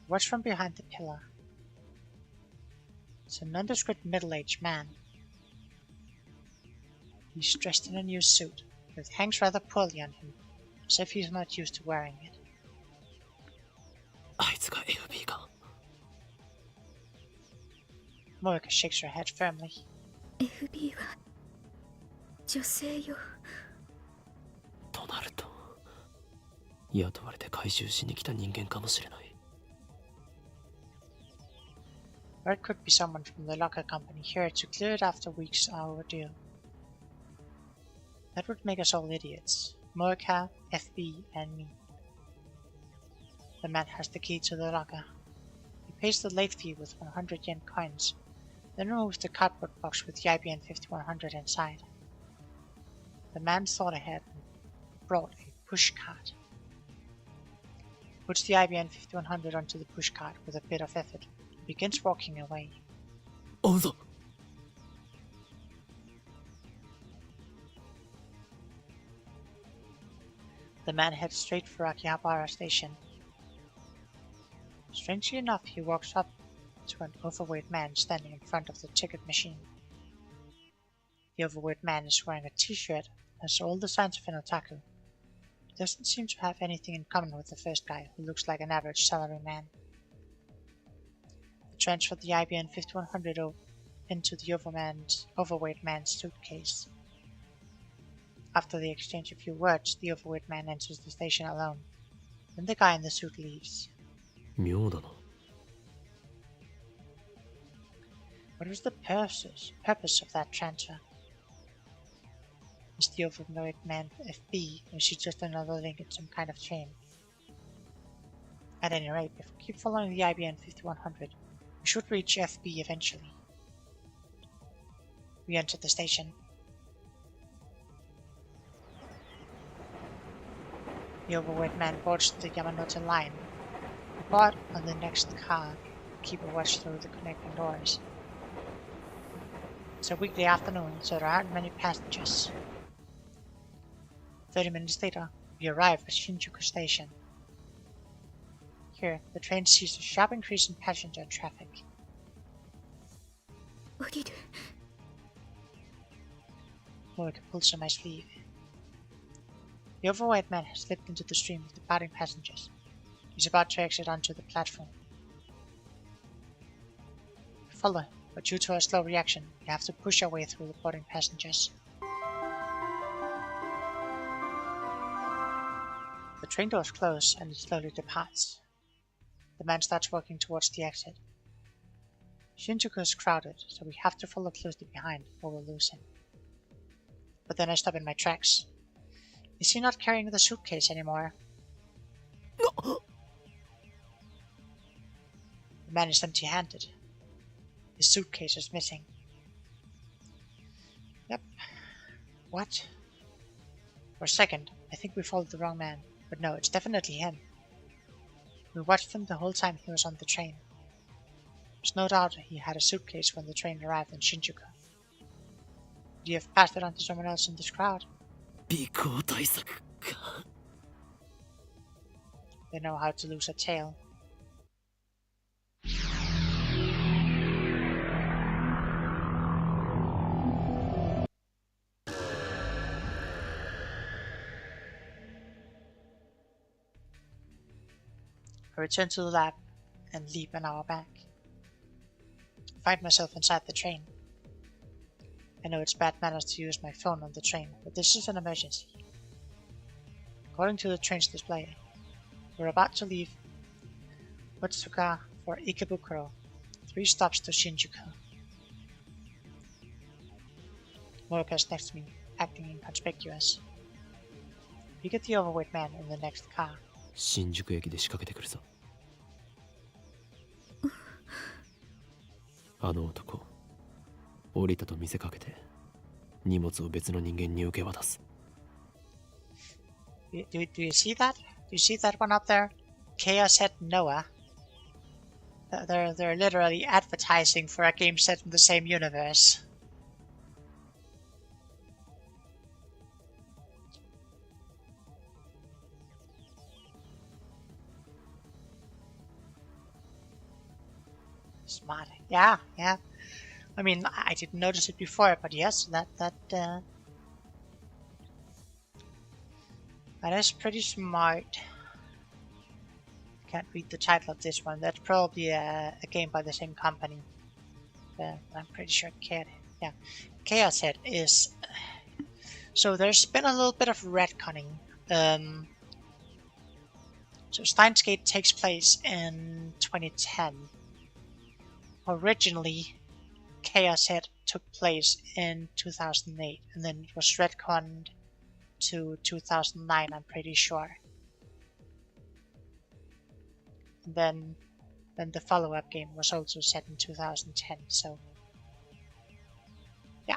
Watch from behind the pillar. It's a nondescript middle-aged man. He's dressed in a new suit, but it hangs rather poorly on him, as if he's not used to wearing it. あいつが FB か。 Moika shakes her head firmly. FB は女性よ。となると雇われて回収しに来た人間かもしれない。Or it could be someone from the locker company here to clear it after weeks of ordeal. That would make us all idiots. Moeka, FB, and me. The man has the key to the locker. He pays the late fee with 100 yen coins, then removes the cardboard box with the IBN 5100 inside. The man thought ahead and brought a push cart. Puts the IBN 5100 onto the push cart with a bit of effort and begins walking away. 追うぞ。 The man heads straight for Akihabara Station. Strangely enough, he walks up to an overweight man standing in front of the ticket machine. The overweight man is wearing a t-shirt and has all the signs of an otaku. He doesn't seem to have anything in common with the first guy, who looks like an average salaryman. They transfer the IBN 5100 into the overweight man's suitcase. After they exchange a few words, the overweight man enters the station alone. Then the guy in the suit leaves. 妙だな。 What was the purpose of that transfer? Is the overweight man FB, or is he just another link in some kind of chain? At any rate, if we keep following the IBN 5100, we should reach FB eventually. We enter the station. The overweight man boards the Yamanote line. We board on the next car. Keep a watch through the connecting doors. It's a weekday afternoon, so there aren't many passengers. 30 minutes later, we arrive at Shinjuku Station. Here, the train sees a sharp increase in passenger traffic. 降りる。 Moeka pulls on my sleeve. The overweight man has slipped into the stream of departing passengers. He's about to exit onto the platform. We follow him, but due to our slow reaction, we have to push our way through the boarding passengers. The train doors close and it slowly departs. The man starts walking towards the exit. Shinjuku is crowded, so we have to follow closely behind or we'll lose him. But then I stop in my tracks. Is he not carrying the suitcase anymore? The man is empty-handed. His suitcase is missing. Yep. What? For a second, I think we followed the wrong man, but no, it's definitely him. We watched him the whole time he was on the train. There's no doubt he had a suitcase when the train arrived in Shinjuku. Would he have passed it on to someone else in this crowd? 尾行対策か。 They know how to lose a tail. I return to the lab and leap an hour back. I find myself inside the train. I know it's bad manners to use my phone on the train, but this is an emergency. According to the train's display, we're about to leave Otsuka for Ikebukuro, 3 stops to Shinjuku. Moeka is next to me, acting inconspicuous. We get the overweight man in the next car. 新宿駅で仕掛けてくるぞ。あの男、降りたと見せかけて、荷物を別の人間に受け渡す。Do you see that? Do you see that one up there? Chaos Head Noah. They're literally advertising for a game set in the same universe. Smart. Yeah. I mean, I didn't notice it before, but yes, that is pretty smart. Can't read the title of this one. That's probably a game by the same company. I'm pretty sure Chaos Head is. So there's been a little bit of retconning. So Steins Gate takes place in 2010. originally Chaos Head took place in 2008, and then it was retconned to 2009, I'm pretty sure. And then the follow-up game was also set in 2010, so yeah.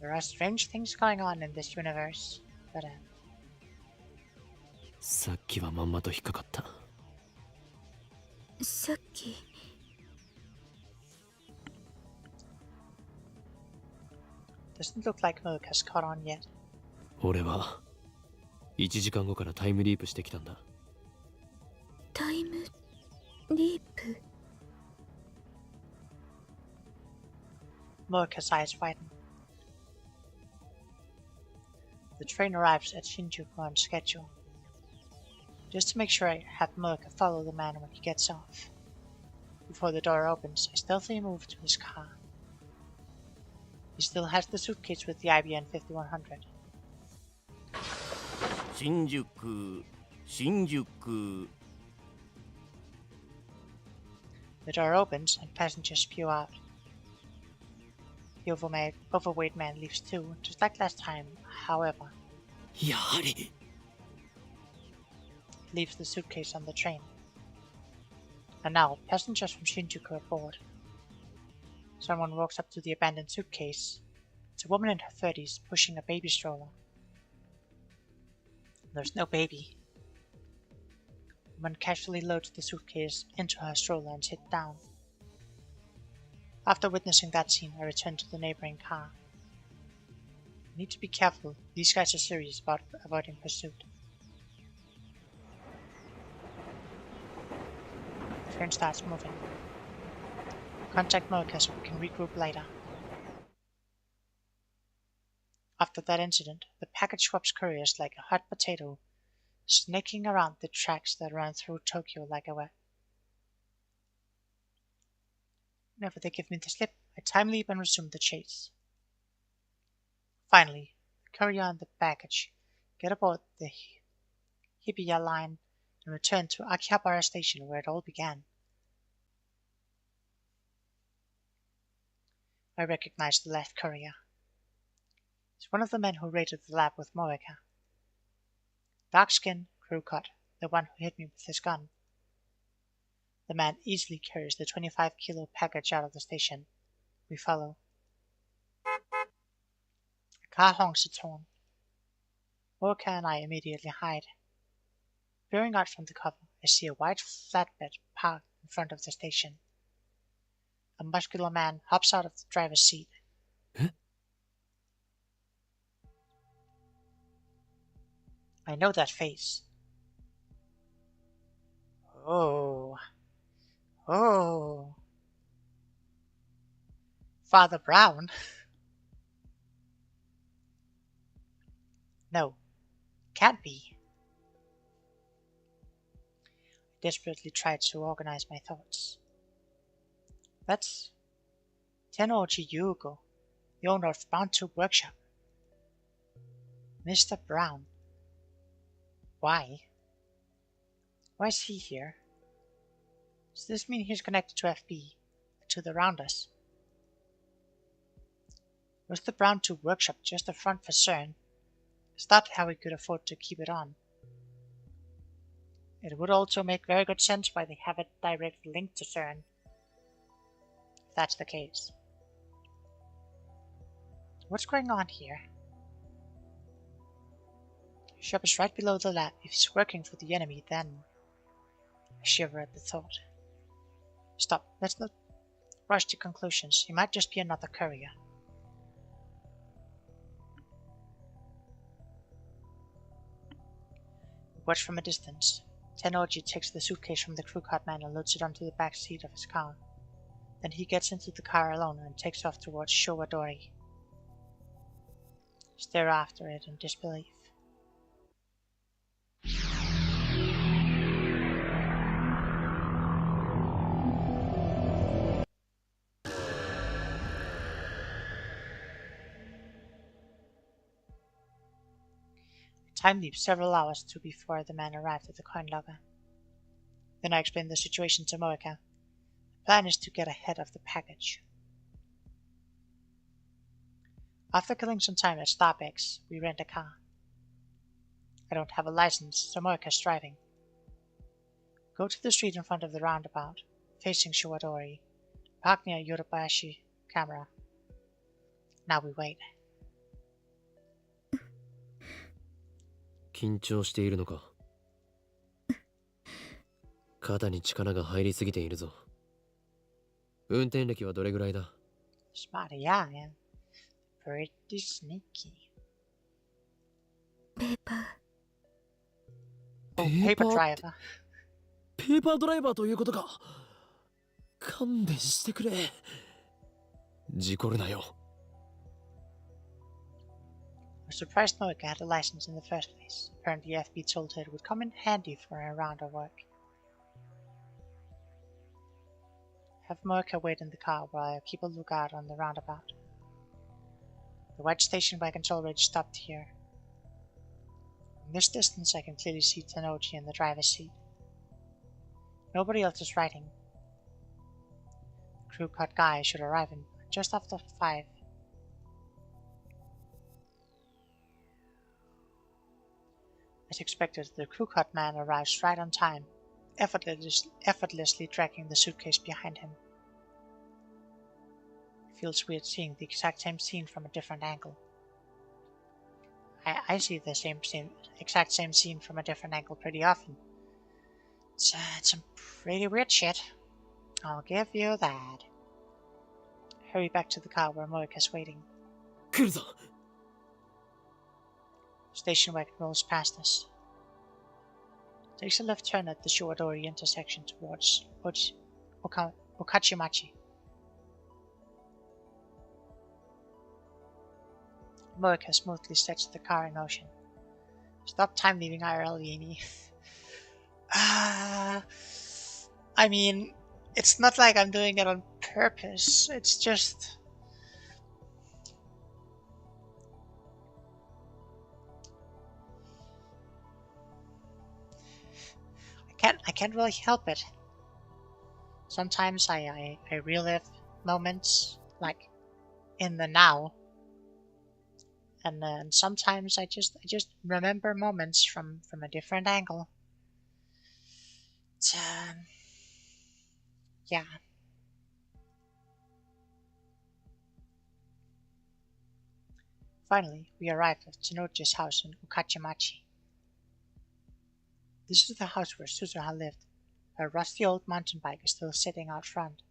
There are strange things going on in this universe, but さっきはまんまと引っかかった。さっき doesn't look like Milk has caught on yet. 俺は1時間後からタイムリープしてきたんだ。タイムリープ Milk's eyes widen. The train arrives at Shinjuku on schedule. Just to make sure I have Milk follow the man when he gets off. Before the door opens, I stealthily move to his car. He still has the suitcase with the IBN 5100. 新宿 The door opens and passengers spew out. The overweight man leaves too, just like last time, however. やはり Leaves the suitcase on the train. And now, passengers from Shinjuku are board. Someone walks up to the abandoned suitcase. It's a woman in her 30s pushing a baby stroller. There's no baby. The woman casually loads the suitcase into her stroller and sits down. After witnessing that scene, I return to the neighboring car. I need to be careful. These guys are serious about avoiding pursuit. The train starts moving. Contact Mocha so we can regroup later. After that incident, the package swaps couriers like a hot potato, snaking around the tracks that run through Tokyo like a web. Whenever they give me the slip, I time leap and resume the chase. Finally, the courier and the baggage get aboard the Hibiya line and return to Akihabara Station where it all began. I recognize the last courier. He's one of the men who raided the lab with Moeka. Dark skin, crew cut, the one who hit me with his gun. The man easily carries the 25-kilo package out of the station. We follow. The car honks its horn. Moeka and I immediately hide. Peering out from the cover, I see a white flatbed parked in front of the station. A muscular man hops out of the driver's seat. Huh? I know that face. Oh. Oh. Father Brown? No. Can't be. I desperately tried to organize my thoughts. That's Tenouchi Yugo, the owner of Brown Tube Workshop. Mr. Brown. Why? Why is he here? Does this mean he's connected to FB, to the Rounders? Was the Brown Tube Workshop just a front for CERN? Is that how we could afford to keep it on? It would also make very good sense why they have a direct link to CERN. If that's the case. What's going on here? The shop is right below the lab. If he's working for the enemy, then... I shiver at the thought. Stop, let's not rush to conclusions. He might just be another courier. We watch from a distance. Tenouchi takes the suitcase from the crew cart man and loads it onto the back seat of his car. Then he gets into the car alone and takes off towards Showadori. I stare after it in disbelief. Time leaps several hours to before the man arrived at the coin locker. Then I explained the situation to Moeka. The plan is to get ahead of the package. After killing some time at Starbucks, we rent a car. I don't have a license, so Moeka's driving. Go to the street in front of the roundabout, facing Shiwadori. Park near Yodobashi camera. Now we wait. 緊張しているのか。肩に力が入りすぎているぞ。運転歴はどれぐらいだ？ Smart, yeah, man. Pretty sneaky. Paper. Oh, paper driver. ペーパードライバーということか。勘弁してくれ。事故るなよ。I was surprised Moeka had a license in the first place. Apparently FB told her it would come in handy for her round of work. Have Moeka wait in the car while I keep a lookout on the roundabout. The white station wagon's already stopped here. From this distance I can clearly see Tenochi in the driver's seat. Nobody else is riding. The crew cut guy should arrive in just after 5. As expected, the crew cut man arrives right on time, effortlessly dragging the suitcase behind him. It feels weird seeing the exact same scene from a different angle. I see the exact same scene from a different angle pretty often. It's some pretty weird shit. I'll give you that. Hurry back to the car where Moeka's waiting. 来るぞ。 Station wagon rolls past us. Takes a left turn at the Shiwadori intersection towards Okachimachi. Moeka smoothly sets the car in motion. Stop time leaving IRL, Yeni. I mean, it's not like I'm doing it on purpose. It's just... I can't really help it. Sometimes I relive moments like in the now, and then sometimes I just remember moments from a different angle. Yeah. Finally, we arrived at Tenochi's house in Okachimachi. This is the house where Suzuha lived. Her rusty old mountain bike is still sitting out front.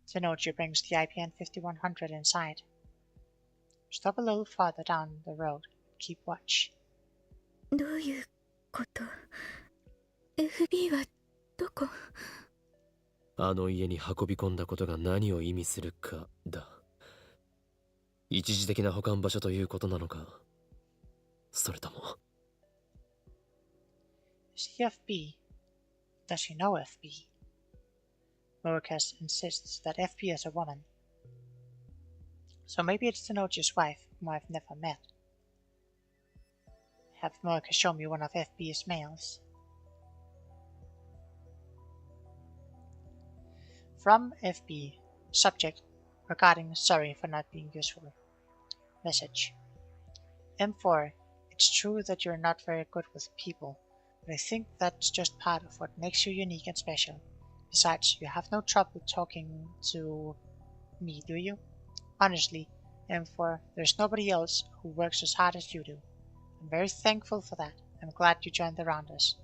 Tenochi brings the IPN 5100 inside. Stop a little farther down the road. Keep watch. どういうこと？ FB はどこ？あの家に運び込んだことが何を意味するかだ。一時的な保管場所ということなのか、それとも。Is he FB? Does he know FB? Murakes insists that FB is a woman. So maybe it's Tenochi's wife, whom I've never met. Have Murakes show me one of FB's males. From FB. Subject. Regarding sorry for not being useful. Message. M4. It's true that you're not very good with people, but I think that's just part of what makes you unique and special. Besides, you have no trouble talking to me, do you? Honestly, M4, there's nobody else who works as hard as you do. I'm very thankful for that. I'm glad you joined the Rounders.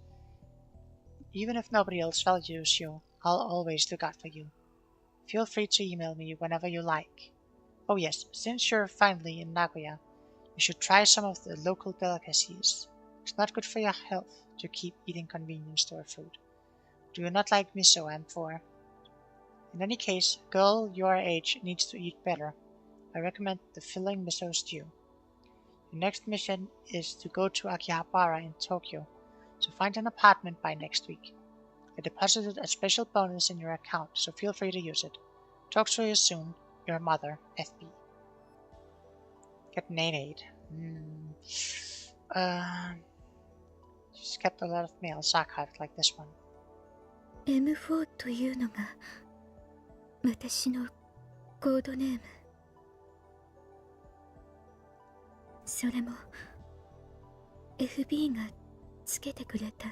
Even if nobody else values you, I'll always look out for you. Feel free to email me whenever you like. Oh yes, since you're finally in Nagoya, you should try some of the local delicacies. It's not good for your health to keep eating convenience store food. Do you not like miso, M4? In any case, a girl your age needs to eat better. I recommend the filling miso stew. Your next mission is to go to Akihabara in Tokyo, so find an apartment by next week. I deposited a special bonus in your account, so feel free to use it. Talk to you soon. Your mother, FB. Get an 8-8. She's kept a lot of mails archived like this one. M4 というのが私のコードネーム。それも FB がつけてくれた。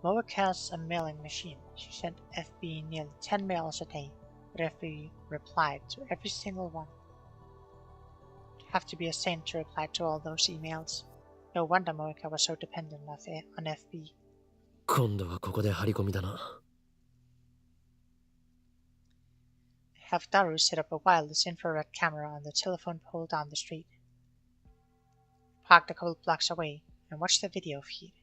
Moek has a mailing machine. She sent FB nearly 10 mails a day, but FB replied to every single one. You'd have to be a saint to reply to all those emails. No wonder Moeka was so dependent on FB. 今度はここで張り込みだな。Have Daru set up a wireless infrared camera on the telephone pole down the street. Parked a couple blocks away and watched the video feed.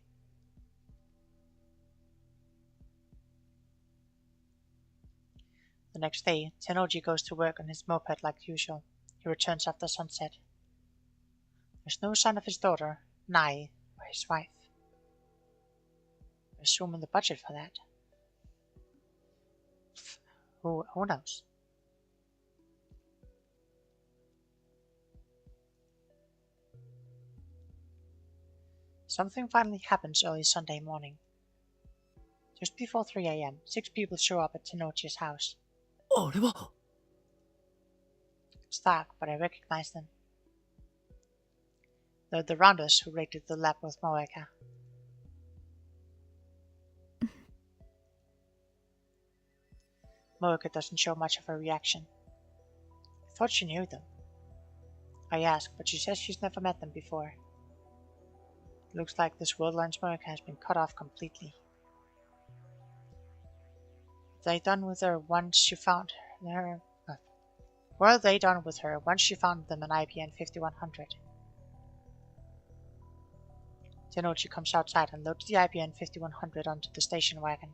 The next day, Tenoji goes to work on his moped like usual. He returns after sunset. There's no sign of his daughter, Nai, or his wife. I assume in the budget for that. Who knows? Something finally happens early Sunday morning. Just before 3 a.m., 6 people show up at Tenochi's house. あれは It's dark, but I recognize them. They're the rounders who raided the lab with Moeka. Moeka doesn't show much of a reaction. I thought she knew them. I asked, but she says she's never met them before. Looks like this Worldline's Moeka has been cut off completely. Were they done with her once she found them an IBN 5100? Tenochi comes outside and loads the IBN 5100 onto the station wagon.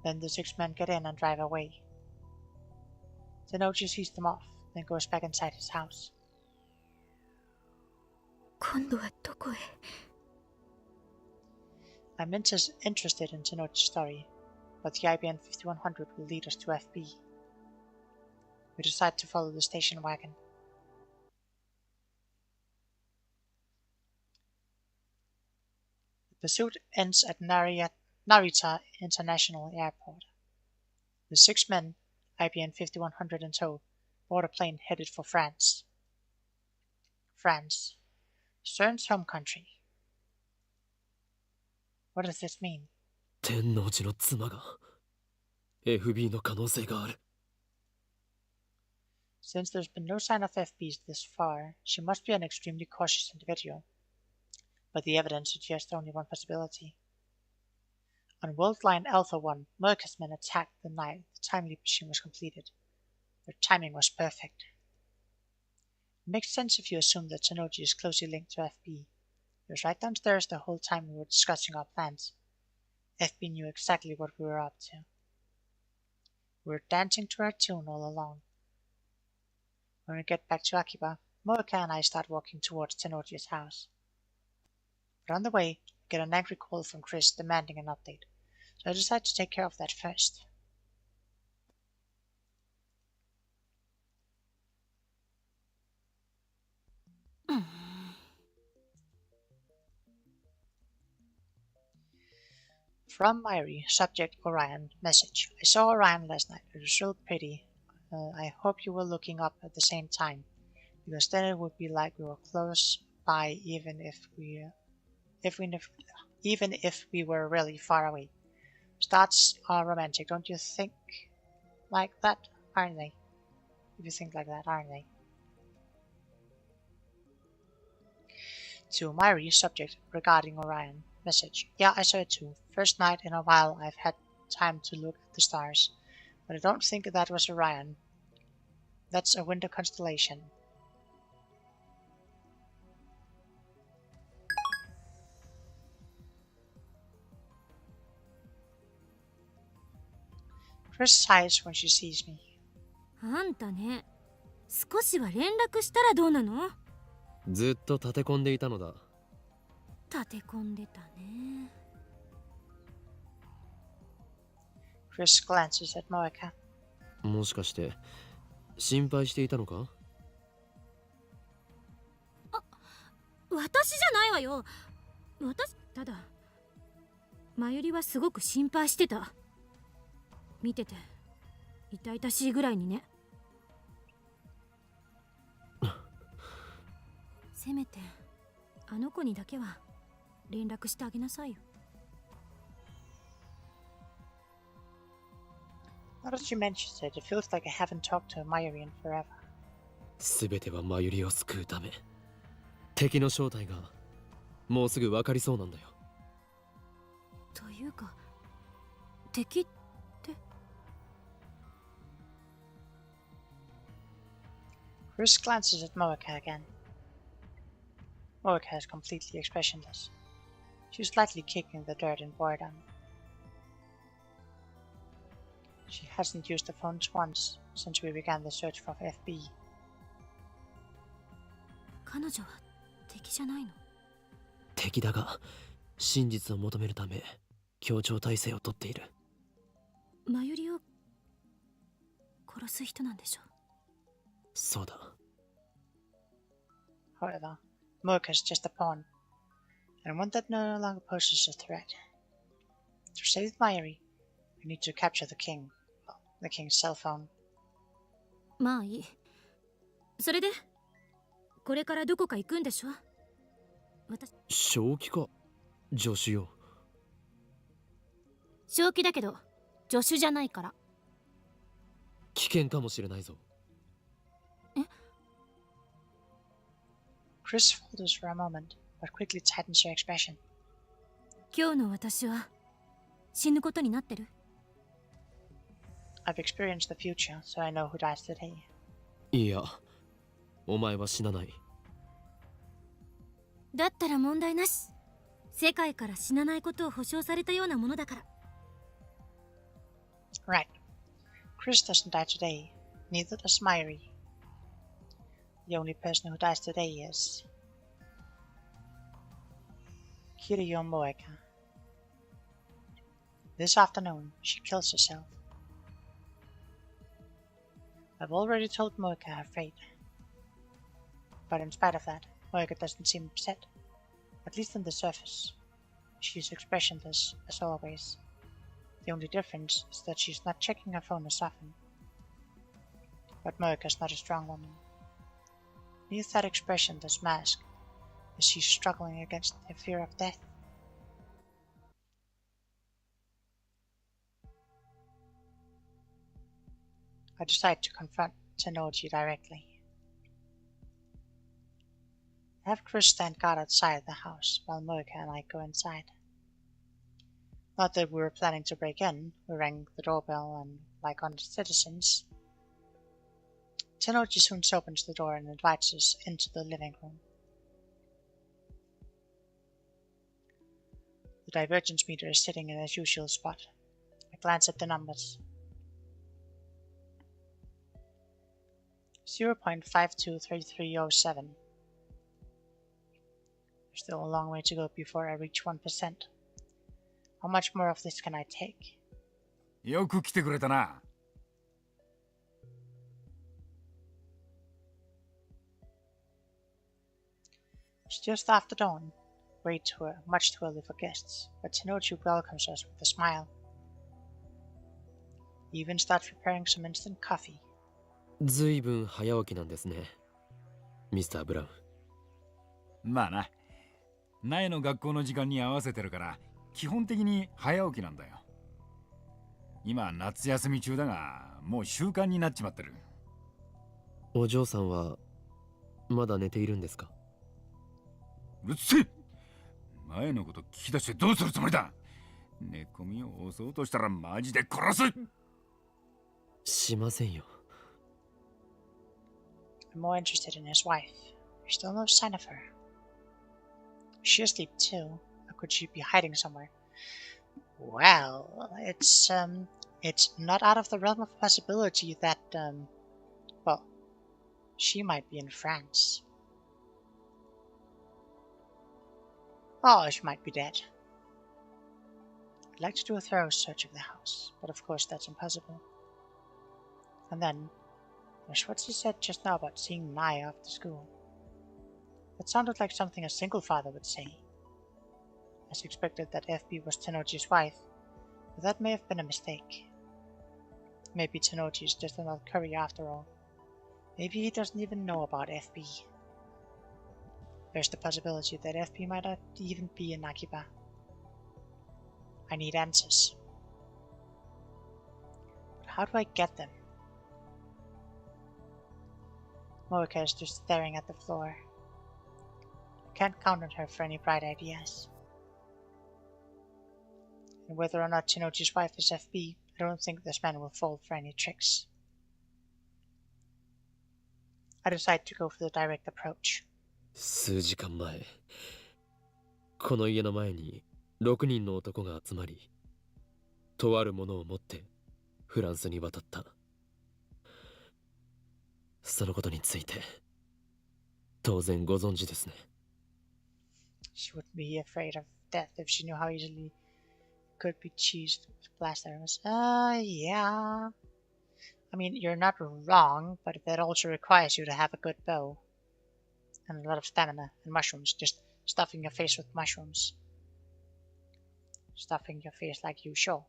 Then the 6 men get in and drive away. Tenochi sees them off, then goes back inside his house. 今度はどこへ？ I'm interested in Tenochi's story, but the IBN 5100 will lead us to FB. We decide to follow the station wagon. The pursuit ends at Narita International Airport. The 6 men, IBN 5100 in tow, board a plane headed for France. France. Stern's home country. What does this mean? 天王寺の妻が FB の可能性がある。 Since there's been no sign of FBs this far, she must be an extremely cautious individual. But the evidence suggests only one possibility. On Worldline Alpha 1, Merca's men attacked the night the time leap machine was completed. Their timing was perfect. It makes sense if you assume that Tenochi is closely linked to FB. He was right downstairs the whole time we were discussing our plans. FB knew exactly what we were up to. We were dancing to our tune all along. When we get back to Akiba, Moeka and I start walking towards Tenochi's house. But on the way, I get an angry call from Chris demanding an update, so I decide to take care of that first. From Myri, subject Orion, message. I saw Orion last night. It was real pretty. I hope you were looking up at the same time, because then it would be like we were close by, even if we were really far away. Stars are romantic, don't you think? Like that, aren't they? If you think like that, aren't they? To Myri, subject regarding Orion, message. Yeah, I saw it too. First night in a while I've had time to look at the stars, but I don't think that was Orion. That's a winter constellation. Chris sighs when she sees me. あんたね、少しは連絡したらどうなの？ずっと立て込んでいたのだ。立て込んでたね。Chris glances at Moeka. もしかして心配していたのか？私じゃないわよ。ただまゆりはすごく心配してた。見てて痛々しいぐらいにね。せめてあの子にだけは連絡してあげなさいよ。Now that you mentioned it, it feels like I haven't talked to Mayuri in forever. すべてはマユリを救うため。敵の正体がもうすぐ分かりそうなんだよ。というか敵って。Chris glances at Moeka again. Moeka is completely expressionless. She's lightly kicking the dirt in boredom. She hasn't used the phones once since we began the search for FB. 彼女は敵じゃないの？敵だが真実を求めるため協調体制をとっている。マユリを殺す人なんでしょ？そうだ。However, Moeka is just a pawn, and one that no longer poses a threat. To save Mayuri, we need to capture the king. Well, the king's cell phone. まあいい。それでこれからどこか行くんでしょ？正気か助手よ。正気だけど助手じゃないから。危険かもしれないぞ。Chris falters for a moment, but quickly tightens her expression. 今日の私は死ぬことになってる？ I've experienced the future, so I know who dies today. いや、お前は死なない。だったら問題なし。世界から死なないことを保証されたようなものだから。Right. Chris doesn't die today. Neither does Mayuri. The only person who dies today is Kiryu Moeka. This afternoon, she kills herself. I've already told Moeka her fate. But in spite of that, Moeka doesn't seem upset. At least on the surface. She's expressionless, as always. The only difference is that she's not checking her phone as often. But Moeka's not a strong woman. Beneath that expressionless mask, is she struggling against the fear of death? I decide to confront Tenoji directly. Have Chris stand guard outside the house while Moeka and I go inside. Not that we were planning to break in, we rang the doorbell and, like honest citizens, Tenoji soon opens the door and invites us into the living room. The divergence meter is sitting in its usual spot. I glance at the numbers. 0.523307. There's still a long way to go before I reach 1%. How much more of this can I take? よく来てくれたな。It's just after dawn. Much too early for guests, but Tenoji welcomes us with a smile. He even starts preparing some instant coffee. ずいぶん早起きなんですね、ミスター・ブラウン。まあな、苗の学校の時間に合わせてるから基本的に早起きなんだよ。今夏休み中だがもう習慣になっちまってる。お嬢さんはまだ寝ているんですか？うるせえ、前のこと聞き出してどうするつもりだ。寝込みを押そうとしたらマジで殺す。しませんよ。I'm more interested in his wife. There's still no sign of her. Is she asleep too? Or could she be hiding somewhere? Well, it's not out of the realm of possibility that, well, she might be in France. Or she might be dead. I'd like to do a thorough search of the house, but of course that's impossible. And then, Gosh, what she said just now about seeing Nai after school. That sounded like something a single father would say. I suspected that FB was Tenochi's wife, but that may have been a mistake. Maybe Tenochi is just another courier after all. Maybe he doesn't even know about FB. There's the possibility that FB might not even be in Akiba. I need answers. But how do I get them? Moeka is just staring at the floor. I can't count on her for any bright ideas. And whether or not Tenochi's wife is FB, I don't think this man will fall for any tricks. I decide to go for the direct approach. 数時間前、この家の前に6人の男が集まり、とあるものを持ってフランスに渡った。そのことについて当然ご存知ですね。She wouldn't be afraid of death if she knew how easily it could be cheesed with blast arrows. Yeah. I mean, you're not wrong, but that also requires you to have a good bow. And a lot of stamina and mushrooms. Just stuffing your face with mushrooms. Stuffing your face like you show.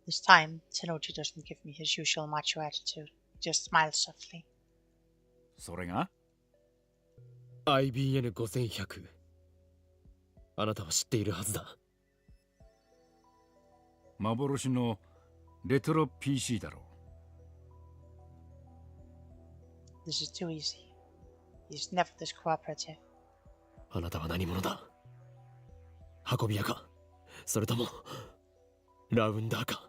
This time, Tenochi doesn't give me his usual macho attitude. He just smiles softly. それが IBN5100。あなたは知っているはずだ。幻のレトロ PC だろう。 This is too easy. He's never this cooperative. あなたは何者だ？運び屋か？それともラウンダーか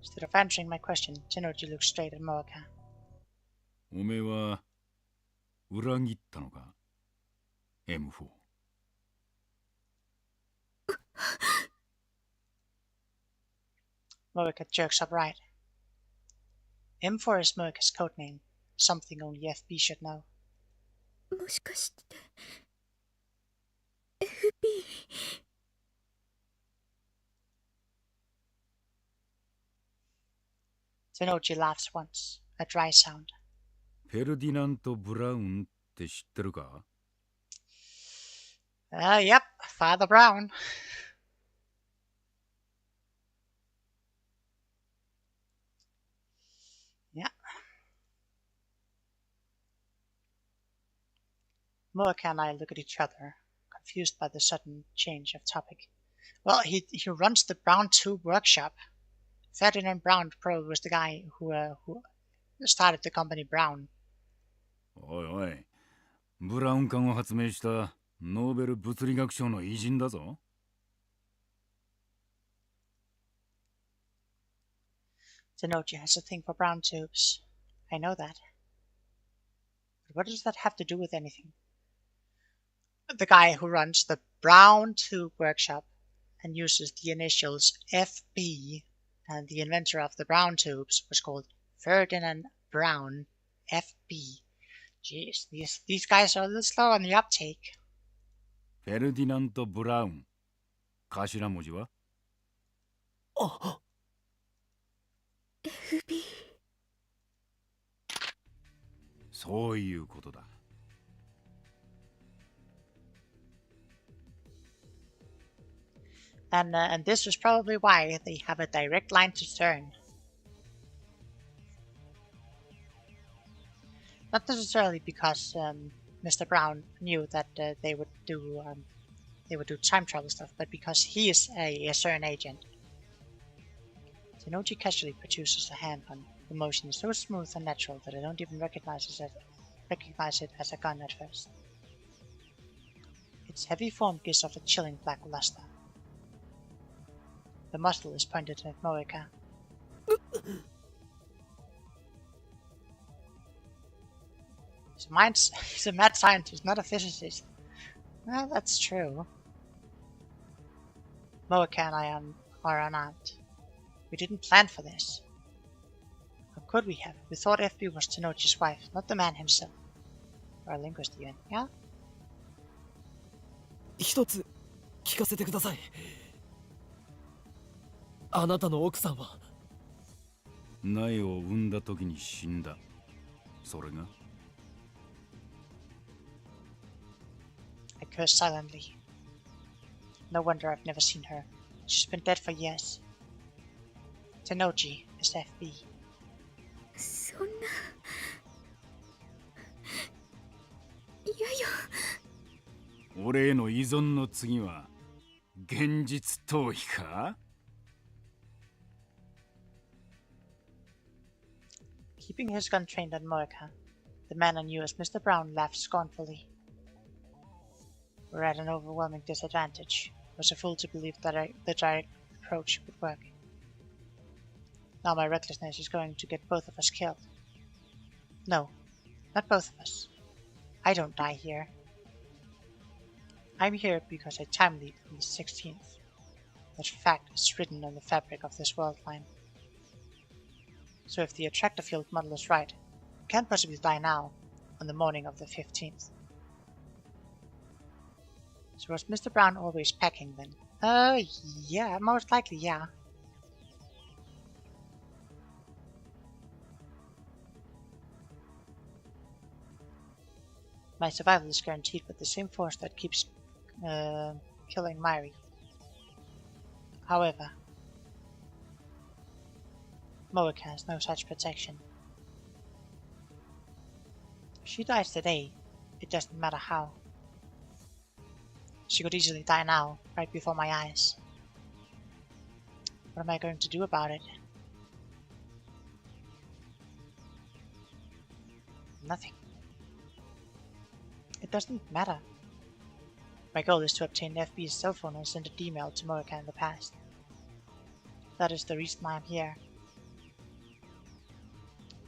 ？Instead of answering my question, Tenochi looks straight at Moeka. おめえは裏切ったのか ?M4。Moeka jerks upright. M4 is Moeka's codename, something only FB should know. もしかして FB Tenochi laughs once, a dry sound. フェルディナント・ブラウンって知ってるか Yep, Father Brown. Yeah. Moeka and I look at each other, confused by the sudden change of topic. Well, he runs the Brown Tube workshop. Ferdinand Brown probably was the guy who started the company Brown. おいおい、ブラウン管を発明したノーベル物理学賞の偉人だぞ。Tenochi has a thing for brown tubes. I know that. But what does that have to do with anything? The guy who runs the Brown Tube workshop and uses the initials FB, and the inventor of the brown tubes was called Ferdinand Brown, FB. Jeez, these guys are a little slow on the uptake. フェルディナント・ブラウン。頭文字は FB そういうことだ。And this is probably why they have a direct line to CERN. Not necessarily because Mr. Brown knew that they would do time travel stuff, but because he is a CERN agent. Tenochi casually produces a handgun. The motion is so smooth and natural that I don't even recognize it as a gun at first. Its heavy form gives off a chilling black luster. The muzzle is pointed at Moeka. He's a mad scientist, not a physicist. Well, that's true. Moeka and I are unarmed. We didn't plan for this. How could we have? We thought FB was Tenochi's wife, not the man himself. Or a linguist even, yeah? 一つ聞かせてください。あなたの奥さんは苗を産んだ時に死んだ。それが I curse silently. No wonder I've never seen her. She's been dead for years. Tenoji is FB. そんな。いやいや。俺への依存の次は現実逃避か？ Keeping his gun trained on Moeka, the man I knew as Mr. Brown laughed scornfully. We're at an overwhelming disadvantage. I was a fool to believe that the direct approach would work. Now my recklessness is going to get both of us killed. No, not both of us. I don't die here. I'm here because I time leap on the 16th. That fact is written on the fabric of this world line. So if the attractor field model is right, I can't possibly die now, on the morning of the 15th. So was Mr. Brown always packing then? Yeah, most likely, yeah. My survival is guaranteed with the same force that keeps killing Myri. However, Moeka has no such protection. If she dies today, it doesn't matter how. She could easily die now, right before my eyes. What am I going to do about it? Nothing. It doesn't matter. My goal is to obtain FB's cell phone and send an email to Moeka in the past. That is the reason I am here.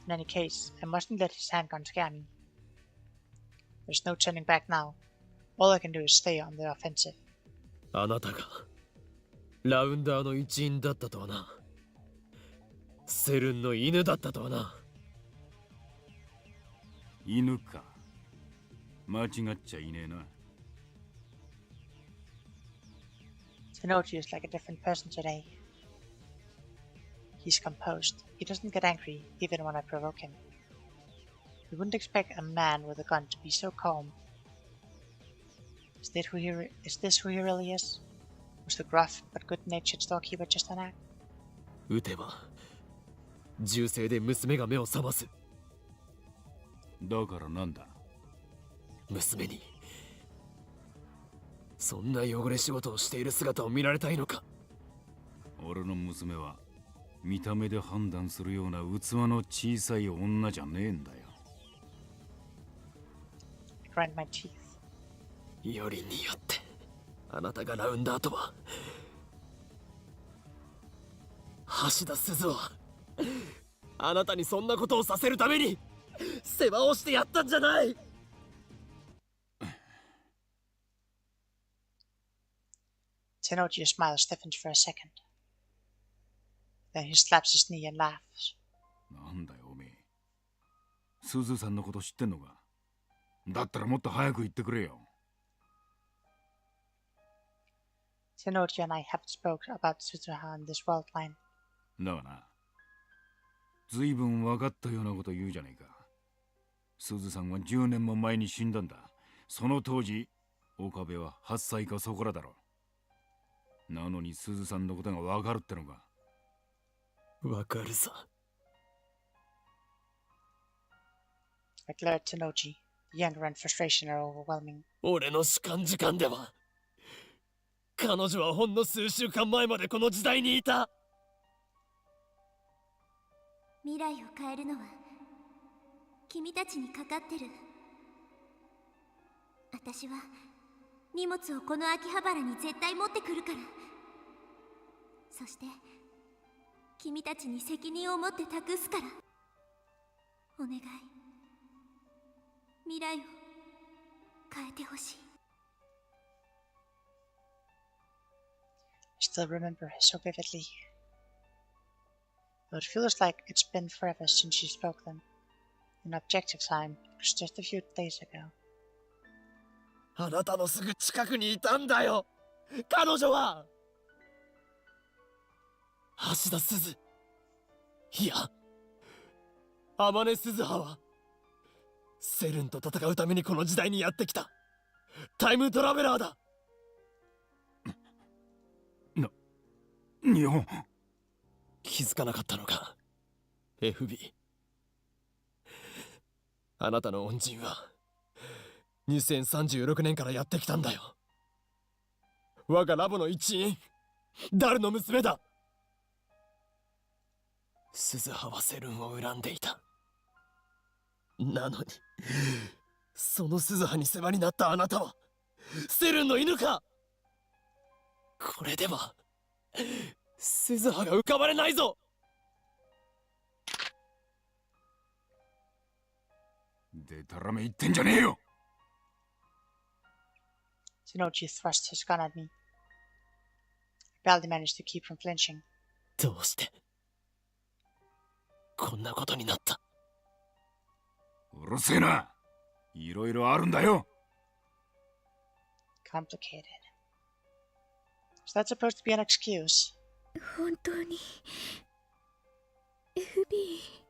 In any case, I mustn't let his handgun scare me. There's no turning back now. All I can do is stay on the offensive. あなたがラウンダーの一員だったとはな。セルンの犬だったとはな。犬か。間違っちゃいねえな。Tenoji is like a different person today. He's composed. He doesn't get angry, even when I provoke him. You wouldn't expect a man with a gun to be so calm. Is this who he really is? Was the gruff but good-natured storekeeper just an act? 撃てば銃声で娘が目を覚ます。だからなんだ？娘にそんな汚れ仕事をしている姿を見られたいのか？俺の娘は見た目で判断するような器の小さい女じゃねえんだよ。I grind my teeth. よりによってあなたがラウンダーとは。橋田鈴はあなたにそんなことをさせるために世話をしてやったんじゃない。Tenoji's smile stiffens for a second. Then he slaps his knee and laughs. なんだよおめえ。すずさんのこと知ってんのか？だったらもっと早く言ってくれよ。Tenoji and I haven't spoken about Suzuha in this world line. だがな、ずいぶん分かったようなこと言うじゃねえか。すずさんは10年も前に死んだんだ。その当時、岡部は8歳かそこらだろ。なのにすずさんのことが分かるってのか。わかるさ。I glare at Tenoji. The anger and frustration are overwhelming. 俺の主観時間では彼女はほんの数週間前までこの時代にいた。未来を変えるのは君たちにかかってる。私は荷物をこの秋葉原に絶対持ってくるから。そして君たちに責任を持って託すから。お願い、未来を変えてほしい。I still remember her so vividly. Though it feels like it's been forever since she spoke them. In objective time, it was just a few days ago. あなたのすぐ近くにいたんだよ。彼女は橋田鈴、いや天音鈴葉はセルンと戦うためにこの時代にやってきたタイムトラベラーだ。日本。気づかなかったのか FB。 あなたの恩人は2036年からやってきたんだよ。我がラボの一員ダルの娘だ。鈴葉はセルンを恨んでいた。なのにその鈴葉に世話になったあなたはセルンの犬か。これでは鈴葉が浮かばれないぞ。でたらめ言ってんじゃねえよ。Shinochi thrust his gun at me. I barely managed to keep from flinching. どうしてこんなことになった。うるせえな。いろいろあるんだよ。Complicated. Is that supposed to be an excuse? 本当に FB。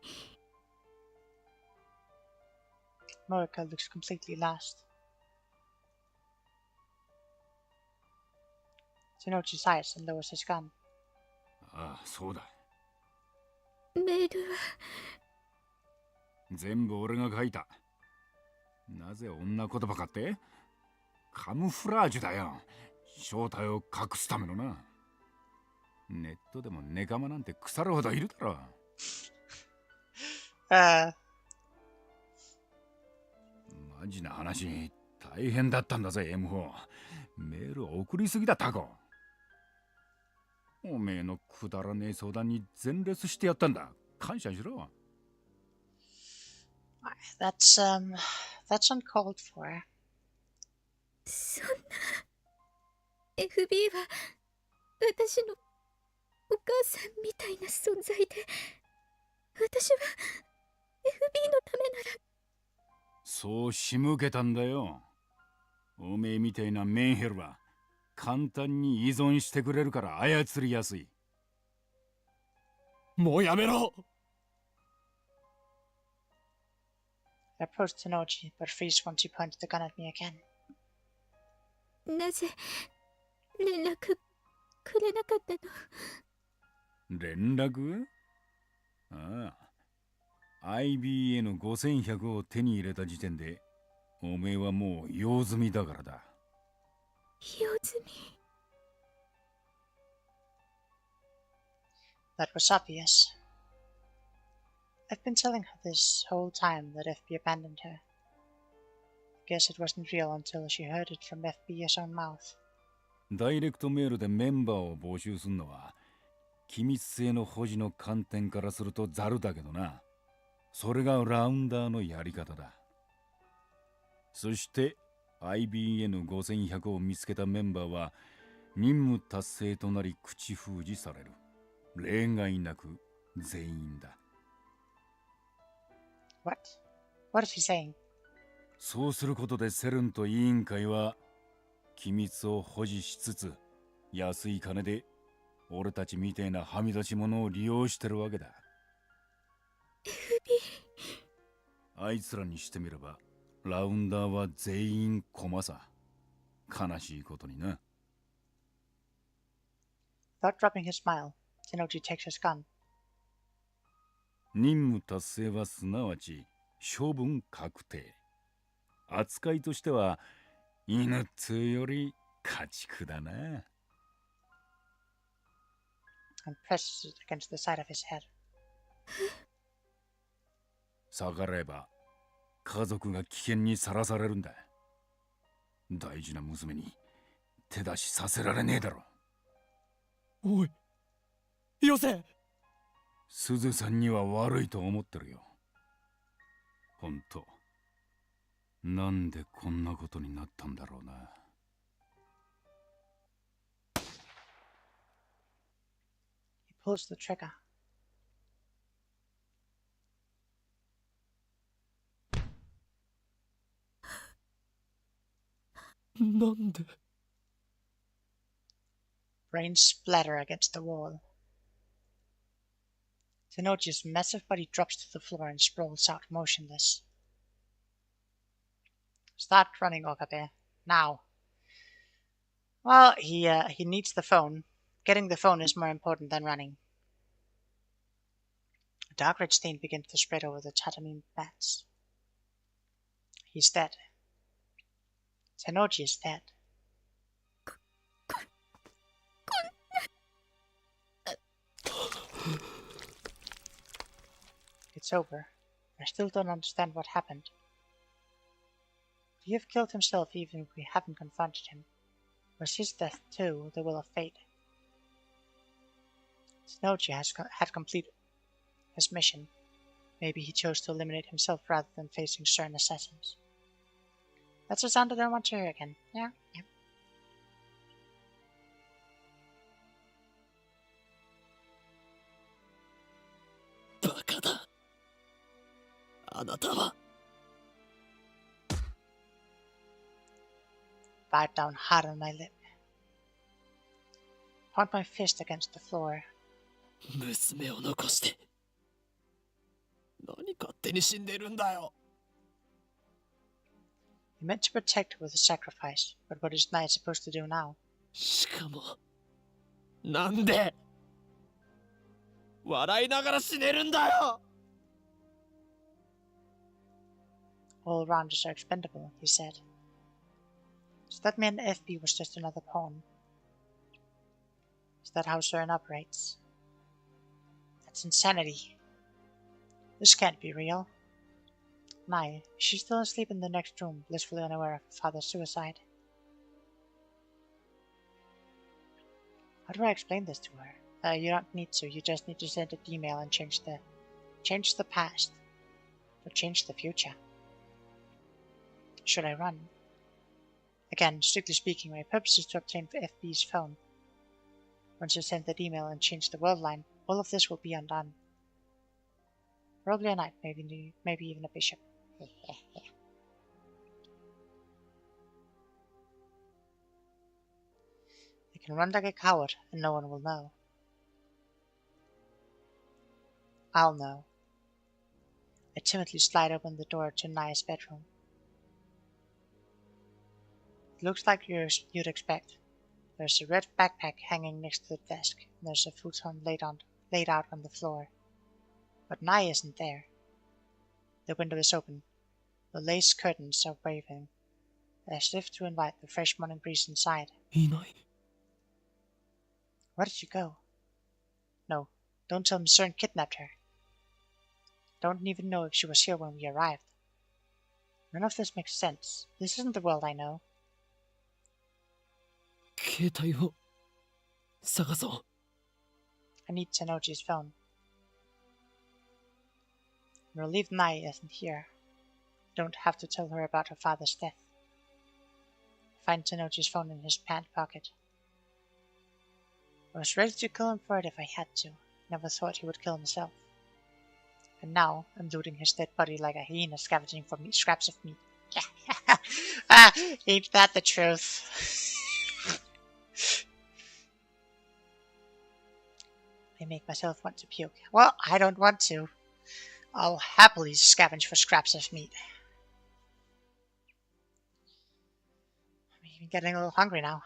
Morika looks completely lost. Shinochi sighs and lowers his gun. ああ、そうだ。メールは全部俺が書いた。なぜ女言葉かって？カムフラージュだよ。正体を隠すためのな。ネットでもネカマなんて腐るほどいるだろ。マジな話、大変だったんだぜ M4。メール送りすぎだタコ。おめえのくだらねえ相談に全レスしてやったんだ。感謝しろ。That's uncalled for. そんな FB は私のお母さんみたいな存在で、私は FB のためなら。そう仕向けたんだよ。おめえみたいなメンヘルは簡単に依存してくれるから操りやすい。もうやめろ。I approached Shinochi, but freezed once he pointed the gun at me again. なぜ連絡くれなかったの？連絡？ああ。IBN5100 を手に入れた時点で、おめえはもう用済みだからだ。用済み。That was obvious. I've been telling her this whole time that FB abandoned her. I guess it wasn't real until she heard it from FB's own mouth. ダイレクトメールでメンバーを募集するのは、機密性の保持の観点からするとザルだけどな。それがラウンダーのやり方だ。そして IBN5100 を見つけたメンバーは任務達成となり口封じされる。例外なく全員だ。What? What is he saying? そうすることでセルンと委員会は機密を保持しつつ安い金で俺たちみてえなはみ出し者を利用してるわけだ。あいつらにしてみればラウンダーは全員駒さ。悲しいことにな。Without dropping his smile, Shinochi takes his gun. 任務達成はすなわち処分確定。扱いとしては犬っつうより家畜だな。And presses it against the side of his head. 逆らえば家族が危険にさらされるんだ。大事な娘に手出しさせられねえだろ。おいよせ。すずさんには悪いと思ってるよ。ほんとなんでこんなことになったんだろうな。He pulls the trigger. なんで Brains splatter against the wall. Tenochi's massive body drops to the floor and sprawls out motionless. Start running, Okabe. Now. Well, he needs the phone. Getting the phone is more important than running. A dark red stain begins to spread over the tatami mats. He's dead. Tenochi is dead. It's over. I still don't understand what happened. Could he have killed himself even if we haven't confronted him? Was his death too the will of fate? Tenochi had completed his mission. Maybe he chose to eliminate himself rather than facing certain assassins. That's a sound I don't want to hear again. Yeah. バカだ。あなたは。Bite down hard on my lip. Pound my fist against the floor. 娘を残して。何勝手に死んでるんだよ。He meant to protect her with a sacrifice, but what is Knight supposed to do now? しかも、なんで笑いながら死ねるんだよ。 All rounders are expendable, he said. So that meant FB was just another pawn. Is that how CERN operates? That's insanity. This can't be real. Mai, is she still asleep in the next room, blissfully unaware of her father's suicide? How do I explain this to her? You don't need to. You just need to send an email and change the past. Or change the future. Should I run? Again, strictly speaking, my purpose is to obtain FB's phone. Once you send that email and change the world line, all of this will be undone. Probably a knight, maybe even a bishop. You can run like a coward, and no one will know. I'll know. I timidly slide open the door to Naya's bedroom. It looks like you'd expect. There's a red backpack hanging next to the desk, and there's a futon laid out on the floor. But Naya isn't there. The window is open. The lace curtains are waving, as if to invite the fresh morning breeze inside. いない。 Where did you go? No, don't tell me CERN kidnapped her. Don't even know if she was here when we arrived. None of this makes sense. This isn't the world I know. 携帯を探そう。 I need Tenochi's phone. I'm relieved Nai isn't here. I don't have to tell her about her father's death. Find Tenochi's phone in his pant pocket. I was ready to kill him for it if I had to. Never thought he would kill himself. And now I'm looting his dead body like a hyena scavenging for scraps of meat. Ain't that the truth? I make myself want to puke. Well, I don't want to. I'll happily scavenge for scraps of meat. I'm even getting a little hungry now.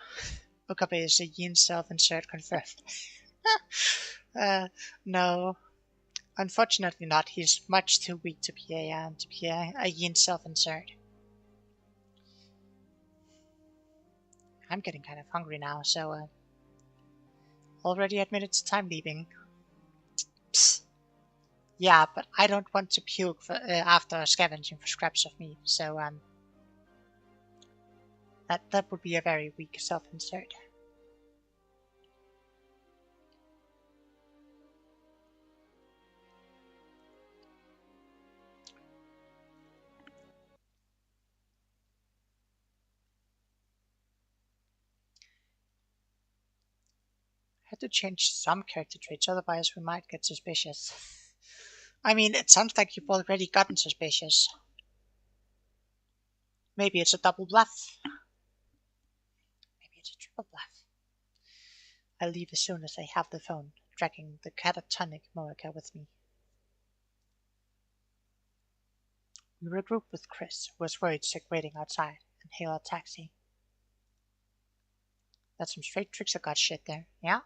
Okabe is a yin self-insert confirmed. No. Unfortunately not. He's much too weak to be a yin self-insert. I'm getting kind of hungry now, so already admitted to time leaving. Psst. Yeah, but I don't want to puke after scavenging for scraps of meat, so that would be a very weak self-insert. I had to change some character traits, otherwise we might get suspicious. I mean, it sounds like you've already gotten suspicious. Maybe it's a double bluff. I'll leave as soon as I have the phone, dragging the catatonic Moeka with me. We regroup with Chris, who was worried sick waiting outside, and hail a taxi. That's some straight Trickster God shit there, yeah?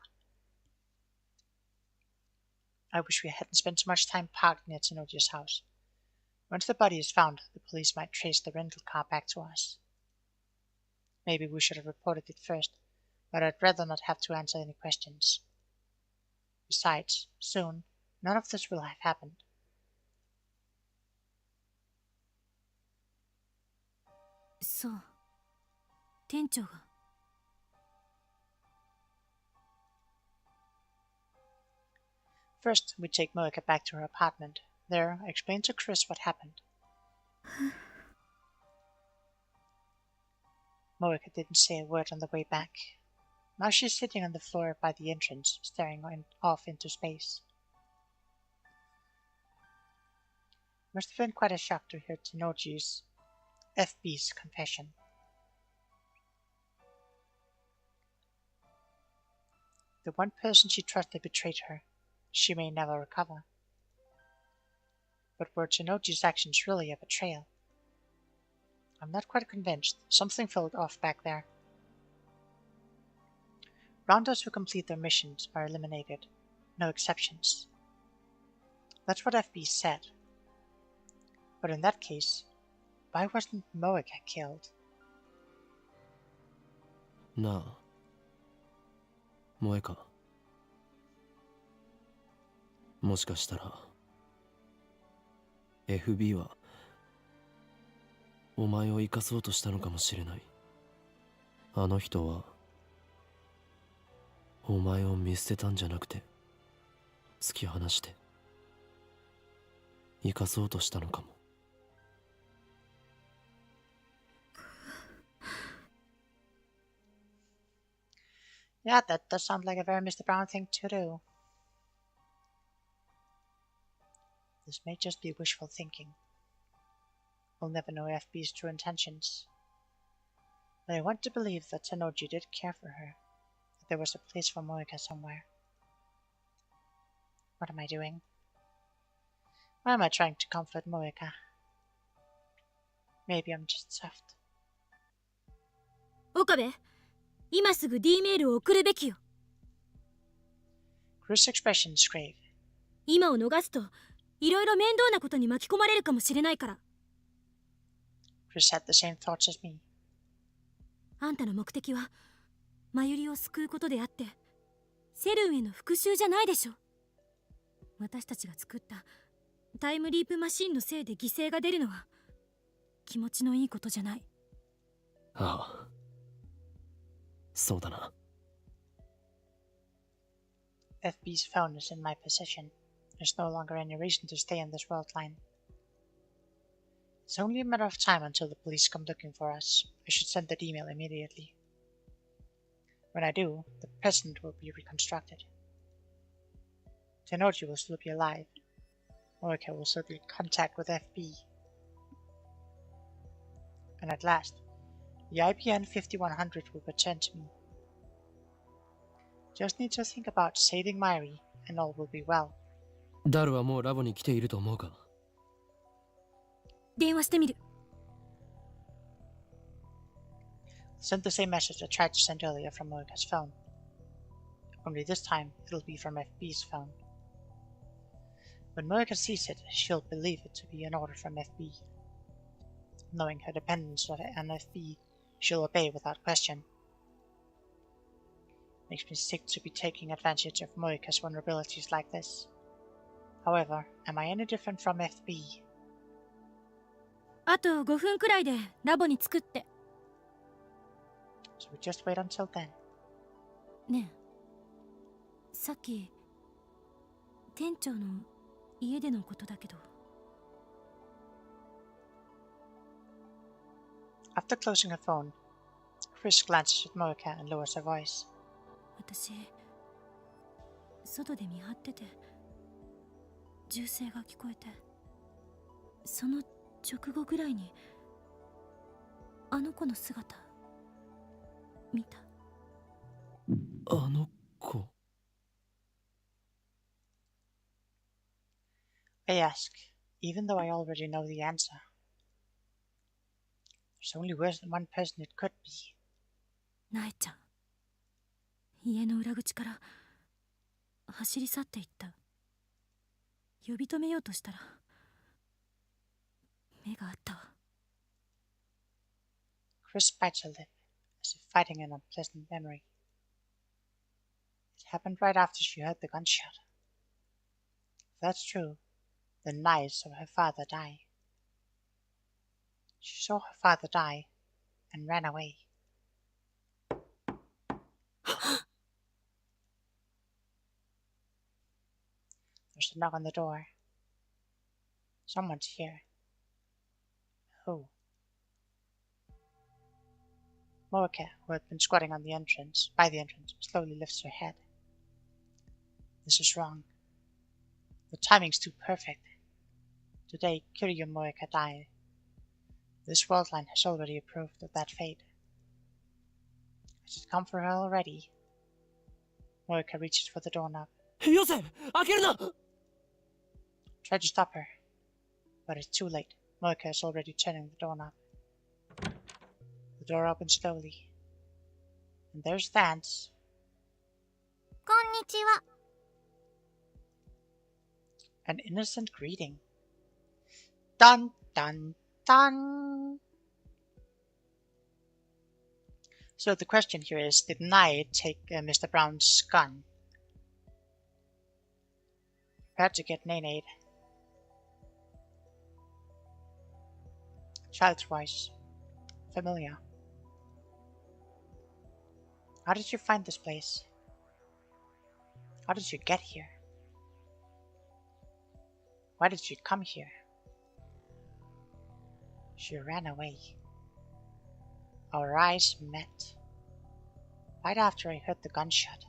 I wish we hadn't spent so much time parked near Tenoji's house. Once the body is found, the police might trace the rental car back to us. Maybe we should have reported it first, but I'd rather not have to answer any questions. Besides, soon, none of this will have happened. So, 店長が First, we take Moeka back to her apartment. There, I explain to Chris what happened. Moeka didn't say a word on the way back. Now she's sitting on the floor by the entrance, staring off into space. Must have been quite a shock to hear Tenoji's, FB's confession. The one person she trusted betrayed her. She may never recover. But were Tenoji's actions really a betrayal? I'm not quite convinced. Something felt off back there. Rounders who complete their missions are eliminated. No exceptions. That's what FB said. But in that case, why wasn't Moeka killed? なあ、萌か。もしかしたら FB はお前を生かそうとしたのかもしれない。あの人はお前を見捨てたんじゃなくて突き放して生かそうとしたのかも。Yeah, that does sound like a very Mr. Brown thing to do. This may just be wishful thinking. We'll never know FB's true intentions. But I want to believe that Tenoji did care for her, that there was a place for Moeka somewhere. What am I doing? Why am I trying to comfort Moeka? Maybe I'm just soft. 岡部、今すぐ D メールを送るべきよ。Chris' expression is grave. 今を逃すといろいろ面倒なことに巻き込まれるかもしれないから。Chris had the same thoughts as me. あんたの目的はマユリを救うことであってセルンへの復讐じゃないでしょ。私たちが作ったタイムリープマシンのせいで犠牲が出るのは気持ちのいいことじゃない。ああ、そうだな。FB's phone is in my possession. There's no longer any reason to stay in this world line. It's only a matter of time until the police come looking for us. I should send that email immediately. When I do, the present will be reconstructed. Tenoji will still be alive. Moeka will still be in contact with FB. And at last, the IPN 5100 will return to me. Just need to think about saving Mairi, and all will be well. ダルはもうラボに来ていると思うか。電話してみる。Send the same message I tried to send earlier from Moeka's phone. Only this time, it'll be from FB's phone. When Moeka sees it, she'll believe it to be an order from FB. Knowing her dependence on FB, she'll obey without question. Makes me sick to be taking advantage of Moeka's vulnerabilities like this. However, am I any different from FB? あと5分くらいでラボに着くって。So we just wait until then. ねえ、さっき店長の家でのことだけど。After closing her phone, Chris glances at Moeka and lowers her voice. 私、外で見張ってて銃声が聞こえて、その直後ぐらいにあの子の姿見た。あの子。I ask, even though I already know the answer. There's only worse than one person it could be. ナエちゃん、家の裏口から走り去っていった。呼び止めようとしたら目があったわ。Chris bites her lip, as if fighting an unpleasant memory. It happened right after she heard the gunshot. If that's true, then Nye saw her father die. She saw her father die and ran away. There's a knock on the door. Someone's here. Who? Moeka, who had been squatting by the entrance, slowly lifts her head. This is wrong. The timing's too perfect. Today, Kiryu Moeka died. This world line has already approved of that fate. Has it come for her already? Moeka reaches for the doorknob. Yosef! 開けるな! Try to stop her, but it's too late. Moeka is already turning the doorknob. The door opens slowly, and there's Steins. こんにちは。 An innocent greeting. Dun dun dun! So the question here is, did Nye take Mr. Brown's gun? Prepare to get nay-nayed. Child's voice. Familiar. How did you find this place? How did you get here? Why did you come here? She ran away. Our eyes met. Right after I heard the gunshot.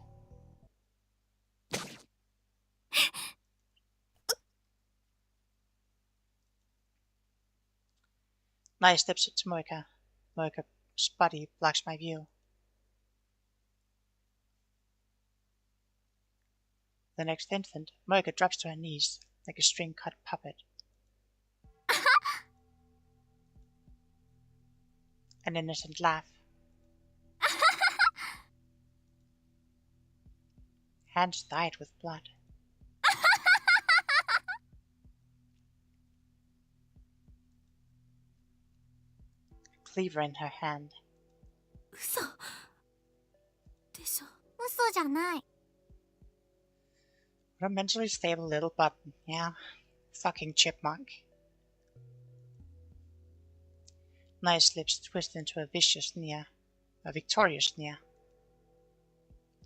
Nye steps up to Moeka. Moeka's body blocks my view. The next instant, Moeka drops to her knees like a string-cut puppet. An innocent laugh. Hands dyed with blood. A cleaver in her hand. 嘘でしょ。嘘じゃない。 What a mentally stable little button, yeah. Fucking chipmunk. Nye's lips twist into a vicious sneer. A victorious sneer.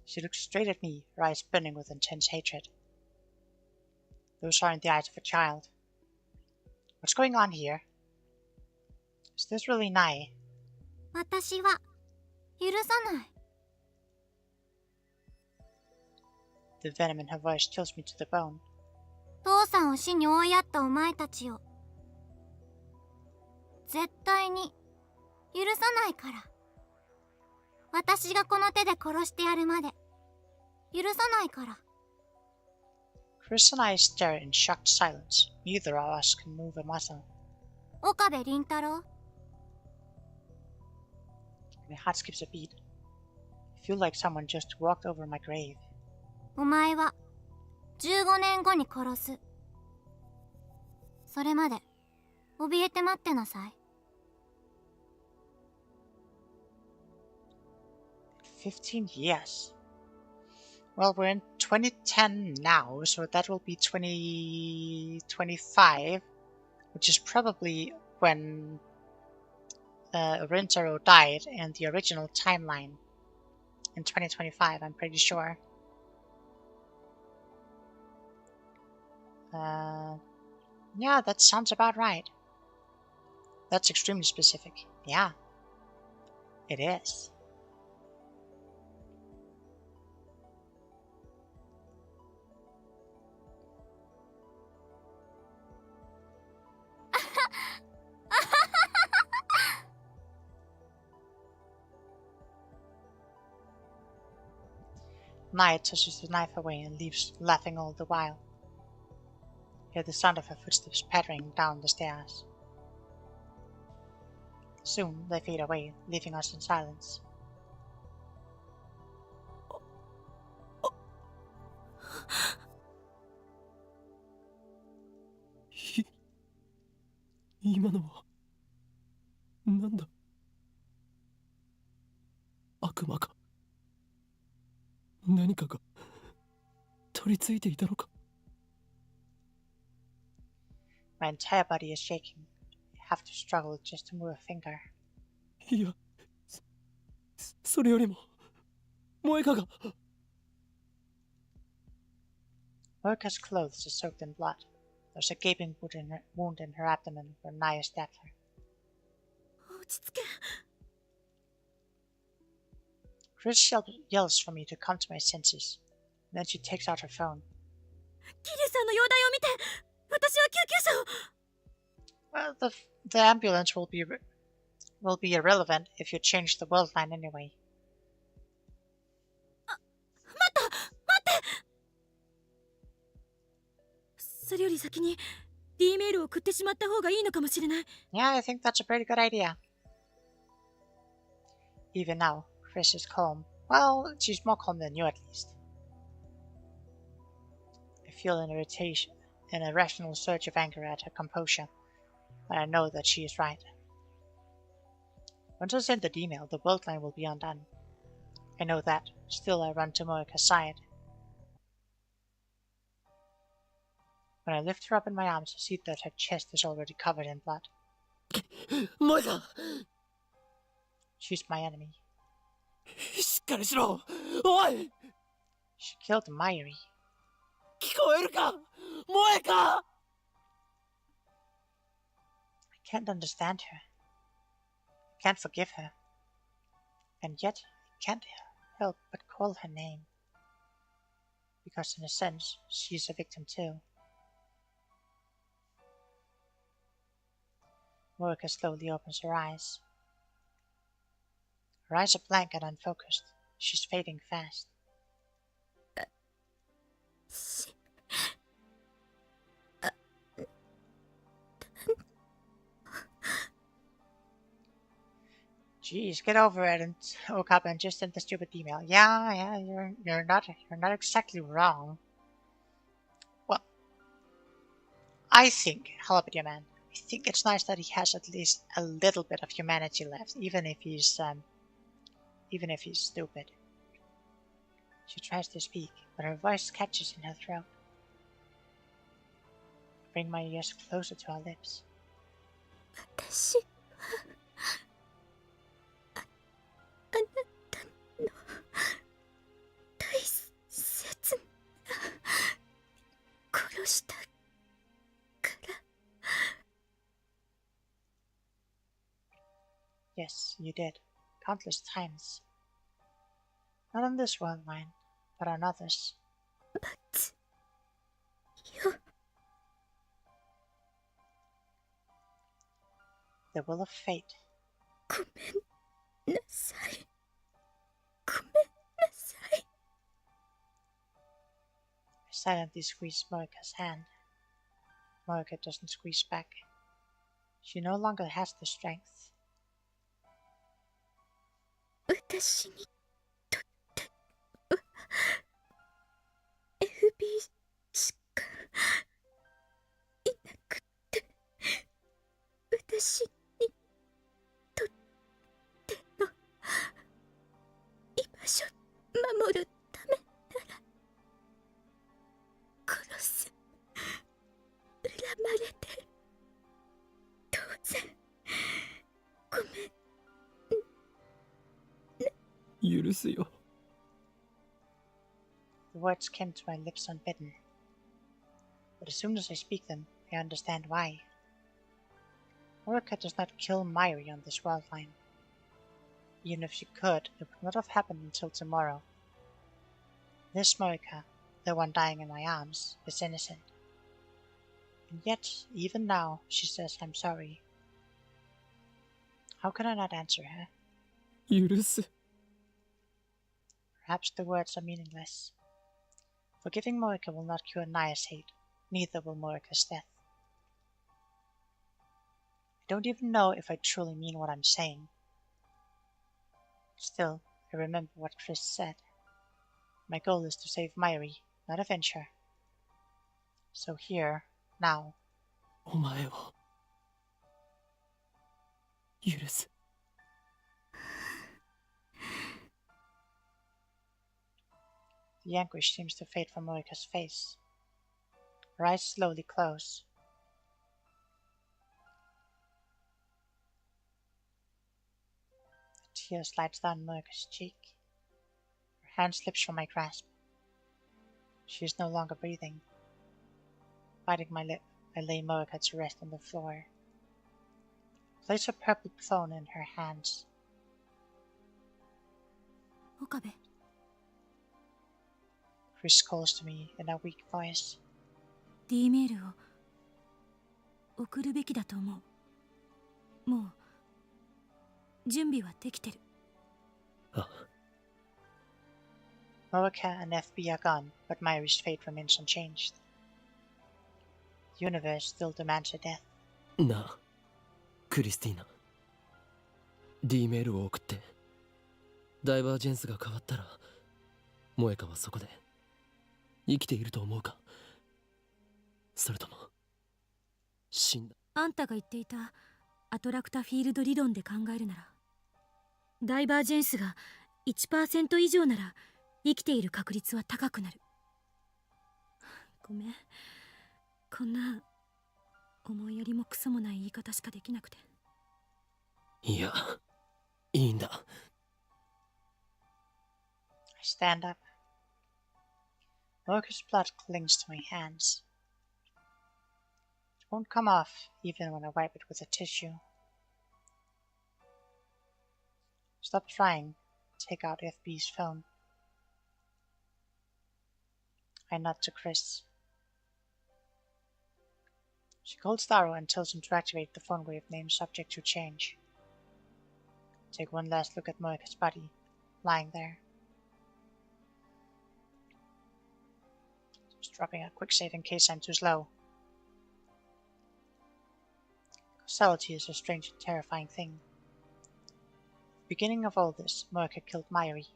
She looks straight at me, her eyes burning with intense hatred. Those aren't the eyes of a child. What's going on here? Is this really Nye? 私は許さない。 The venom in her voice chills me to the bone. 父さんを死に追いやったお前たちを絶対に許さないから。私がこの手で殺してやるまで許さないから。 Chris and I stare in shocked silence. Neither of us can move a muscle. 岡部倫太郎。 My heart skips a beat. I feel like someone just walked over my grave. お前は15年後に殺す。それまで怯えて待ってなさい。 15 years. Well, we're in 2010 now, so that will be 2025, which is probably when Rintaro died in the original timeline in 2025, I'm pretty sure. Yeah, that sounds about right. That's extremely specific. Yeah, it is. Nye tosses the knife away and leaves, laughing all the while. Hear the sound of her footsteps pattering down the stairs. Soon they fade away, leaving us in silence. He... 今のはなんだ。悪魔か。何かが取り付いていたのか。My entire body is shaking. I have to struggle just to move a finger. いや、それよりも萌香が。Moika's clothes are soaked in blood. There's a gaping wound in her abdomen where Naya stabbed her. 落ち着け。 Chris yells for me to come to my senses. Then she takes out her phone. 桐生さんの容体を見て、私は救急車を。Well, the ambulance will be irrelevant if you change the world line anyway. 待って。それより先に D メールを送ってしまった方がいいのかもしれない。Yeah, I think that's a pretty good idea. Even now, Chris is calm. Well, she's more calm than you at least. I feel an irrational surge of anger at her composure, but I know that she is right. Once I send the email, the world line will be undone. I know that. Still, I run to Moika's side. When I lift her up in my arms, I see that her chest is already covered in blood. Moika! She's my enemy. しっかりしろ。おい。 She killed Mayuri. 聞こえるか。萌香。 I can't understand her. I can't forgive her. And yet, I can't help but call her name. Because in a sense, she's a victim too. Moika slowly opens her eyes. Her eyes are blank and unfocused. She's fading fast. Jeez, get over it and woke up and just send the stupid email. Yeah, you're not exactly wrong. Well, I think, Halabdia Man, I think it's nice that he has at least a little bit of humanity left, even if he's stupid. She tries to speak, but her voice catches in her throat. I bring my ears closer to her lips. 私はあなたの大切な殺したから。 Yes, you did. Countless times. Not on this world line, but on others. But you... The will of fate. ごめんなさい。ごめんなさい。 I silently squeeze Moika's hand. Moika doesn't squeeze back. She no longer has the strength. 私にとっては FB しかいなくて、私にとっての居場所守るためなら殺す、恨まれて当然。ごめん。許すよ。 The words came to my lips unbidden. But as soon as I speak them, I understand why. Moika does not kill Mayuri on this world line. Even if she could, it would not have happened until tomorrow. This Moika, the one dying in my arms, is innocent. And yet, even now, she says I'm sorry. How can I not answer her? 許す。 Perhaps the words are meaningless. Forgiving Moika will not cure Naya's hate, neither will Morika's death. I don't even know if I truly mean what I'm saying. Still, I remember what Chris said. My goal is to save Mayuri, not avenge her. So here, now. お前を許す。The anguish seems to fade from Morika's face. Her eyes slowly close. A tear slides down Morika's cheek. Her hand slips from my grasp. She is no longer breathing. Biting my lip, I lay Morika to rest on the floor. Place her purple phone in her hands. 岡部、 Chris calls to me in a weak voice. D メールを送るべきだと思う。もう準備はできてる。あ、 Morika and FB are gone, but Mayuri's fate remains unchanged. The universe still demands her death. なあ、クリスティーナ。D メールを送って、ダイバージェンスが変わったら、萌香はそこで生きていると思うか？それとも死んだ？あんたが言っていたアトラクタフィールド理論で考えるなら、ダイバージェンスが 1% 以上なら生きている確率は高くなる。ごめん、こんな思いやりもクソもない言い方しかできなくて。いや、いいんだ。I stand up. Morika's blood clings to my hands. It won't come off even when I wipe it with a tissue. Stop trying. Take out FB's phone. I nod to Chris. She calls Taro and tells him to activate the phone wave name subject to change. Take one last look at Morika's body, lying there. Just dropping a quick save in case I'm too slow. Causality is a strange and terrifying thing. At the beginning of all this, Morika killed Mayuri.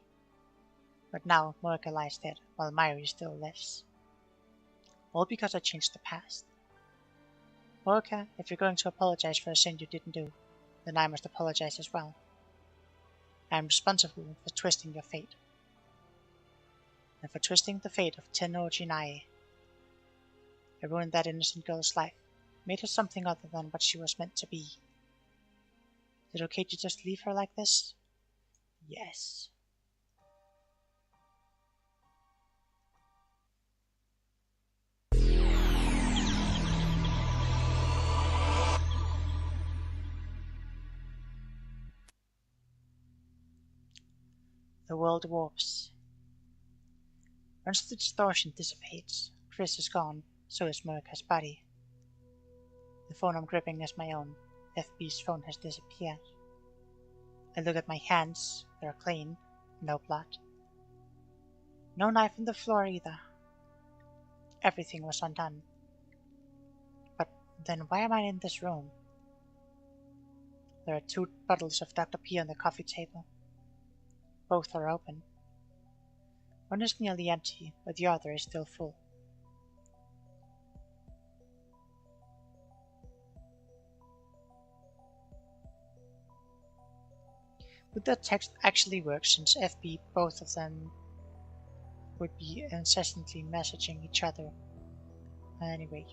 But now Morika lies dead, while Mayuri still lives. All because I changed the past. Morika, if you're going to apologize for a sin you didn't do, then I must apologize as well. I am responsible for twisting your fate. And for twisting the fate of Tenno Jinai. I ruined that innocent girl's life, made her something other than what she was meant to be. Is it okay to just leave her like this? Yes. The world warps. Once the distortion dissipates, Chris is gone, so is Morika's body. The phone I'm gripping is my own. FB's phone has disappeared. I look at my hands, they're clean, no blood. No knife on the floor either. Everything was undone. But then why am I in this room? There are 2 bottles of Dr. P on the coffee table. Both are open. One is nearly empty, but the other is still full. Would that text actually work, since FB, both of them, would be incessantly messaging each other? Anyway,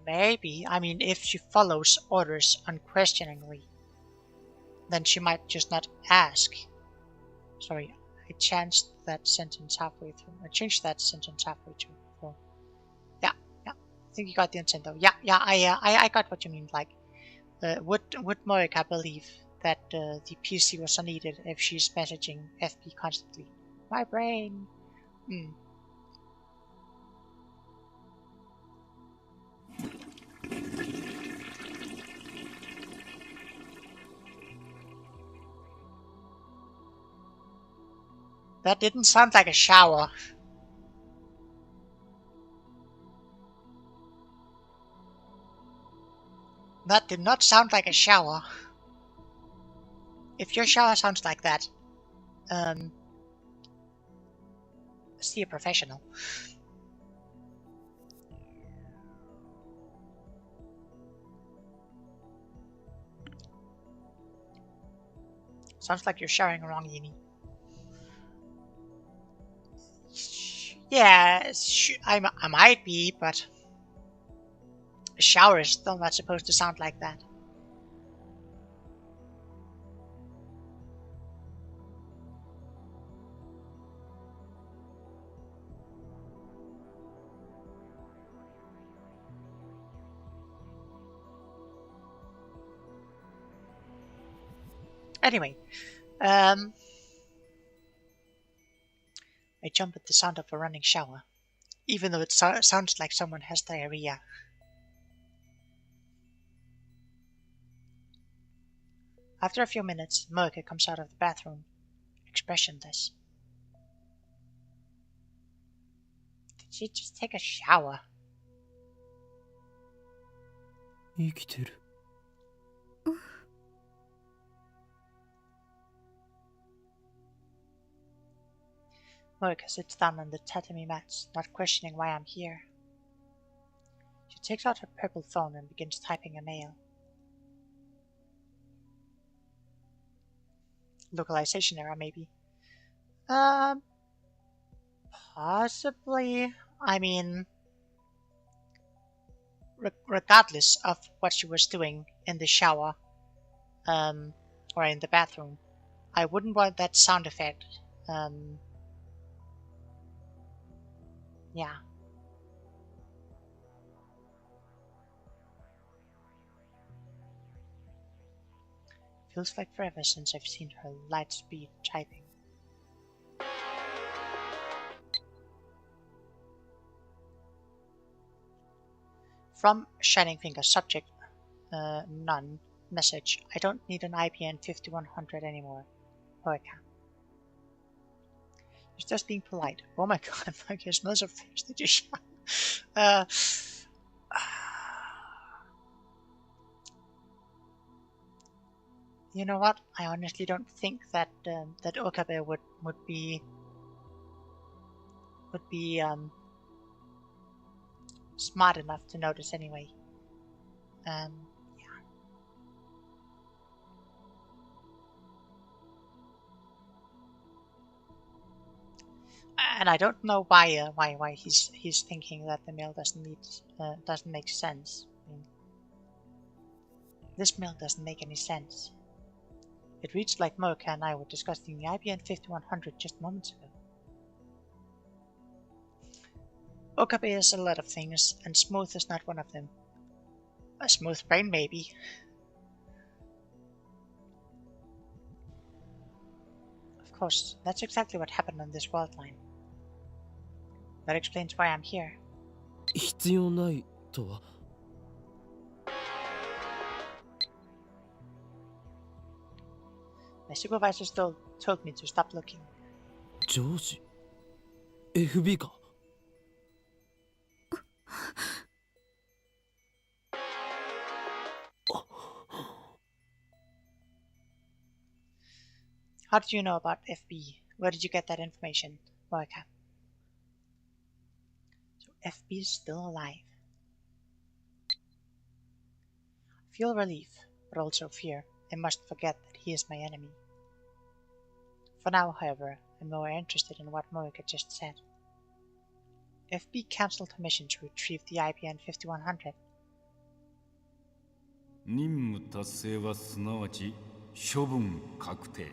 maybe. I mean, if she follows orders unquestioningly, then she might just not ask. Sorry, I changed that sentence halfway through. I changed that sentence halfway through. Yeah. I think you got the intent though. Yeah. I got what you mean. Like, would Morika believe that the PC was unneeded if she's messaging FP constantly? My brain. That didn't sound like a shower. That did not sound like a shower. If your shower sounds like that, see a professional. Sounds like you're showering wrong, Yini. Yeah, I might be, but a shower is still not supposed to sound like that. Anyway, I jump at the sound of a running shower, even though it sounds like someone has diarrhea. After a few minutes, Mocha comes out of the bathroom, expressionless. Did she just take a shower? 生きてる。Mocha sits down on the tatami mats, not questioning why I'm here. She takes out her purple phone and begins typing a mail. Localization error, maybe. Possibly. I mean, regardless of what she was doing in the shower, or in the bathroom, I wouldn't want that sound effect. Yeah. Feels like forever since I've seen her light speed typing. From Shining Finger, subject, none, message. I don't need an IPN 5100 anymore. Mocha. He's just being polite. Oh my god, Mocha smells so fresh. Did you shower? You know what? I honestly don't think that that Okabe would be smart enough to notice anyway. Yeah. And I don't know why he's thinking that the mail doesn't make sense. I mean, this mail doesn't make any sense. It reads like Mocha and I were discussing the IBM 5100 just moments ago. Okabe is a lot of things, and smooth is not one of them. A smooth brain, maybe. Of course, that's exactly what happened on this world line. That explains why I'm here. 必要ないとは My supervisor told me to stop looking. ジョージ FB か How did you know about FB? Where did you get that information, Moika? So FB is still alive. I feel relief, but also fear. I must forget that he is my enemy. For now, however, I'm more interested in what Moika just said. FB cancelled her mission to retrieve the IBM 5100. 任務達成はすなわち処分確定。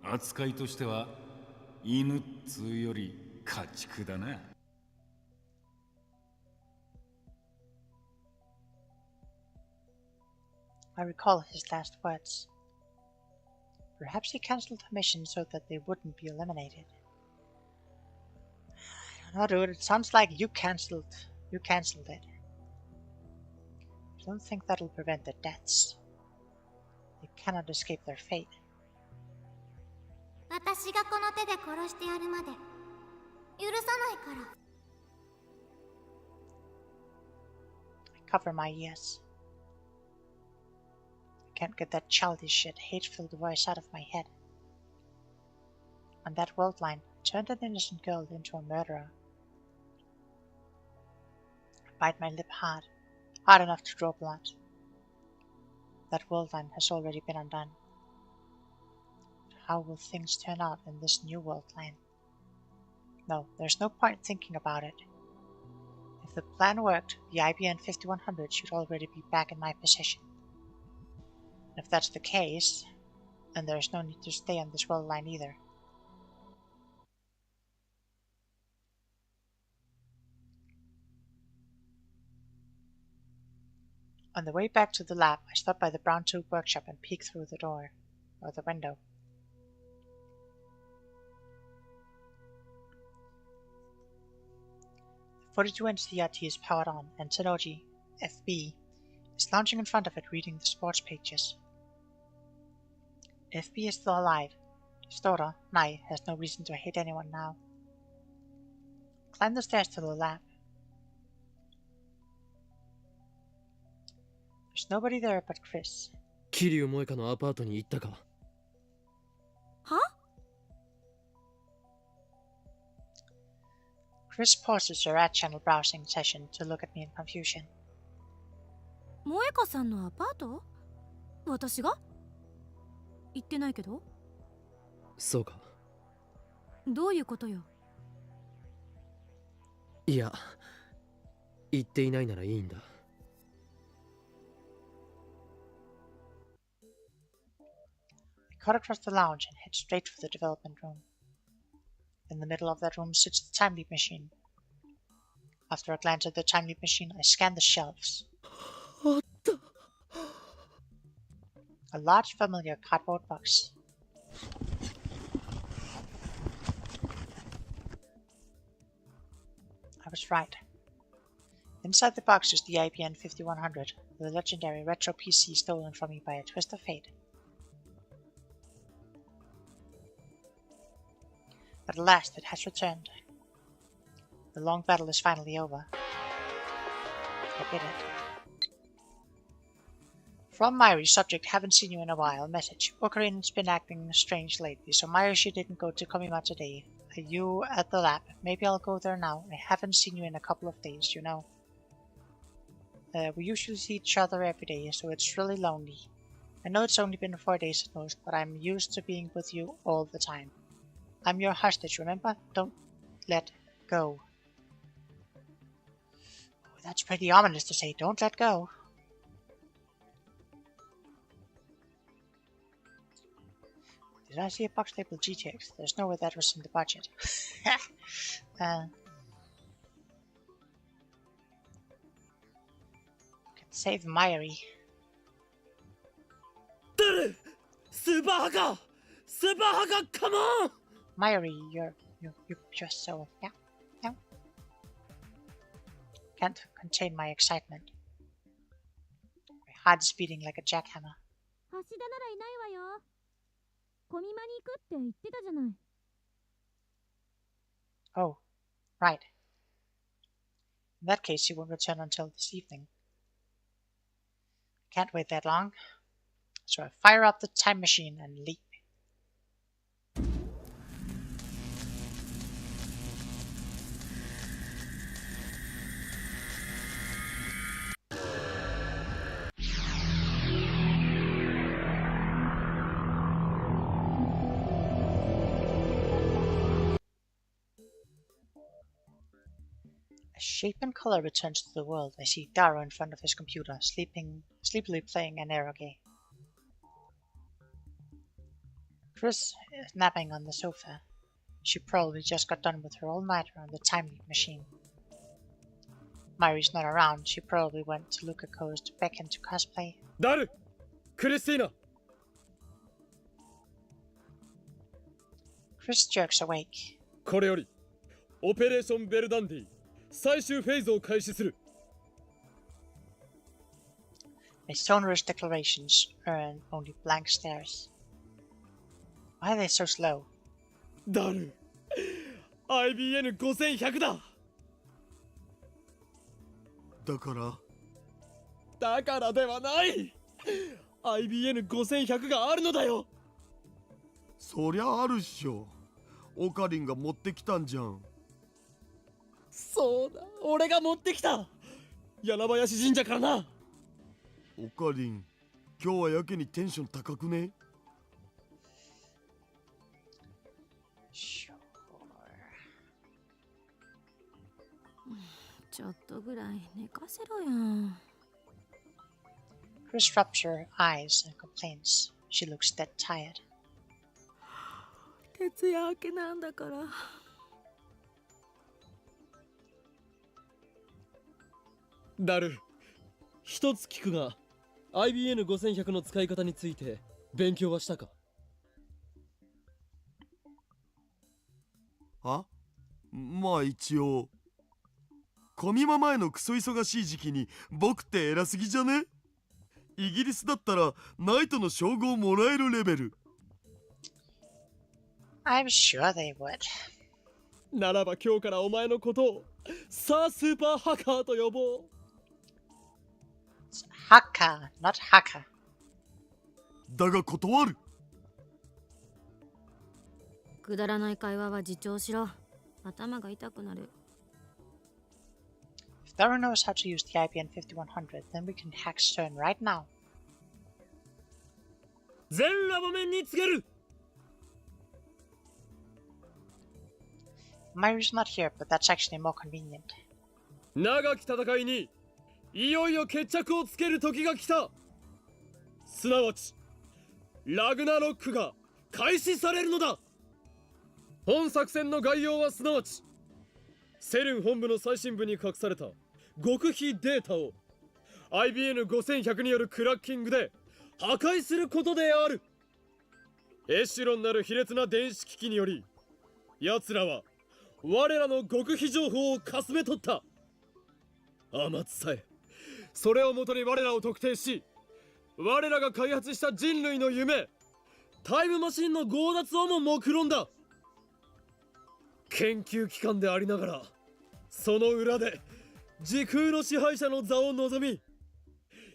扱いとしては犬っつうより家畜だな。I recall his last words. Perhaps he cancelled her mission so that they wouldn't be eliminated. I don't know, dude. It sounds like you cancelled it. I don't think that'll prevent the deaths. They cannot escape their fate. 私がこの手で殺してやるまで許さないから。 Cover my ears. I can't get that childish shit, hate-filled voice out of my head. On that world line, I turned an innocent girl into a murderer. I bite my lip hard enough to draw blood. That world line has already been undone. How will things turn out in this new world line? No, there's no point thinking about it. If the plan worked, the IBN 5100 should already be back in my possession. If that's the case, then there's no need to stay on this world line either. On the way back to the lab, I stopped by the Brown Tube workshop and peeked through the door, or the window. The 42-inch CRT is powered on, and Tenoji, FB, is lounging in front of it reading the sports pages. FB is still alive. His daughter, Nai, has no reason to hate anyone now. Climb the stairs to the lab. There's nobody there but Chris. 桐生萌香のアパートに行ったか？は？ Chris pauses her ad-channel browsing session to look at me in confusion. 萌香さんのアパート？私が？行ってないけど。そうか。どういうことよ？いや、行っていないならいいんだ。I cut across the lounge and head straight for the development room. In the middle of that room sits the time leap machine. After a glance at the time leap machine, I scan the shelves. A large familiar cardboard box. I was right. Inside the box is the IBN 5100, the legendary retro PC stolen from me by a twist of fate. At last it has returned. The long battle is finally over. I did it. From Myri, subject, haven't seen you in a while. Message. Okarin's been acting strange lately, so Myri, she didn't go to Komima today. Are you at the lab? Maybe I'll go there now. I haven't seen you in a couple of days, you know. We usually see each other every day, so it's really lonely. I know it's only been 4 days at most, but I'm used to being with you all the time. I'm your hostage, remember? Don't let go. Oh, that's pretty ominous to say, don't let go. Did I see a box labeled GTX? There's no way that was in the budget. Can save Myri. Super Hacker! Super Hacker, come on! Myri, you're just so... Yeah. Can't contain my excitement. My heart is beating like a jackhammer. 橋田ならいないわよ。コミマに行くって言ってたじゃない。Oh, right. In that case, he won't return until this evening. Can't wait that long. So I fire up the time machine and leap. A shape and color returns to the world. I see Daro in front of his computer, sleepily playing an aero game. Chris is napping on the sofa. She probably just got done with her all-nighter on the time leap machine. Myri's not around. She probably went to Luca Co's to beckon to cosplay. Daru! Christina! Chris jerks awake. これよりオペレーションベルダンディ最終フェーズを開始する。My sonorous declarations earn only blank stares. Why are they so slow? ダル IBN5100 だ。だからではない。IBN5100 があるのだよ。そりゃあるっしょ。オカリンが持ってきたんじゃん。そうだ、俺が持ってきた。柳林神社からな。オカリン、今日はやけにテンション高くね？Sure. ちょっとぐらい寝かせろよ。Chris rubs her eyes and complains. She looks dead tired. 徹夜明けなんだから。ダル、一つ聞くが IBN5100 の使い方について勉強はしたか？まあ一応。コミマ前のクソ忙しい時期に僕って偉すぎじゃね？イギリスだったらナイトの称号もらえるレベル。I'm sure they would. ならば今日からお前のことをサースーパーハッカーと呼ぼう。Hacker, not hacker. だが断る。くだらない会話は自重しろ。頭が痛くなる。If Daru knows how to use the IBN 5100, then we can hack Stern right now. 全ラボ面に告げる。Mayuri's not here, but that's actually more convenient. 長き戦いにいよいよ決着をつける時が来た。すなわちラグナロックが開始されるのだ。本作戦の概要はすなわちセルン本部の最深部に隠された極秘データを IBN5100 によるクラッキングで破壊することである。エシュロンなる卑劣な電子機器により奴らは我らの極秘情報をかすめ取った。天津さえそれをもとに我らを特定し、我らが開発した人類の夢タイムマシンの強奪をも目論んだ。研究機関でありながらその裏で時空の支配者の座を望み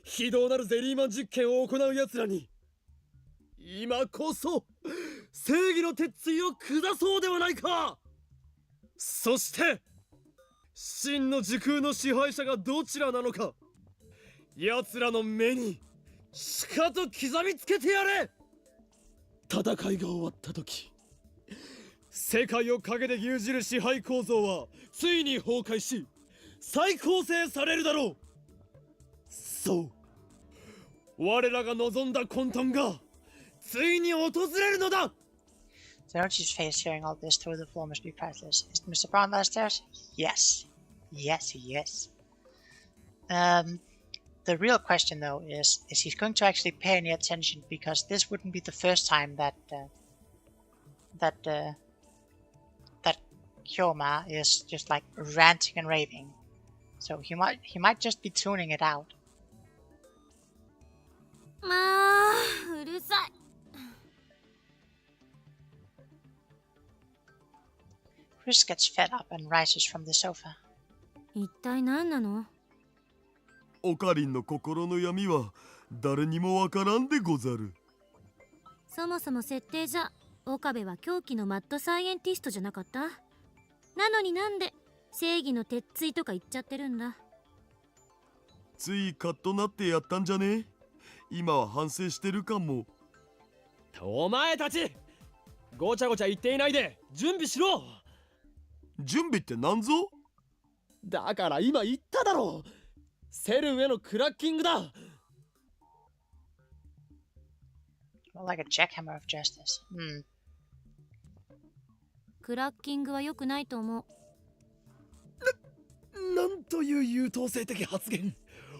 非道なるゼリーマン実験を行う奴らに今こそ正義の鉄槌を下そうではないか。そして真の時空の支配者がどちらなのか奴らの目にしかと刻みつけてやれ。戦いが終わった時世界を陰で牛耳る支配構造はついに崩壊し再構成されるだろう。そう我らが望んだ混沌がついに訪れるのだ。 Zerochi's face hearing all this through the floor must be priceless. Is Mr. Brown downstairs? Yes. Yes, he is. The real question though is he going to actually pay any attention? Because this wouldn't be the first time that Kyoma is just like ranting and raving. So he might just be tuning it out. まあ、うるさい。Chris gets fed up and rises from the sofa. 一体何なの？オカリンの心の闇は誰にもわからんでござる。そもそも設定じゃ岡部は狂気のマッドサイエンティストじゃなかった？なのになんで正義の鉄槌とか言っちゃってるんだ。ついカッとなってやったんじゃね？今は反省してるかも。お前たちごちゃごちゃ言っていないで準備しろ。準備って何ぞ？だから今言っただろう。セルンへのクラッキングだ。 More like a jackhammer of justice. Hmm. クラッキングは良くないと思う。なんという優等生的発言。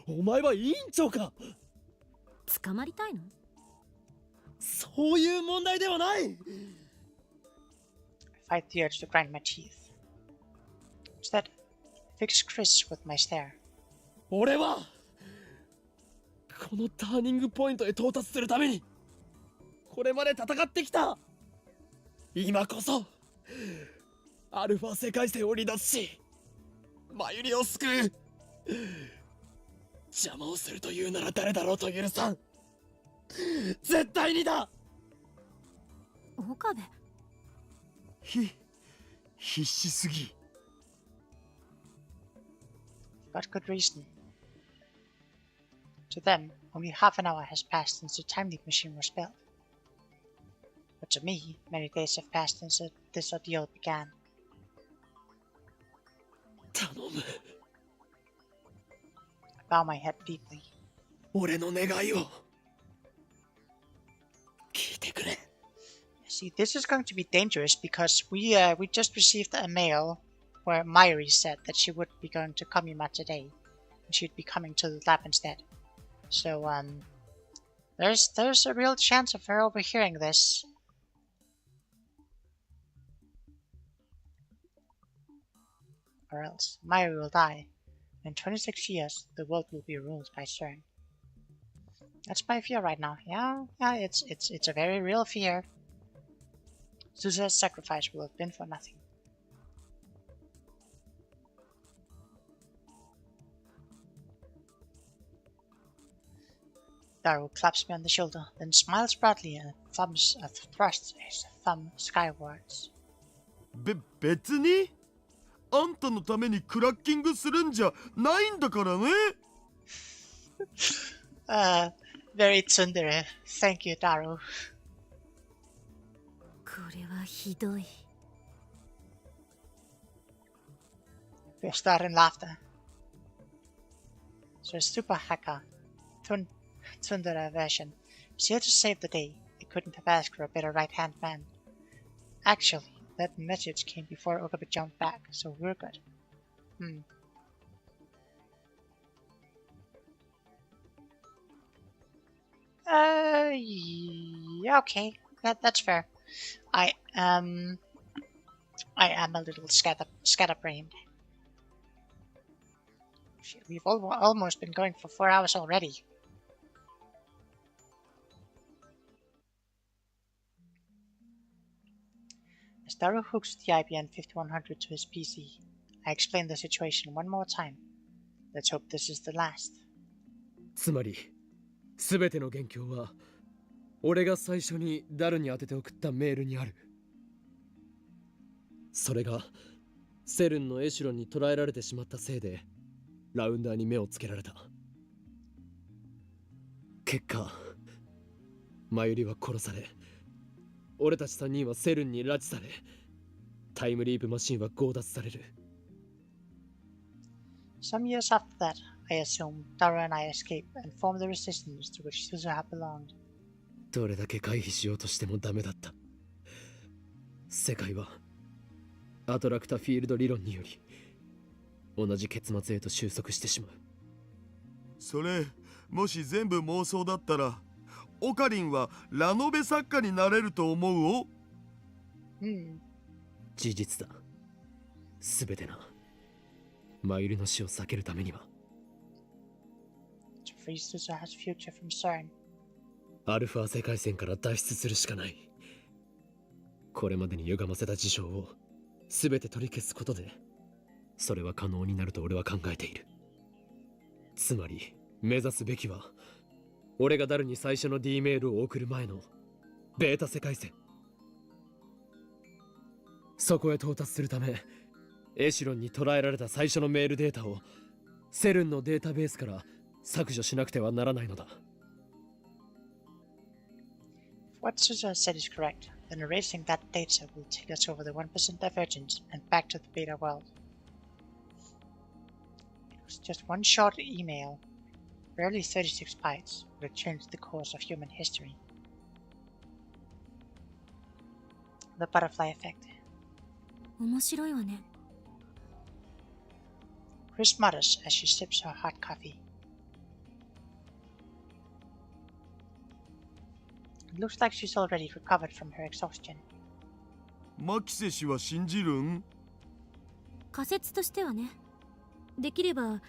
お前は委員長か。捕まりたいの？そういう問題ではない。 I fight the urge to grind my teeth. Instead, fix Chris with my stare. 俺はこのターニングポイントへ到達するためにこれまで戦ってきた。今こそアルファ世界線を離脱しマユリを救う。邪魔をするというなら誰だろうと許さん。絶対にだ。岡部、必死すぎ。 Got good reason. To them, only half an hour has passed since the time leap machine was built. But to me, many days have passed since this ordeal began. 頼む。 I bow my head deeply. 俺の願いを聞いてくれ。 See, this is going to be dangerous because we just received a mail where Mayuri said that she would be going to Komima today, and she'd be coming to the lab instead. So there's a real chance of her overhearing this. Or else Mayuri will die. In 26 years, the world will be ruled by CERN. That's my fear right now. Yeah, it's a very real fear. Suza's sacrifice will have been for nothing. Daru claps me on the shoulder, then smiles broadly and thrusts his thumb skywards. 別にあんたのためにクラッキングするんじゃないんだからね。Very tsundere. Thank you, Daru. これはひどい。We start in laughter. So a super hacker, tsundere version, is here to save the day. I couldn't have asked for a better right-hand man. Actually, that message came before Okabe jumped back, so we're good. Yeah, okay. That's fair. I am a little scatterbrained. Shit, we've almost been going for 4 hours already. As Daru hooks the IBM 5100 to his PC, I explain the situation one more time. Let's hope this is the last. つまり全ての元凶は俺が最初にダルに当てて送ったメールにある。それがセルンのエシュロンに捕らえられてしまったせいでラウンダーに目をつけられた。結果マユリは殺され、俺たち3人はセルンに拉致され、タイムリープマシンは強奪される。Some years after that, I assume Daru and I escape and form the resistance to which Suzuha belonged. どれだけ回避しようとしてもダメだった。世界はアトラクタフィールド理論により同じ結末へと収束してしまう。それもし全部妄想だったらオカリンはラノベ作家になれると思うお。事実だ。すべてな。マユリの死を避けるためには。To free Suzuha's future from CERN. アルファ世界線から脱出するしかない。これまでに歪ませた事象をすべて取り消すことでそれは可能になると俺は考えている。つまり目指すべきは俺がダルに最初の D メールを送る前のベータ世界線。そこへ到達するためエシュロンに捉えられた最初のメールデータをセルンのデータベースから削除しなくてはならないのだ。If what Suzuha said is correct, then erasing that data will take us over the 1% divergence and back to the beta world. It was just one short email, barely 36 bytes, would have changed the course of human history. The butterfly effect. 面白いわね。Chris mutters as she sips her hot coffee. It looks like she's already recovered from her exhaustion. マキセ氏は信じるん？仮説としてはね。できれば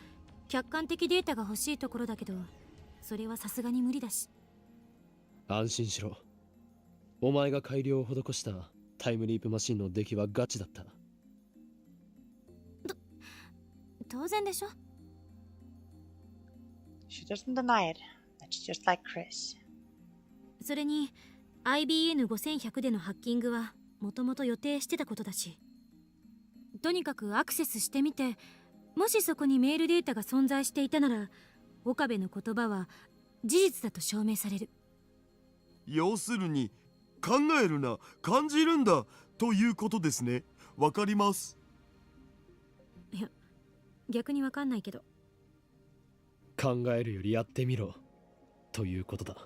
客観的データが欲しいところだけど、それはさすがに無理だし。安心しろ。お前が改良を施したタイムリープマシンの出来はガチだった。当然でしょ。She doesn't deny it. That's just like Chris. それに IBN5100 でのハッキングはもともと予定してたことだし、とにかくアクセスしてみて、もしそこにメールデータが存在していたなら、岡部の言葉は事実だと証明される。要するに考えるな、感じるんだということですね。わかります。いや、逆にわかんないけど。考えるよりやってみろということだ。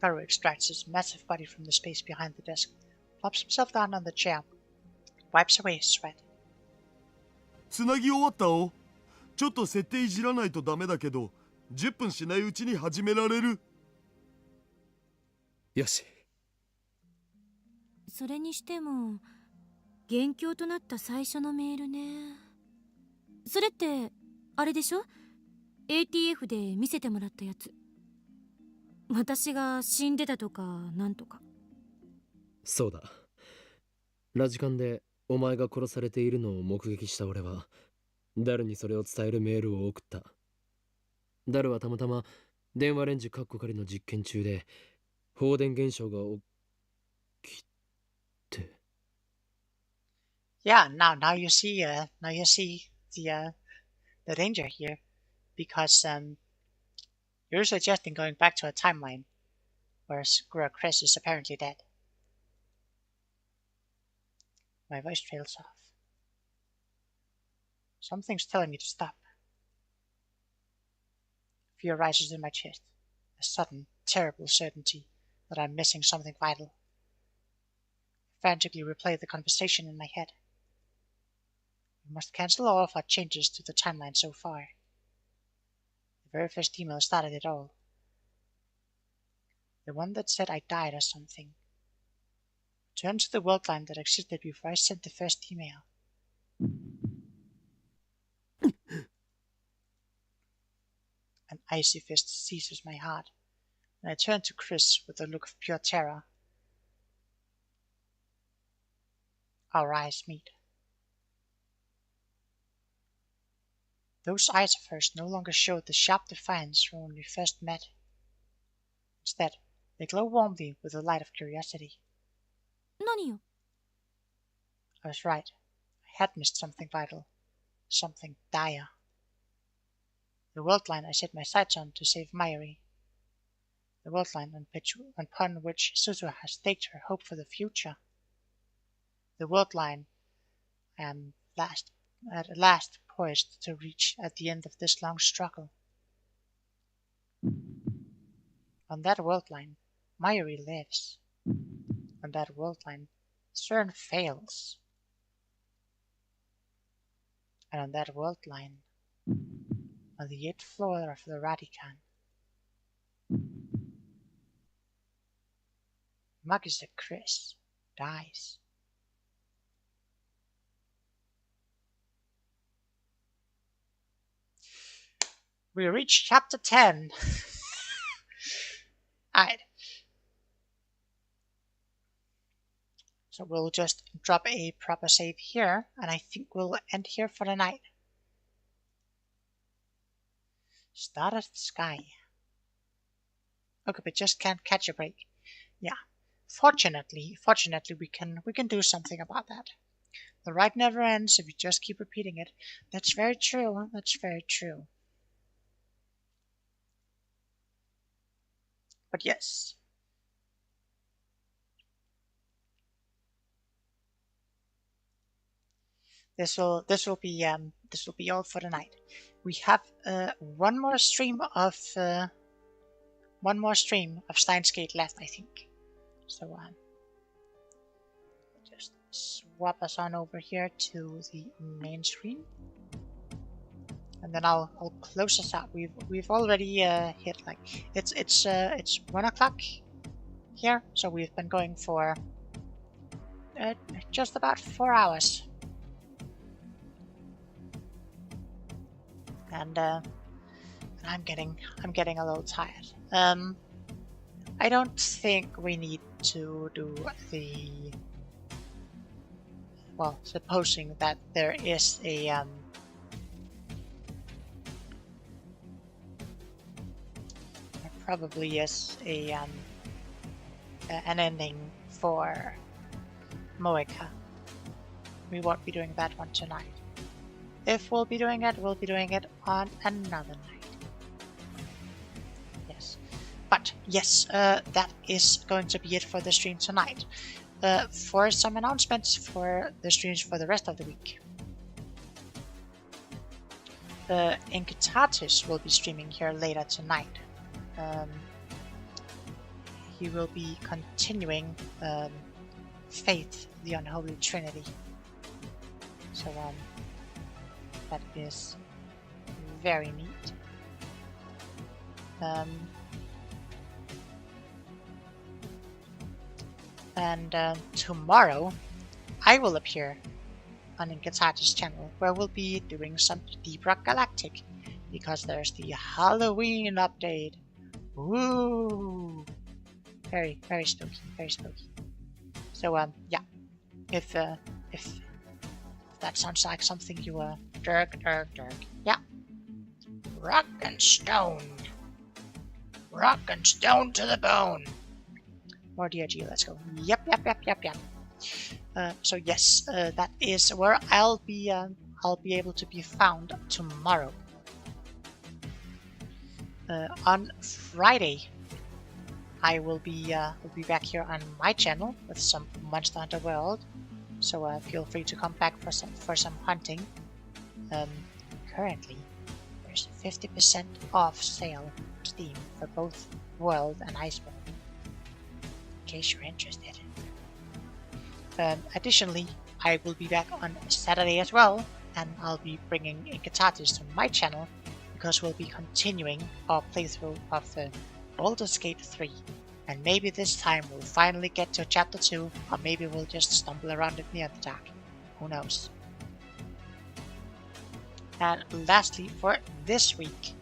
Pharaoh extracts his massive body from the space behind the desk, flops himself down on the chair, wipes away his sweat. つなぎ終わったお。ちょっと設定いじらないとダメだけど、10分しないうちに始められる。よし。それにしても元凶となった最初のメールね。それってあれでしょ？ ATF で見せてもらったやつ。私が死んでたとかなんとか。そうだ。ラジカンでお前が殺されているのを目撃した俺はダルにそれを伝えるメールを送った。ダルはたまたま電話レンジカッコ仮の実験中で放電現象が起きて。Yeah, now you see the danger here, because you're suggesting going back to a timeline where Chris is apparently dead. My voice trails off. Something's telling me to stop. Fear rises in my chest, a sudden, terrible certainty that I'm missing something vital. I frantically replay the conversation in my head. We must cancel all of our changes to the timeline so far. The very first email started it all. The one that said I died or something. Return to the world line that existed before I sent the first email. An icy fist seizes my heart, and I turn to Chris with a look of pure terror. Our eyes meet. Those eyes of hers no longer show the sharp defiance from when we first met. Instead, they glow warmly with the light of curiosity. 何よ。 I was right. I had missed something vital. Something dire. The world line I set my sights on to save Mayuri. The world line upon which Suzu has staked her hope for the future. The world line I am at last poised to reach at the end of this long struggle. On that world line, Mayuri lives. On that world line, CERN fails. And on that world line, on the 8th floor of the Radican, Magisa Chris dies. We reach chapter 10. Alright. So we'll just drop a proper save here, and I think we'll end here for the night. Star of the sky. Okay, but just can't catch a break. Yeah. Fortunately, we can do something about that. The ride never ends if you just keep repeating it. That's very true. That's very true. But yes. This will be all for tonight. We have one more stream of Steins Gate left, I think. So just swap us on over here to the main screen, and then I'll close us out. We've already hit, like, it's 1 o'clock here, so we've been going for just about 4 hours. And I'm getting a little tired. I don't think we need to do the... Well, supposing that there is a... there probably is a an ending for Moeka. We won't be doing that one tonight. If we'll be doing it, we'll be doing it on another night. Yes. But yes, that is going to be it for the stream tonight. For some announcements for the streams for the rest of the week. Inkitatus will be streaming here later tonight. He will be continuing Faith, the Unholy Trinity. So that is very neat. And tomorrow I will appear on Inkata's channel, where we'll be doing some Deep Rock Galactic, because there's the Halloween update. Woo! Very, very spooky, very spooky. So yeah, if that sounds like something you Dirk, yeah. Rock and stone to the bone. More DRG, let's go. Yep. So yes, that is where I'll be able to be found tomorrow. On Friday, I will be back here on my channel with some Monster Hunter World. So feel free to come back for some hunting. Currently, there's 50% off sale on Steam for both World and Iceborne, in case you're interested. Additionally, I will be back on Saturday as well, and I'll be bringing Inkatatus to my channel, because we'll be continuing our playthrough of Baldur's Gate 3. And maybe this time we'll finally get to Chapter 2, or maybe we'll just stumble around it near the dark. Who knows? And lastly, for this week,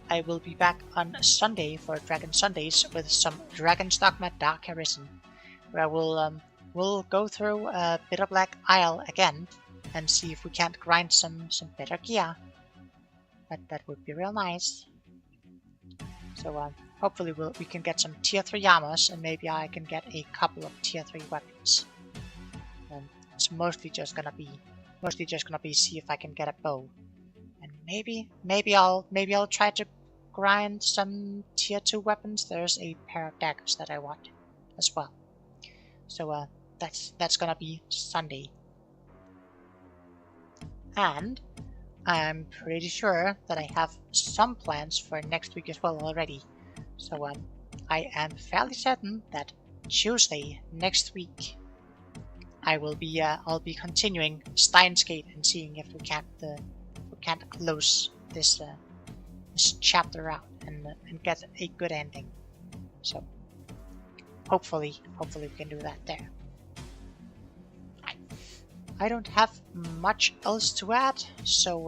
I will be back on Sunday for Dragon Sundays with some Dragon's Dogma Dark Arisen, where we'll go through Bitter Black Isle again and see if we can't grind some better gear. That would be real nice. So hopefully we can get some tier 3 armors, and maybe I can get a couple of tier 3 weapons. It's mostly just gonna be see if I can get a bow, and maybe I'll try to grind some tier 2 weapons. There's a pair of daggers that I want as well. So that's gonna be Sunday, and I'm pretty sure that I have some plans for next week as well already. So I am fairly certain that Tuesday next week I'll be continuing Steins Gate and seeing if we can't close this chapter out and get a good ending. So hopefully we can do that there. I don't have much else to add, so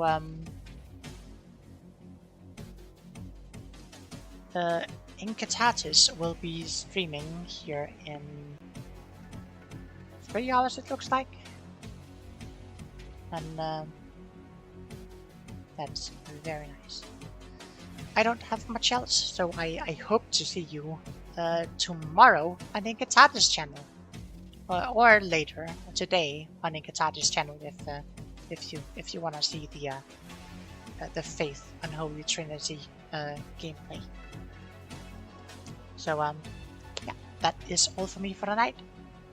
Inkatatus will be streaming here in 3 hours, it looks like, and that's very nice. I don't have much else, so I hope to see you tomorrow on Inkatatus channel. Or later today on Inkata's channel if you want to see the Faith Unholy Trinity gameplay. So yeah, that is all for me for tonight.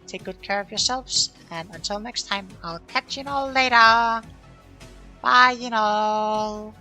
Take good care of yourselves, and until next time, I'll catch you all later. Bye, you all.